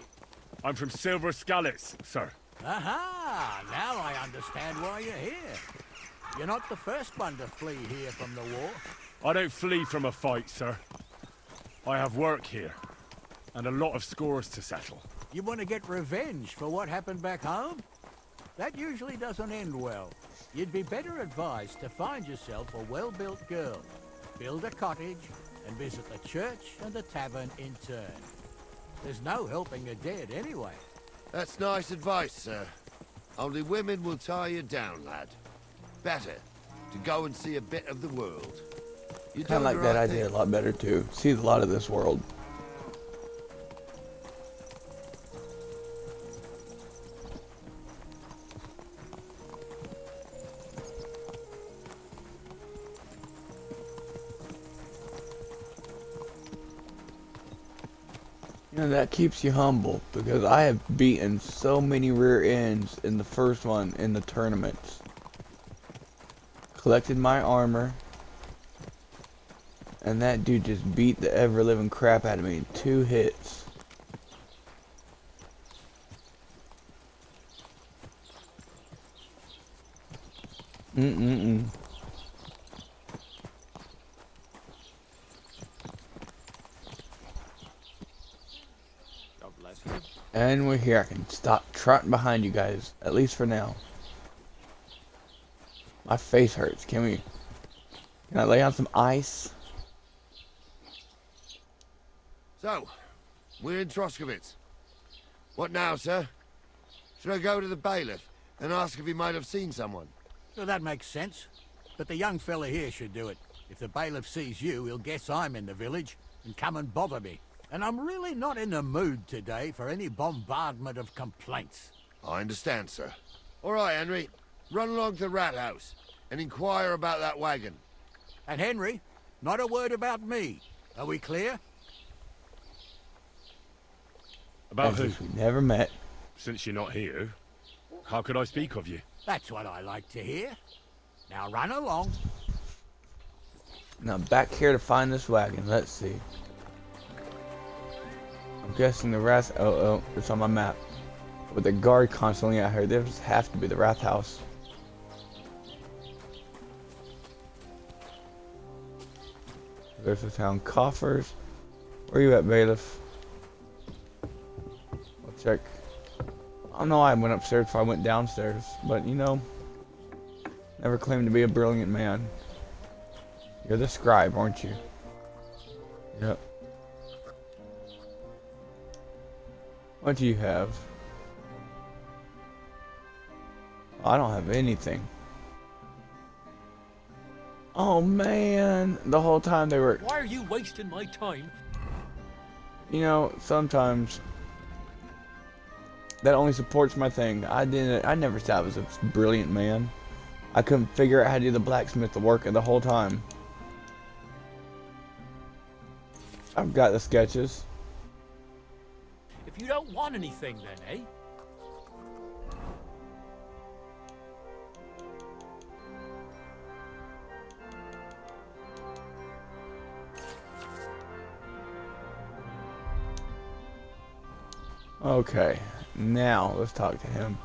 I'm from Silver Scallops, sir. Aha! Now I understand why you're here. You're not the first one to flee here from the war. I don't flee from a fight, sir. I have work here, and a lot of scores to settle. You want to get revenge for what happened back home? That usually doesn't end well. You'd be better advised to find yourself a well-built girl, build a cottage, and visit the church and the tavern in turn. There's no helping a dead anyway. That's nice advice, sir. Only women will tie you down, lad. Better to go and see a bit of the world. You Kind of like that idea a lot better too. See a lot of this world. You know, that keeps you humble because I have beaten so many rear ends in the first one in the tournaments. collected my armor. And that dude just beat the ever-living crap out of me in 2 hits. Mm-mm-mm. God bless you. And we're here. I can stop trotting behind you guys, at least for now. My face hurts. Can I lay on some ice? So, we're in Troskowitz. What now, sir? Should I go to the bailiff and ask if he might have seen someone? Well, that makes sense. But the young fella here should do it. If the bailiff sees you, he'll guess I'm in the village and come and bother me. And I'm really not in the mood today for any bombardment of complaints. I understand, sir. All right, Henry. Run along to the rat house and inquire about that wagon. And Henry, not a word about me. Are we clear? About As who? if we never met. Since you're not here, how could I speak of you? That's what I like to hear. Now run along. Now back here to find this wagon. Let's see. I'm guessing the Wrath. Oh, it's on my map. With the guard constantly out here, this has to be the Wrath House. There's the town coffers. Where you at, bailiff? I'll check. I don't know why I went upstairs before I went downstairs, but you know, never claimed to be a brilliant man. You're the scribe, aren't you? Yep. What do you have? I don't have anything. Oh man, the whole time they were... Why are you wasting my time? You know, sometimes that only supports my thing. I never said I was a brilliant man. I couldn't figure out how to do the blacksmith work the whole time. I've got the sketches. If you don't want anything then, eh? Okay, now let's talk to him.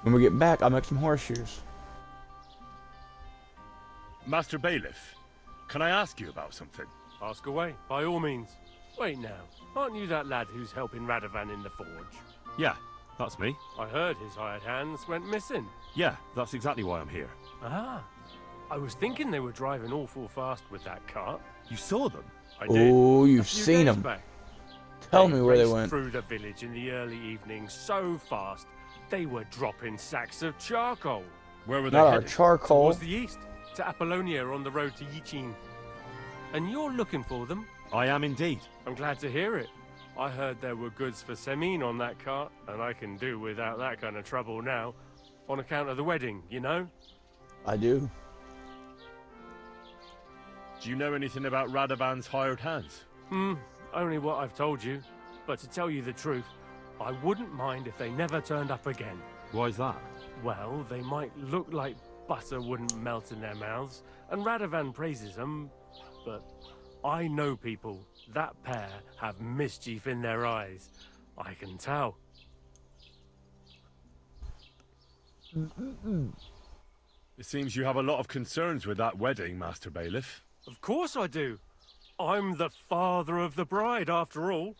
When we get back, I'll make some horseshoes. Master Bailiff, can I ask you about something? Ask away, by all means. Wait now, aren't you that lad who's helping Radovan in the forge? Yeah, that's me. I heard his hired hands went missing. Yeah, that's exactly why I'm here. Ah, I was thinking they were driving awful fast with that cart. You saw them? I did. Oh, A you've few seen days them. back. Tell me where they raced went. Through the village in the early evening so fast, they were dropping sacks of charcoal. Where were they Not our headed? charcoal. Towards the east, to Apollonia on the road to Yichin. And you're looking for them? I am indeed. I'm glad to hear it. I heard there were goods for Semin on that cart, and I can do without that kind of trouble now, on account of the wedding, you know? I do. Do you know anything about Radovan's hired hands? Only what I've told you. But to tell you the truth, I wouldn't mind if they never turned up again. Why's that? Well, they might look like butter wouldn't melt in their mouths, and Radovan praises them, but I know people. That pair have mischief in their eyes. I can tell. It seems you have a lot of concerns with that wedding, Master Bailiff. Of course I do. I'm the father of the bride, after all.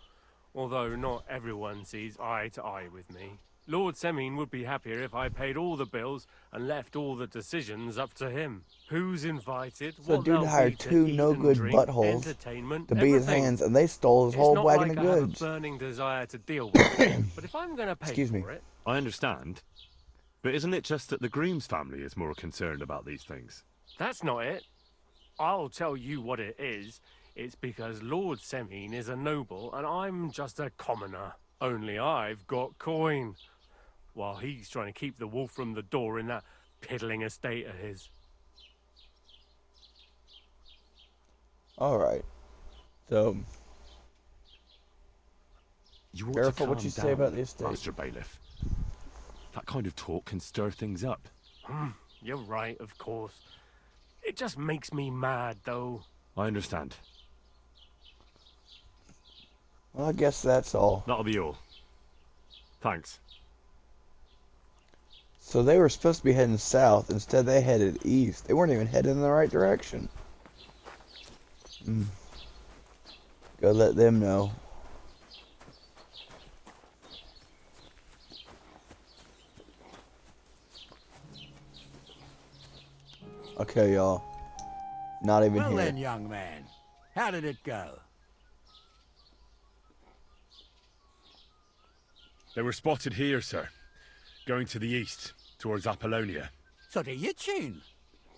Although not everyone sees eye to eye with me. Lord Semin would be happier if I paid all the bills and left all the decisions up to him. Who's invited? So what dude they'll hired eat 2 and no-good drink, buttholes entertainment, to be his everything. hands, and they stole his It's whole not wagon like of I have a goods. burning desire to deal with it. But if I'm going to pay Excuse me. for it, I understand. But isn't it just that the groom's family is more concerned about these things? that's not it. I'll tell you what it is. It's because Lord Semin is a noble and I'm just a commoner. Only I've got coin. While he's trying to keep the wolf from the door in that piddling estate of his. Alright. So, You ought careful to what calm you say down, about the estate. Master Bailiff. That kind of talk can stir things up. You're right, of course. It just makes me mad, though. I understand. Well, I guess that's all. That'll be all. Thanks. So they were supposed to be heading south. Instead, they headed east. They weren't even heading in the right direction. Go let them know. Okay, y'all. Not even Well here. then, young man, how did it go? They were spotted here, sir. Going to the east, towards Apollonia. So to Yitchin?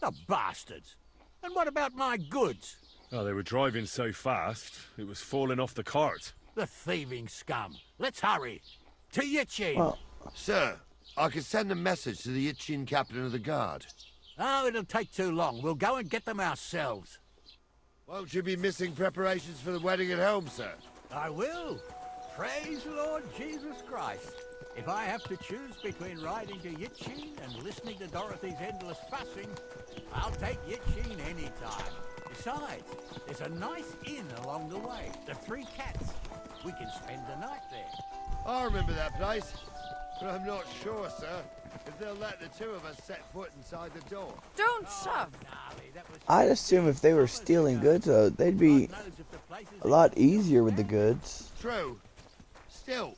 The bastards! And what about my goods? Oh, they were driving so fast, it was falling off the cart. The thieving scum. Let's hurry. To Yitchin! Well, Sir, I can send a message to the Itchin captain of the guard. Oh, it'll take too long. We'll go and get them ourselves. Won't you be missing preparations for the wedding at home, sir? I will. Praise the Lord Jesus Christ. If I have to choose between riding to Yitchin and listening to Dorothy's endless fussing, I'll take Yitchin any time. Besides, there's a nice inn along the way, the Three Cats. We can spend the night there. I remember that place, but I'm not sure, sir, if they'll let the two of us set foot inside the door. Don't shove. I'd assume if they were stealing goods, they'd be a lot easier with the goods. True. Still,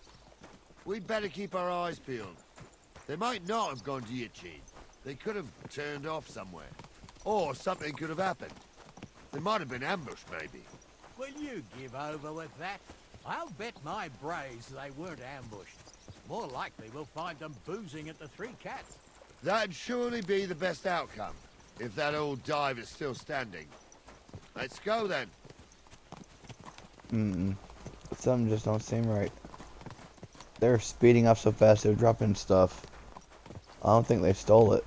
we'd better keep our eyes peeled. They might not have gone to Yitchin. They could have turned off somewhere. Or something could have happened. They might have been ambushed, maybe. Will you give over with that? I'll bet my braves they weren't ambushed. More likely we'll find them boozing at the Three Cats. That'd surely be the best outcome, if that old dive is still standing. Let's go, then. Something just don't seem right. They're speeding up so fast they're dropping stuff. I don't think they stole it.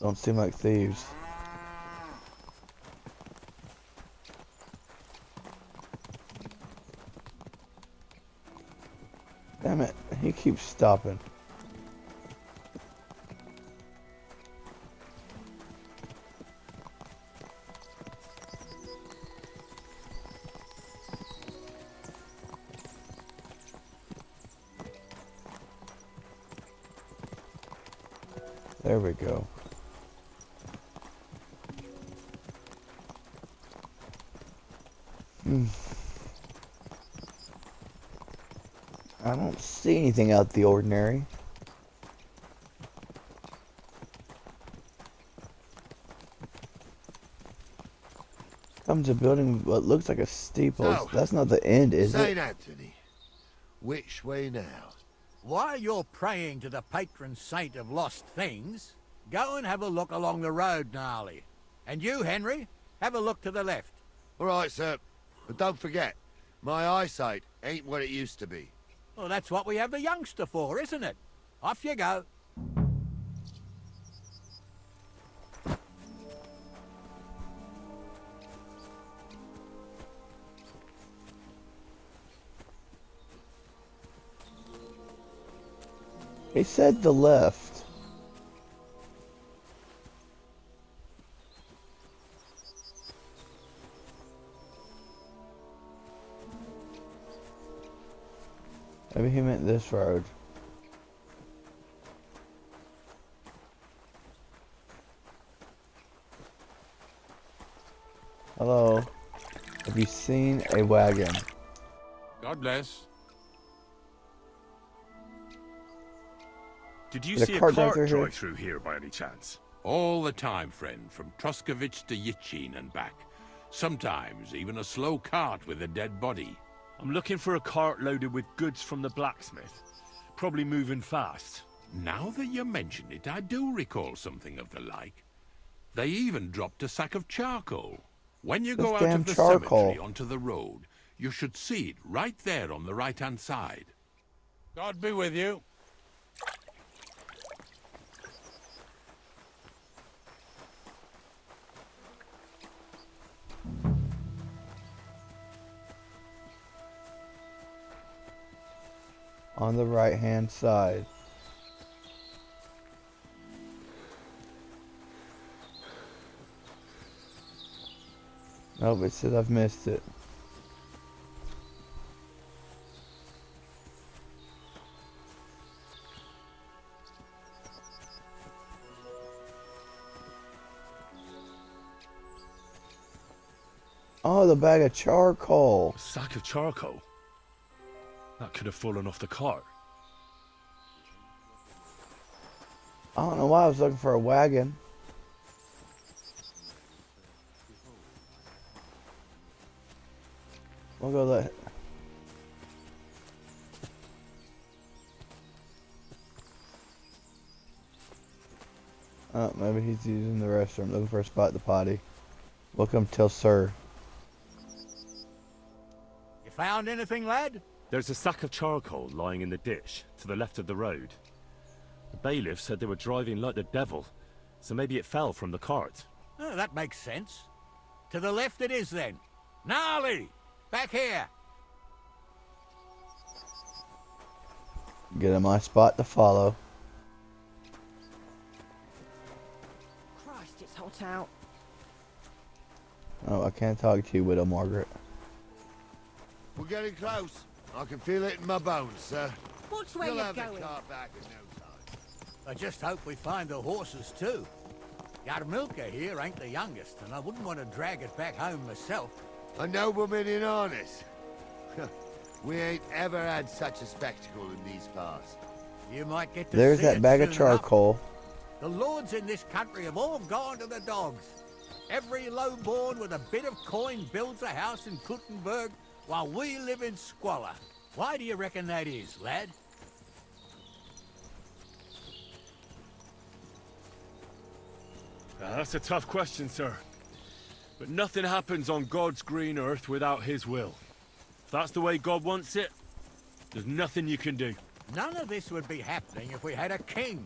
Don't seem like thieves. Damn it, he keeps stopping. There we go. I don't see anything out of the ordinary. Comes a building what looks like a steeple. So, That's not the end, is it? St. Anthony. Which way now? While you're praying to the patron saint of lost things, go and have a look along the road, Gnarly. And you, Henry, have a look to the left. All right, sir. But don't forget, my eyesight ain't what it used to be. Well, that's what we have the youngster for, isn't it? Off you go. He said the left. Maybe he meant this road. Hello. Have you seen a wagon? God bless. Did you Did a see a cart cart drive through drive through here by any chance? All the time, friend, from Truskovich to Yitchin and back. Sometimes even a slow cart with a dead body. I'm looking for a cart loaded with goods from the blacksmith. Probably moving fast. Now that you mention it, I do recall something of the like. They even dropped a sack of charcoal. When you go out damn of the charcoal. cemetery onto the road, you should see it right there on the right-hand side. God be with you. On the right hand side. Nope, it says I've missed it. Oh, the bag of charcoal. A sack of charcoal? That could have fallen off the cart. I don't know why I was looking for a wagon. We'll go that. Oh, maybe he's using the restroom, looking for a spot to potty. Welcome till sir. You found anything, lad? There's a sack of charcoal lying in the ditch to the left of the road. The bailiff said they were driving like the devil, so maybe it fell from the cart. Oh, that makes sense. To the left it is then. Gnarly! Back here! Get in my spot to follow. Christ, it's hot out. Oh, I can't talk to you, Widow Margaret. We're getting close. I can feel it in my bones, sir. Watch where You'll you're have going. the cart back in no time. I just hope we find the horses too. Yarmilka here ain't the youngest, and I wouldn't want to drag it back home myself. A nobleman in harness. We ain't ever had such a spectacle in these parts. You might get to There's see that it bag of soon enough. charcoal. The lords in this country have all gone to the dogs. Every lowborn with a bit of coin builds a house in Kuttenberg while we live in squalor. Why do you reckon that is, lad? That's a tough question, sir. But nothing happens on God's green earth without his will. If that's the way God wants it, there's nothing you can do. None of this would be happening if we had a king.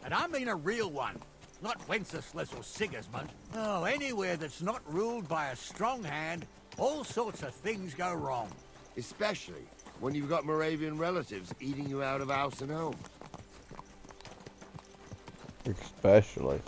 And I mean a real one. Not Wenceslas or Sigismund. No, anywhere that's not ruled by a strong hand, all sorts of things go wrong. Especially when you've got Moravian relatives eating you out of house and home. Especially.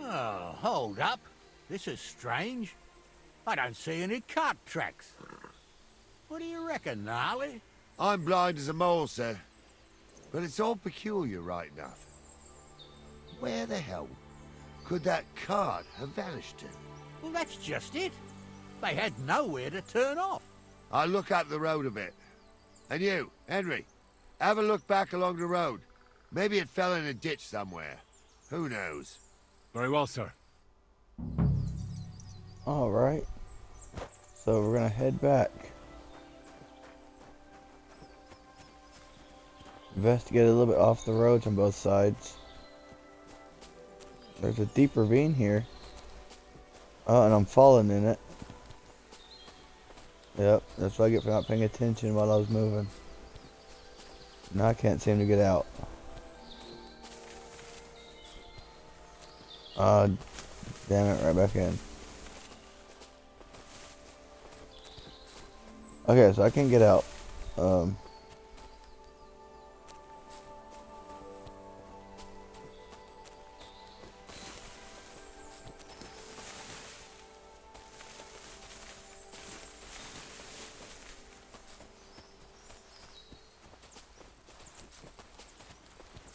Oh, hold up. This is strange. I don't see any cart tracks. What do you reckon, Gnarly? I'm blind as a mole, sir. But it's all peculiar, right enough. Where the hell could that cart have vanished to? Well, that's just it. They had nowhere to turn off. I'll look up the road a bit. And you, Henry, have a look back along the road. Maybe it fell in a ditch somewhere. Who knows? Very well, sir. Alright. So we're gonna head back. Investigate a little bit off the roads on both sides. There's a deep ravine here. Oh, and I'm falling in it. Yep, that's what I get for not paying attention while I was moving. Now I can't seem to get out. Damn it, right back in. Okay, so I can get out.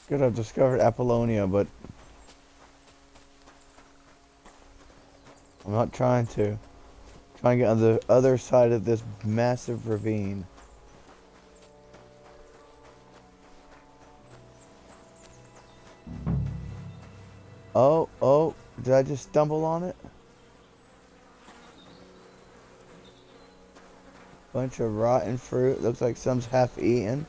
Good, I've discovered Apollonia, but I'm not trying to. I'm trying to get on the other side of this massive ravine. Oh, did I just stumble on it? Bunch of rotten fruit. Looks like some's half eaten.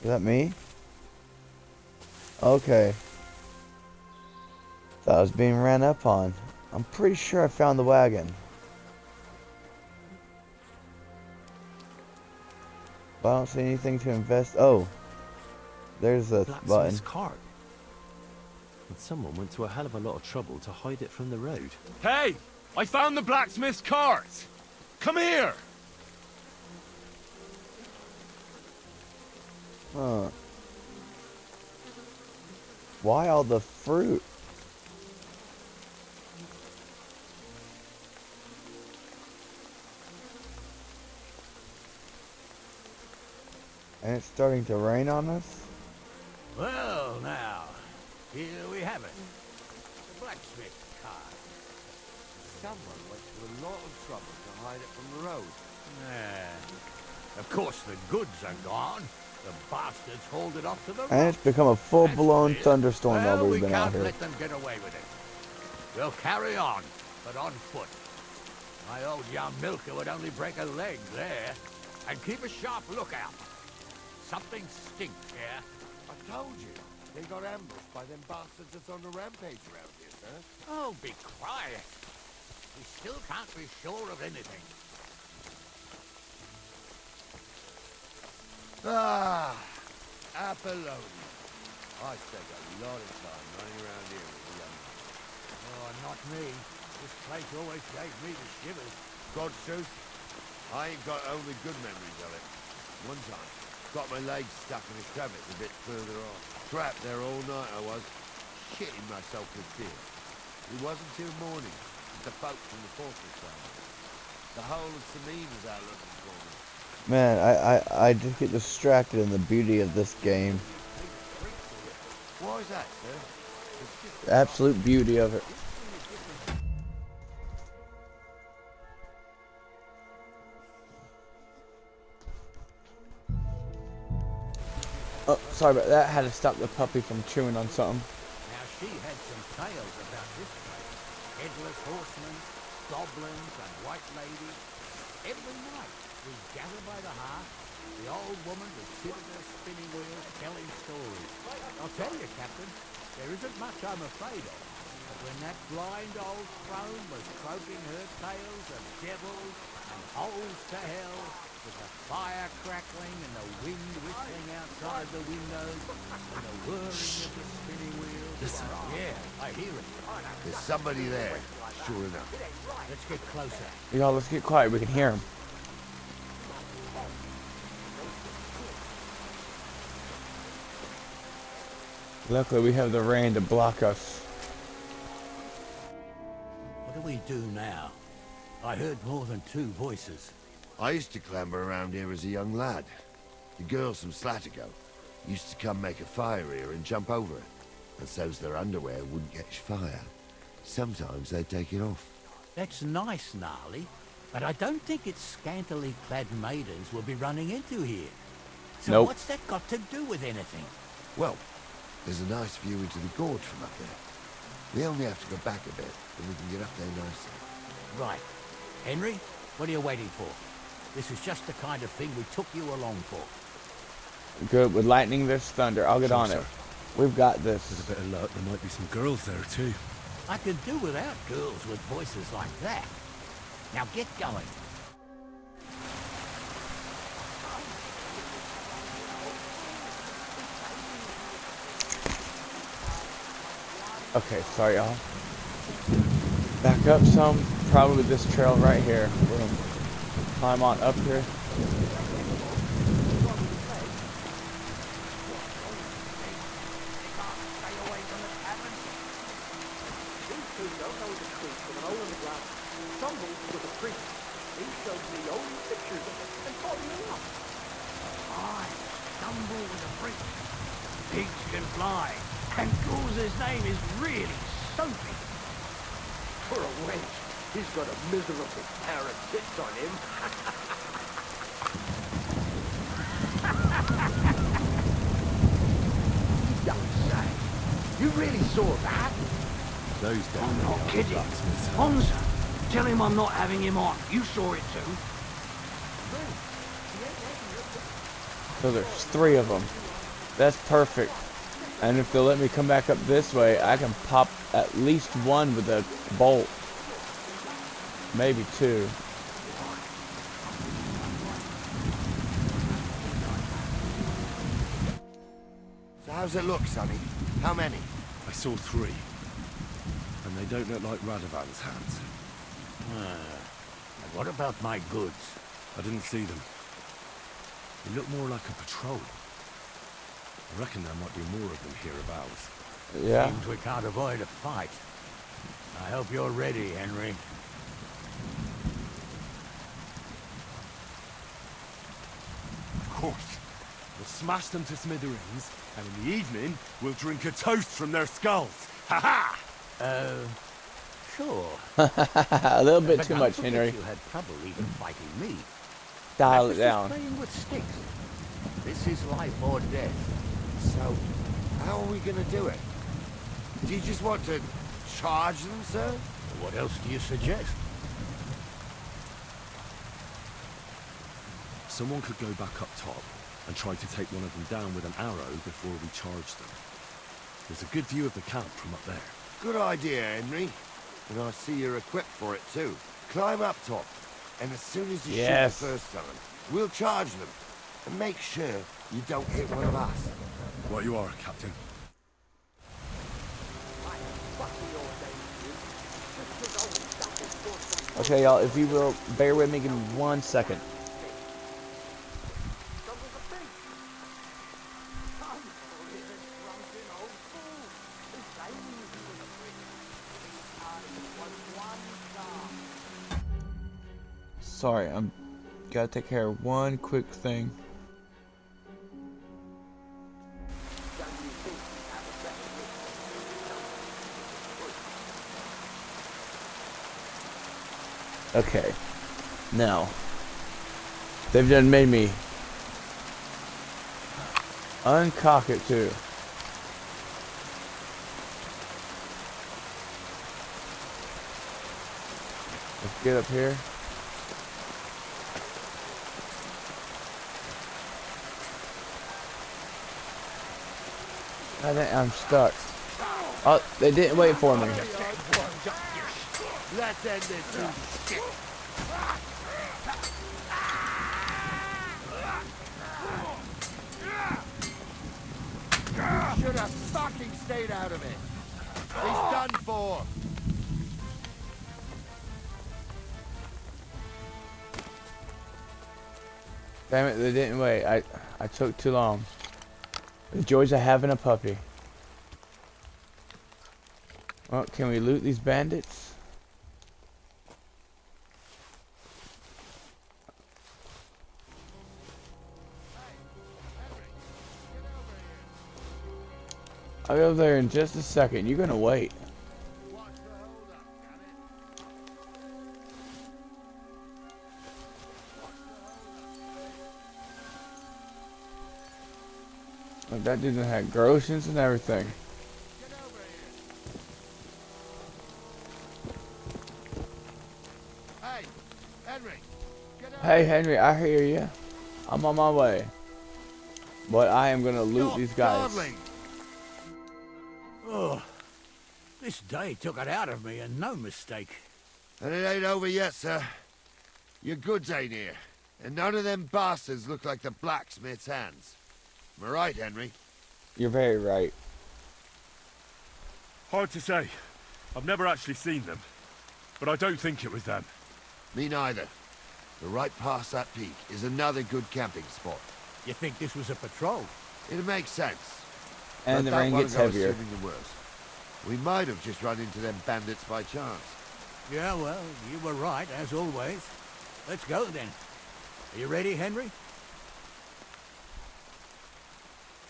Is that me? Okay. Thought I was being ran up on. I'm pretty sure I found the wagon. But I don't see anything to invest. Oh. There's the button. Blacksmith's cart. And someone went to a hell of a lot of trouble to hide it from the road. Hey! I found the blacksmith's cart! Come here! Huh. Why all the fruit? And it's starting to rain on us? Well, now, here we have it. The blacksmith's cart. Someone went to a lot of trouble to hide it from the road. Of course, the goods are gone. The bastards hauled it off to the road. And it's become a full-blown thunderstorm while Well, we've we been out can't here. let them get away with it. We'll carry on, but on foot. My old young milker would only break a leg there. And keep a sharp lookout. Something stinks here. I told you. They got ambushed by them bastards that's on the rampage around here, sir. Oh, be quiet. We still can't be sure of anything. Ah, Apollonius. I spent a lot of time running around here with a young man. Oh, not me. This place always gave me the shivers. God's truth, I ain't got only good memories of it. One time, got my legs stuck in a crevice a bit further on. Trapped there all night I was, shitting myself with fear. It wasn't till morning that the folks from the fortress found me. The whole of Samine was out looking for me. Man, I just get distracted in the beauty of this game. Why is that, sir? The absolute beauty of it. Oh, sorry about that. Had to stop the puppy from chewing on something. Now, she had some tales about this place. Headless horsemen, goblins, and white ladies. Every night, we gather by the hearth. The old woman would sit at her spinning wheel telling stories. I'll tell you, Captain, there isn't much I'm afraid of. But when that blind old crone was croaking her tales of devils and holes to hell, with the fire crackling and the wind whistling outside the windows, and the whirring of the spinning wheel. Listen. Yeah, I hear it. There's somebody there, sure enough. Let's get closer. Y'all, let's get quiet. We can hear him. Luckily, we have the rain to block us. What do we do now? I heard more than two voices. I used to clamber around here as a young lad. The girls from Slatigo used to come make a fire here and jump over it. And so's their underwear wouldn't catch fire. Sometimes they'd take it off. That's nice, Gnarly, but I don't think it's scantily clad maidens we'll be running into here. So Nope. what's that got to do with anything? Well, there's a nice view into the gorge from up there. We only have to go back a bit, and we can get up there nicely. Right. Henry, what are you waiting for? This is just the kind of thing we took you along for. Good. With lightning, there's thunder. I'll get on it. We've got this. With a bit of luck, there might be some girls there too. I could do without girls with voices like that. Now get going. Okay, sorry, y'all. Back up some. Probably this trail right here. We're gonna climb on up here. Pigs can fly, and Gauze's name is really Sophie. For a wench, he's got a miserable pair of tits on him. You don't say. You really saw that? Those I'm not kidding. Honza, tell him I'm not having him on. You saw it too. So there's 3 of them. That's perfect. And if they'll let me come back up this way, I can pop at least one with a bolt. Maybe two. So how's it look, Sonny? How many? I saw 3. And they don't look like Radovan's hands. And what about my goods? I didn't see them. They look more like a patrol. I reckon there might be more of them hereabouts. Yeah. Seems we can't avoid a fight. I hope you're ready, Henry. Of course. We'll smash them to smithereens, and in the evening, we'll drink a toast from their skulls. Ha-ha! Sure. A little bit But too don't much, forget Henry. You had trouble even fighting me. Dial I it was down. just playing with sticks. This is life or death. So, how are we gonna do it? Do you just want to charge them, sir? What else do you suggest? Someone could go back up top and try to take one of them down with an arrow before we charge them. There's a good view of the camp from up there. Good idea, Henry. And I see you're equipped for it too. Climb up top, and as soon as you Yes. shoot the first time, we'll charge them. And make sure you don't hit one of us. Right you are, Captain. Okay, y'all, if you will, bear with me, give me 1 second. Sorry, I'm gotta take care of one quick thing. Okay, now they've done made me uncock it too. Let's get up here. I'm stuck. Oh, they didn't wait for me. Let's end this up. You should have fucking stayed out of it. He's done for. Damn it, they didn't wait. I took too long. The joys of having a puppy. Well, can we loot these bandits? I'll go there in just a second. You're gonna wait. Like that dude had groceries and everything. Hey, Henry. Hey Henry, I hear you. I'm on my way. But I am gonna loot these guys. Oh, this day took it out of me, and no mistake. And it ain't over yet, sir. Your goods ain't here. And none of them bastards look like the blacksmith's hands. Am I right, Henry? You're very right. Hard to say. I've never actually seen them. But I don't think it was them. Me neither. But right past that peak is another good camping spot. You think this was a patrol? It makes sense. And the But that rain one gets I was heavier. assuming the worst. We might have just run into them bandits by chance. Yeah, well, you were right, as always. Let's go, then. Are you ready, Henry?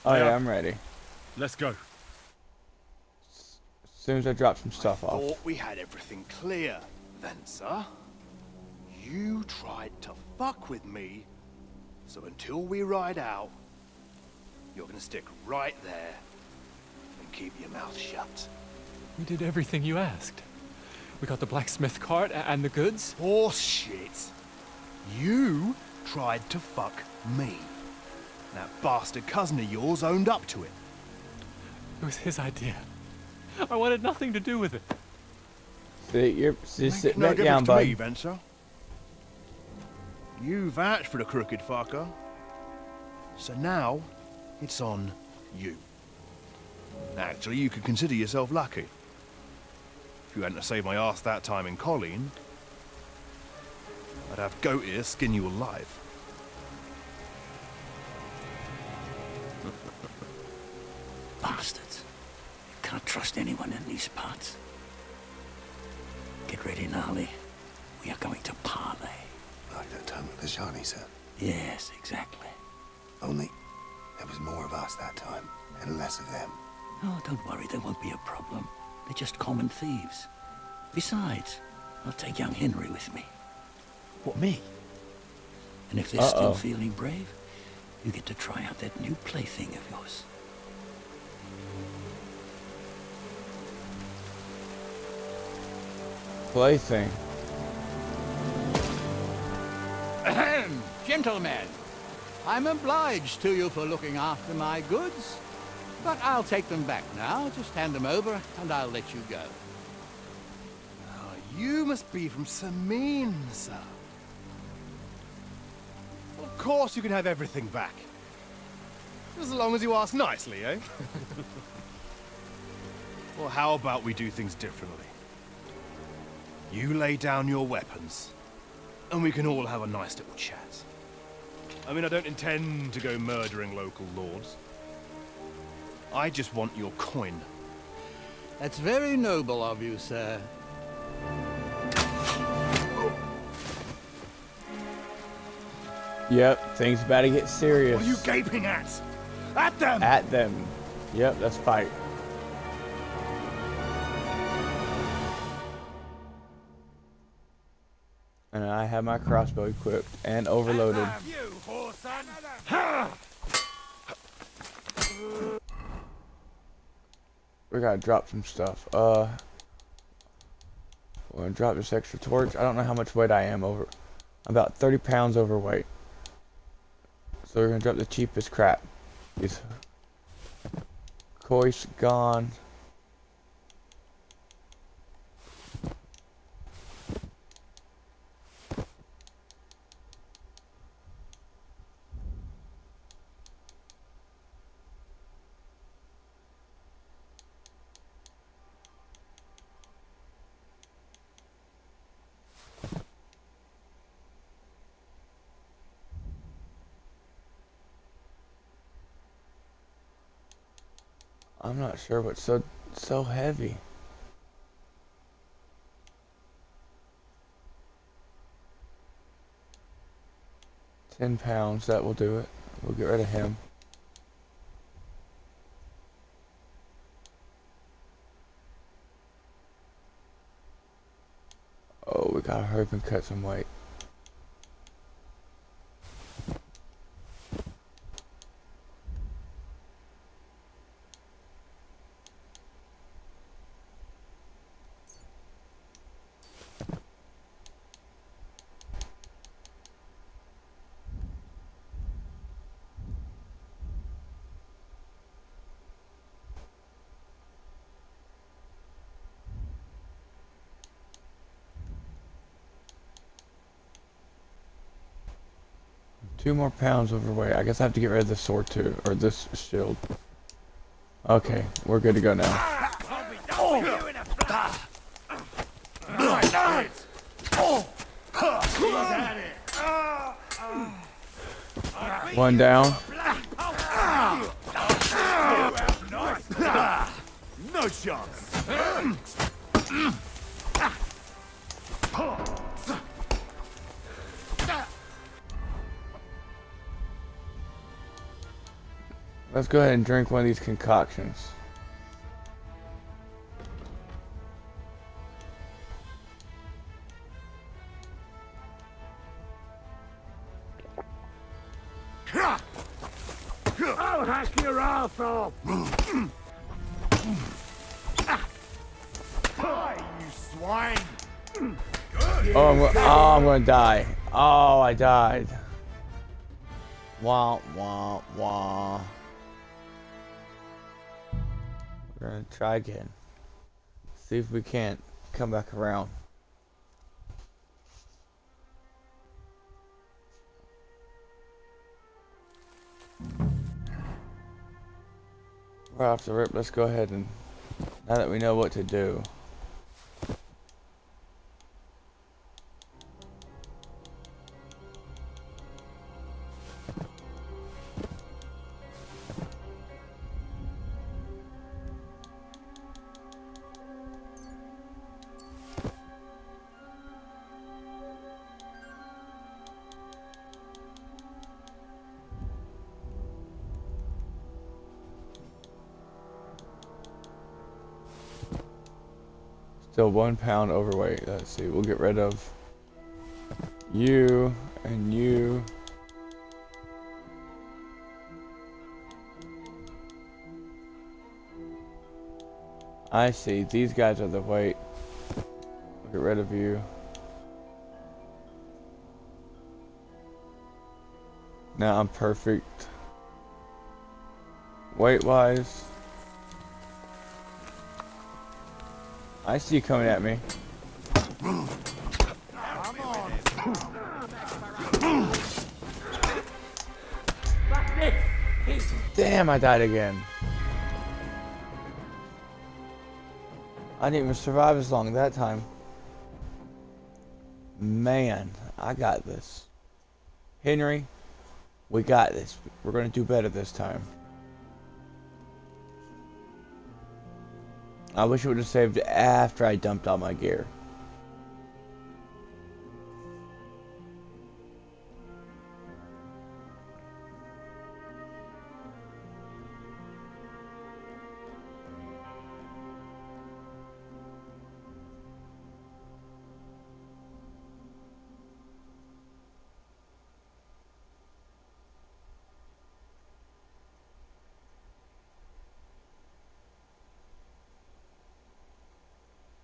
Oh yeah, I'm ready. Let's go. As soon as I drop some stuff off. Thought we had everything clear, then, sir. You tried to fuck with me, so until we ride out, you're gonna stick right there and keep your mouth shut. We did everything you asked. We got the blacksmith cart and the goods. Horse shit. You tried to fuck me. That bastard cousin of yours owned up to it. It was his idea. I wanted nothing to do with it. You're just sitting No back down, difference to me, bud. Venser. You vouched for the crooked fucker. So now, it's on you. Actually, you could consider yourself lucky. If you hadn't have saved my ass that time in Colleen, I'd have goat ear skin you alive. Bastards. You can't trust anyone in these parts. Get ready, Gnarly. We are going to parley. Like that time with the Shani, sir? Yes, exactly. Only there was more of us that time, and less of them. Oh, don't worry, there won't be a problem. They're just common thieves. Besides, I'll take young Henry with me. What, me? And if they're still feeling brave, you get to try out that new plaything of yours. Plaything. Ahem, gentlemen. I'm obliged to you for looking after my goods. But I'll take them back now. Just hand them over, and I'll let you go. Oh, you must be from Samin, sir. Of course you can have everything back. Just as long as you ask nicely, eh? Well, how about we do things differently? You lay down your weapons, and we can all have a nice little chat. I mean, I don't intend to go murdering local lords. I just want your coin. That's very noble of you, sir. Yep, things about to get serious. What are you gaping at? At them! At them. Yep, let's fight. And I have my crossbow equipped and overloaded. We gotta drop some stuff. We're gonna drop this extra torch. I don't know how much weight I am over. About 30 pounds overweight. So we're gonna drop the cheapest crap. These coins gone. I'm not sure what's so heavy. £10, that will do it. We'll get rid of him. Oh, we gotta hurry up and cut some weight. Two more pounds overweight. I guess I have to get rid of this sword too, or this shield. Okay, we're good to go now. One down. No chance. Let's go ahead and drink one of these concoctions. I'll hack your ass off! You swine! Oh, I'm gonna die. Oh, I died. Wah, wah, wah. We're gonna try again. See if we can't come back around. Right off the rip, let's go ahead and, now that we know what to do. Still 1 pound overweight. Let's see, we'll get rid of you and you. I see, these guys are the weight. We'll get rid of you. Now I'm perfect. Weight wise. I see you coming at me. Damn, I died again. I didn't even survive as long that time. Man, I got this. Henry, we got this. We're gonna do better this time. I wish it would have saved after I dumped all my gear.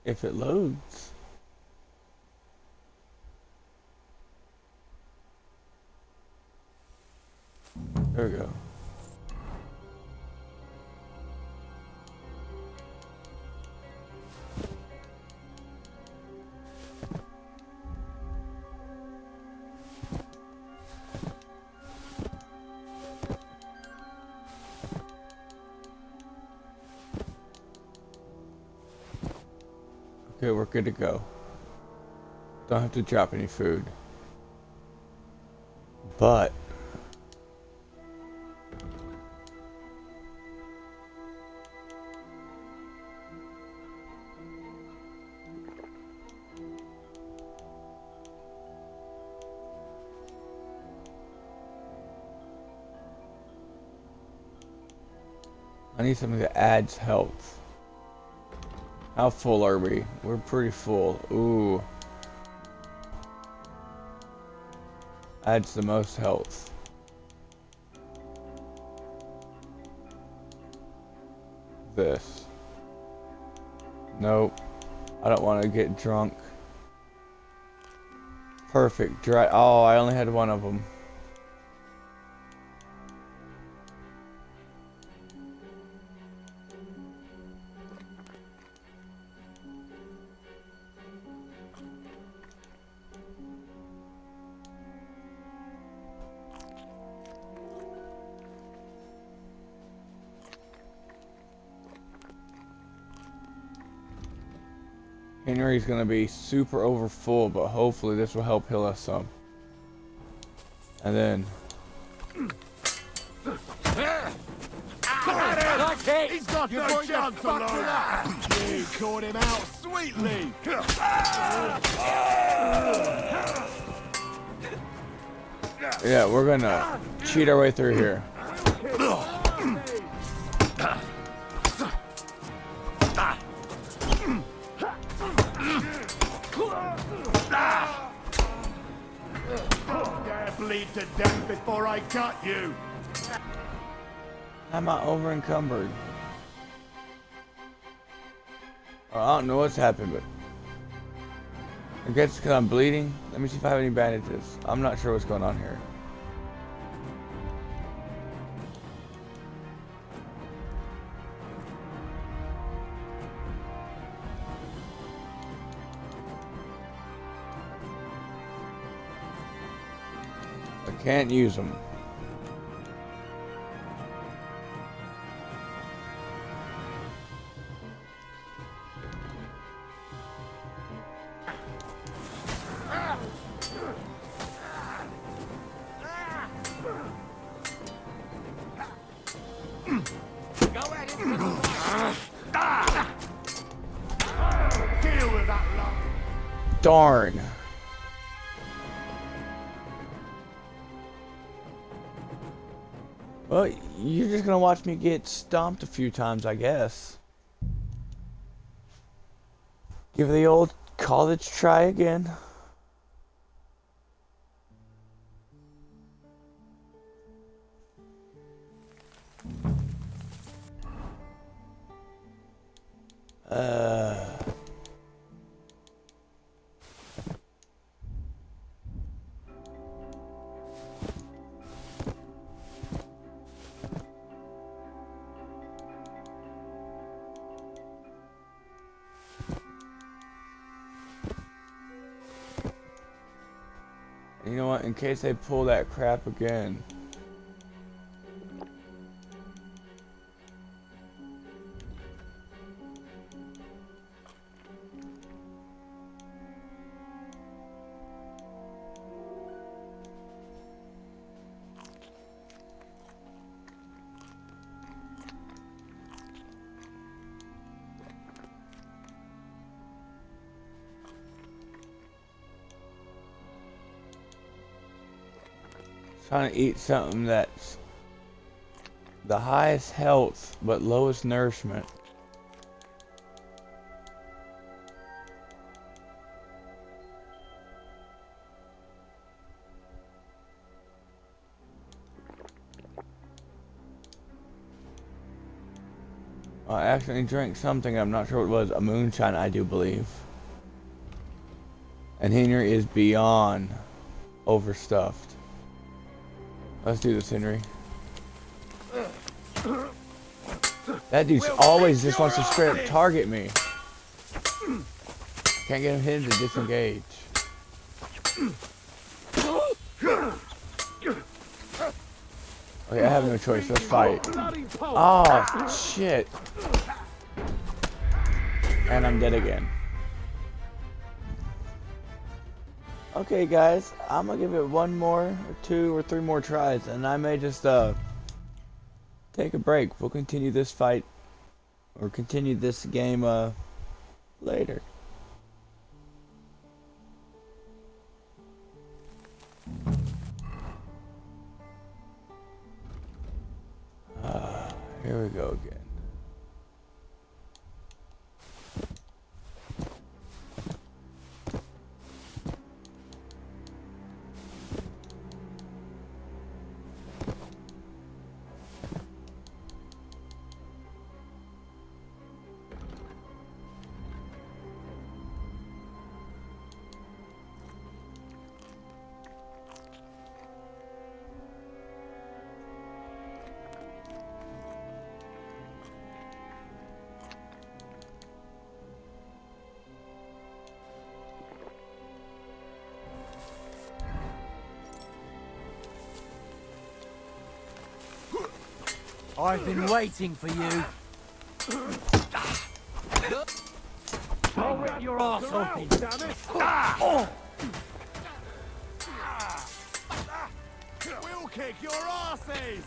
If it loads. There we go. Okay, we're good to go. Don't have to drop any food. But I need something that adds health. How full are we? We're pretty full. Ooh. Adds the most health. This. Nope. I don't want to get drunk. Perfect. Dry. Oh, I only had one of them. Henry's gonna be super over full, but hopefully this will help heal us some. And then He's got no chance, Laura. You caught him out sweetly. yeah, we're gonna cheat our way through here. Bleed to death before I cut you. I'm not over encumbered. I don't know what's happened, but I guess it's because I'm bleeding. Let me see if I have any bandages. I'm not sure what's going on here. Can't use them. Darn. Well, you're just gonna watch me get stomped a few times, I guess. Give the old college try again. You know what? In case they pull that crap again. Trying to eat something that's the highest health but lowest nourishment. I accidentally drank something, I'm not sure what it was, a moonshine I do believe. And Henry is beyond overstuffed. Let's do this, Henry. That dude always just wants to straight up target me. Can't get him to disengage. Okay, I have no choice. Let's fight. Oh, shit. And I'm dead again. Okay, guys, I'm gonna give it one more, or 2 or 3 more tries, and I may just take a break. We'll continue this fight, or continue this game later. Here we go again. I've been waiting for you. I'll rip your ass open, damn it! We'll kick your asses!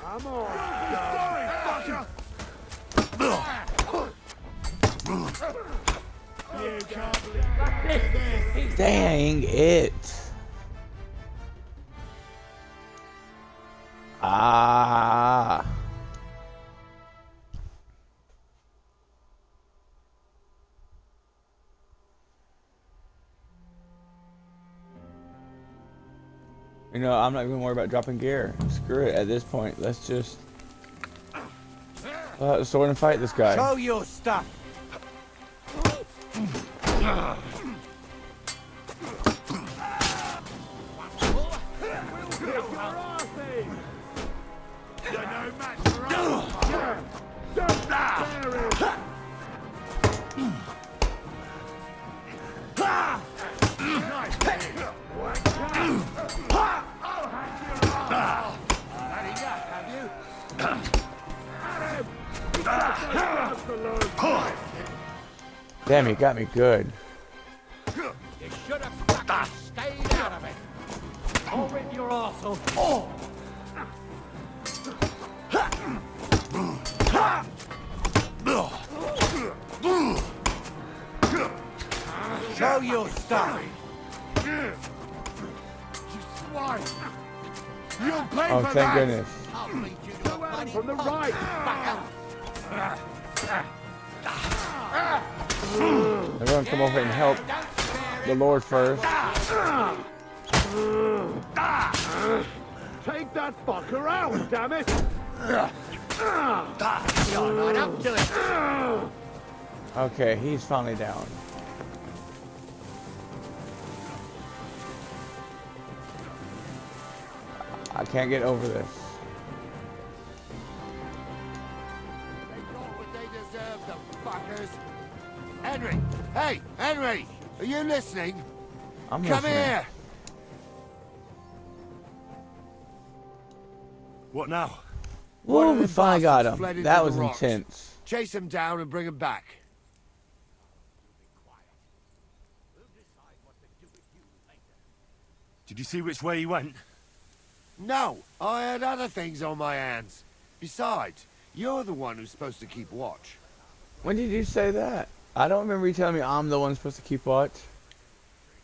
Come on! Sorry, fucker! You can't believe this! Dang it. Ah. You know, I'm not even worried about dropping gear. Screw it at this point. Let's just sword and fight this guy. Show your stuff! Damn, he got me good. You should have fucking stayed out of it. I'll rip your arsehole. Oh! Show your stuff. You swine. You'll pay Oh, for thank that. goodness. I'll beat you to a bloody from the right. Everyone come over and help the Lord first. Take that fucker out, damn it! You're not up to it. Okay, he's finally down. I can't get over this. They got what they deserve, the fuckers. Henry! Hey, Henry! Are you listening? I'm Come listening. here! What now? Woo, One we of them finally got bastards him. fled into That the was rocks. intense. Chase him down and bring him back. Did you see which way he went? No, I had other things on my hands. Besides, you're the one who's supposed to keep watch. When did you say that? I don't remember you telling me I'm the one supposed to keep watch.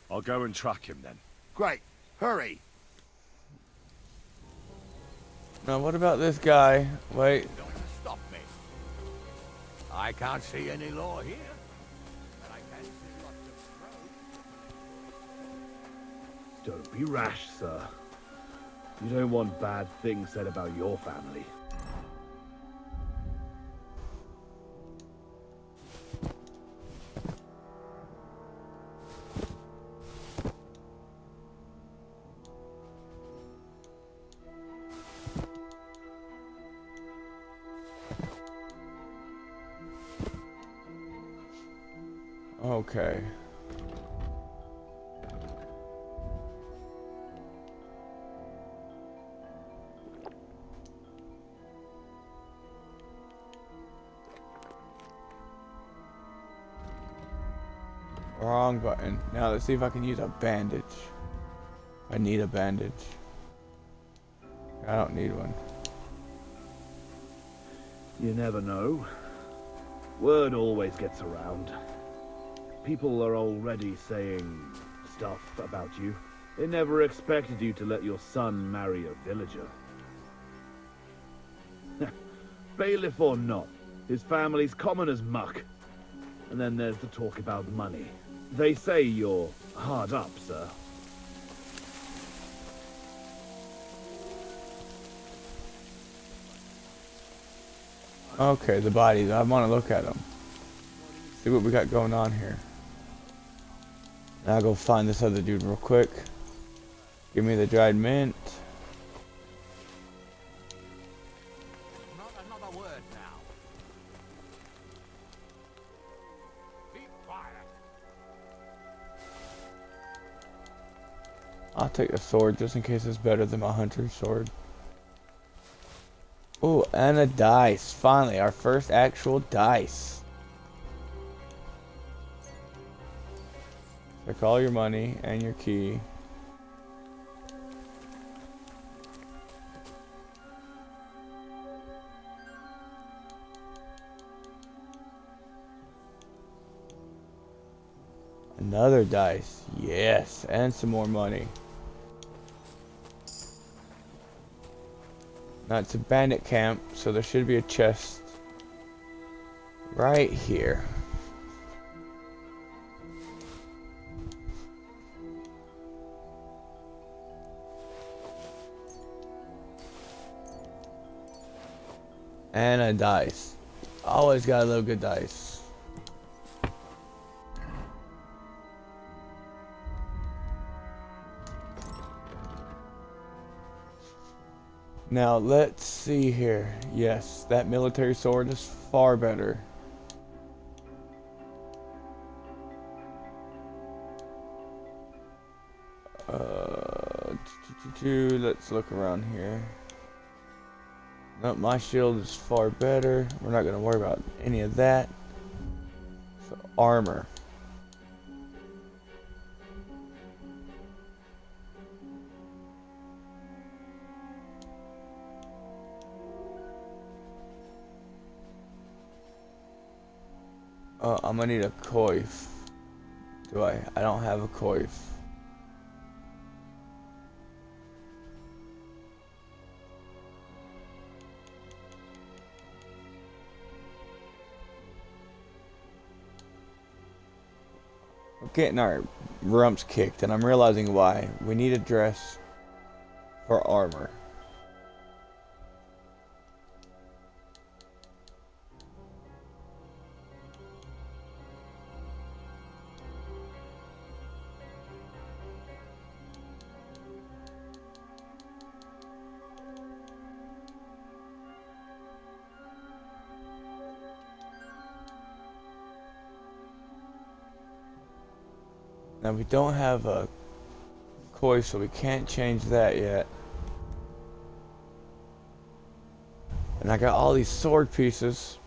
I'll go and track him then. Great, hurry. Now, what about this guy? Wait. Stop me. I can't see any law here. But I can see lots of road. Don't be rash, sir. You don't want bad things said about your family. Okay. Wrong button. Now let's see if I can use a bandage. I need a bandage. I don't need one. You never know. Word always gets around. People are already saying stuff about you. They never expected you to let your son marry a villager. Bailiff or not, his family's common as muck. And then there's the talk about money. They say you're hard up, sir. Okay, the bodies. I want to look at them. See what we got going on here. Now I'll go find this other dude real quick. Give me the dried mint. Not another word now. Be quiet. I'll take the sword just in case it's better than my hunter's sword. Oh, and a dice. Finally, our first actual dice. Take all your money and your key. Another dice. Yes, and some more money. Now it's a bandit camp, so there should be a chest right here. And a dice. Always got a little good dice. Now let's see here. Yes, that military sword is far better. Let's look around here. Nope, my shield is far better. We're not going to worry about any of that. So Armor. I'm gonna need a coif. Do I? I don't have a coif. We're getting our rumps kicked, and I'm realizing why. We need a dress for armor. Now we don't have a coif, so we can't change that yet. And I got all these sword pieces.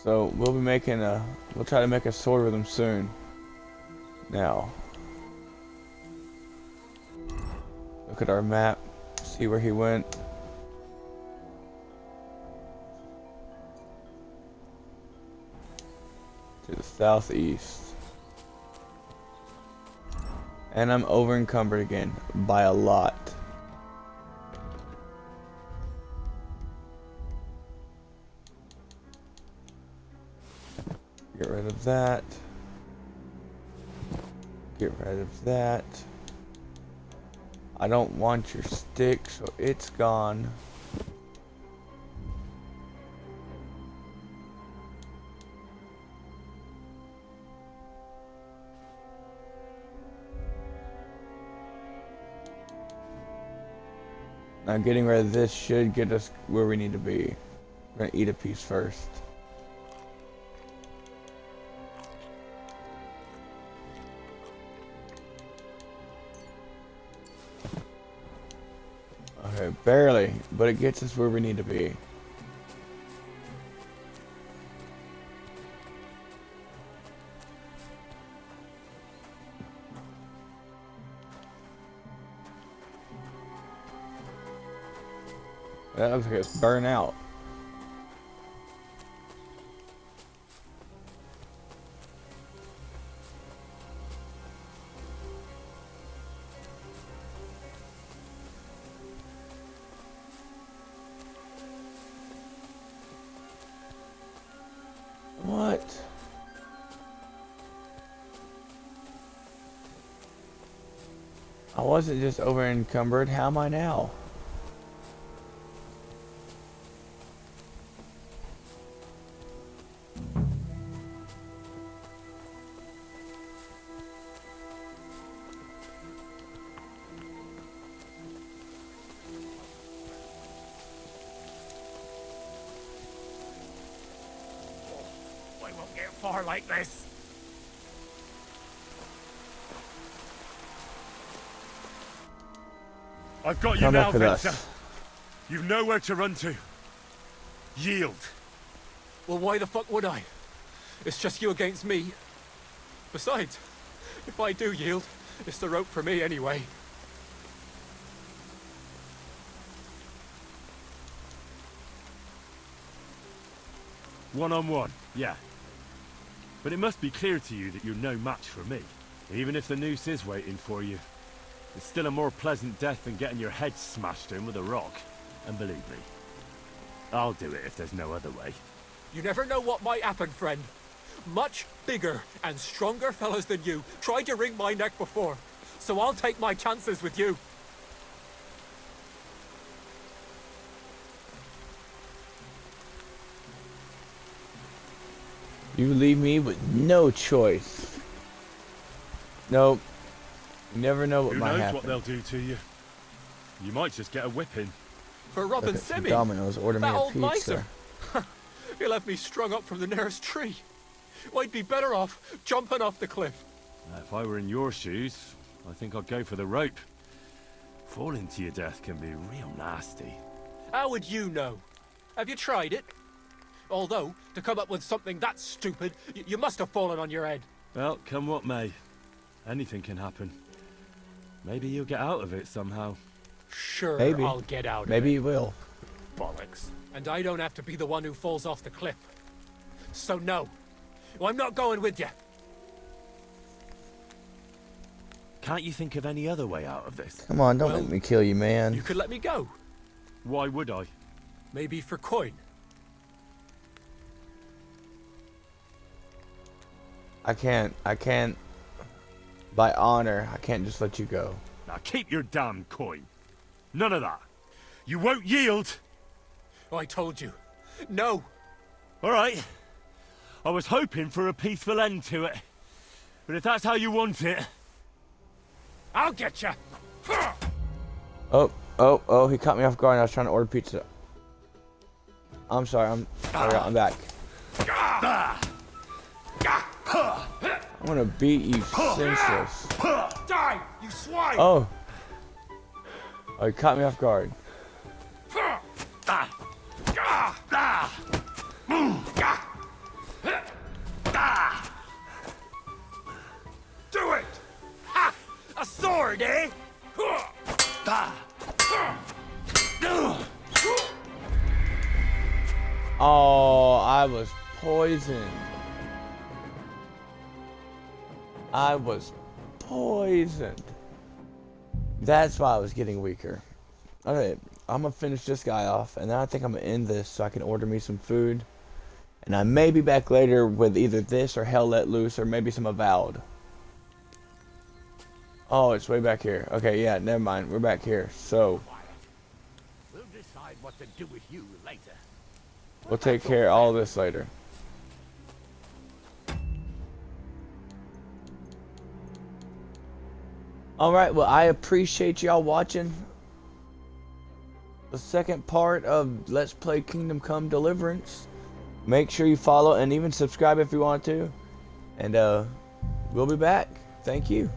So we'll try to make a sword with them soon. Now, look at our map, see where he went. To the southeast. And I'm over encumbered again by a lot. Get rid of that. Get rid of that. I don't want your stick, so it's gone. Now getting rid of this should get us where we need to be. We're gonna eat a piece first. Okay, barely, but it gets us where we need to be. That looks like it's burnt out. What? I wasn't just over encumbered. How am I now? Far like this. I've got you Come now, up with Venser. us. You've nowhere to run to. Yield. Well, why the fuck would I? It's just you against me. Besides, if I do yield, it's the rope for me anyway. One-on-one, yeah. But it must be clear to you that you're no match for me. Even if the noose is waiting for you. It's still a more pleasant death than getting your head smashed in with a rock. And believe me, I'll do it if there's no other way. You never know what might happen, friend. Much bigger and stronger fellas than you tried to wring my neck before. So I'll take my chances with you. You leave me with no choice. Nope. You never know what Who might knows happen. what they'll do to you? You might just get a whipping. For robbing Look at Semi. Domino's, order me That a old pizza. miser. He'll have me strung up from the nearest tree. I'd be better off jumping off the cliff. If I were in your shoes, I think I'd go for the rope. Falling to your death can be real nasty. How would you know? Have you tried it? Although, to come up with something that stupid, you must have fallen on your head. Well, come what may. Anything can happen. Maybe you'll get out of it somehow. Sure, Maybe. I'll get out of Maybe it. you will. Bollocks. And I don't have to be the one who falls off the cliff. So no. I'm not going with you. Can't you think of any other way out of this? Come on, don't make me kill you, man. You could let me go. Why would I? Maybe for coin. I can't. By honor, I can't just let you go. Now keep your damn coin. None of that. You won't yield. Oh, I told you. No. All right. I was hoping for a peaceful end to it. But if that's how you want it... I'll get you. Oh, he caught me off guard and I was trying to order pizza. I'm sorry, I'm back. I'm gonna beat you senseless. Die, you swine! Oh, he caught me off guard. Do it! Ha! A sword, eh? Oh, I was poisoned. I was poisoned. That's why I was getting weaker. Alright, I'm gonna finish this guy off, and then I think I'm gonna end this so I can order me some food. And I may be back later with either this or Hell Let Loose or maybe some Avowed. Oh, it's way back here. Okay, yeah, never mind. We're back here. So, We'll decide what to do with you later. we'll take care of all this later. Alright, well, I appreciate y'all watching the second part of Let's Play Kingdom Come Deliverance. Make sure you follow and even subscribe if you want to. And we'll be back. Thank you.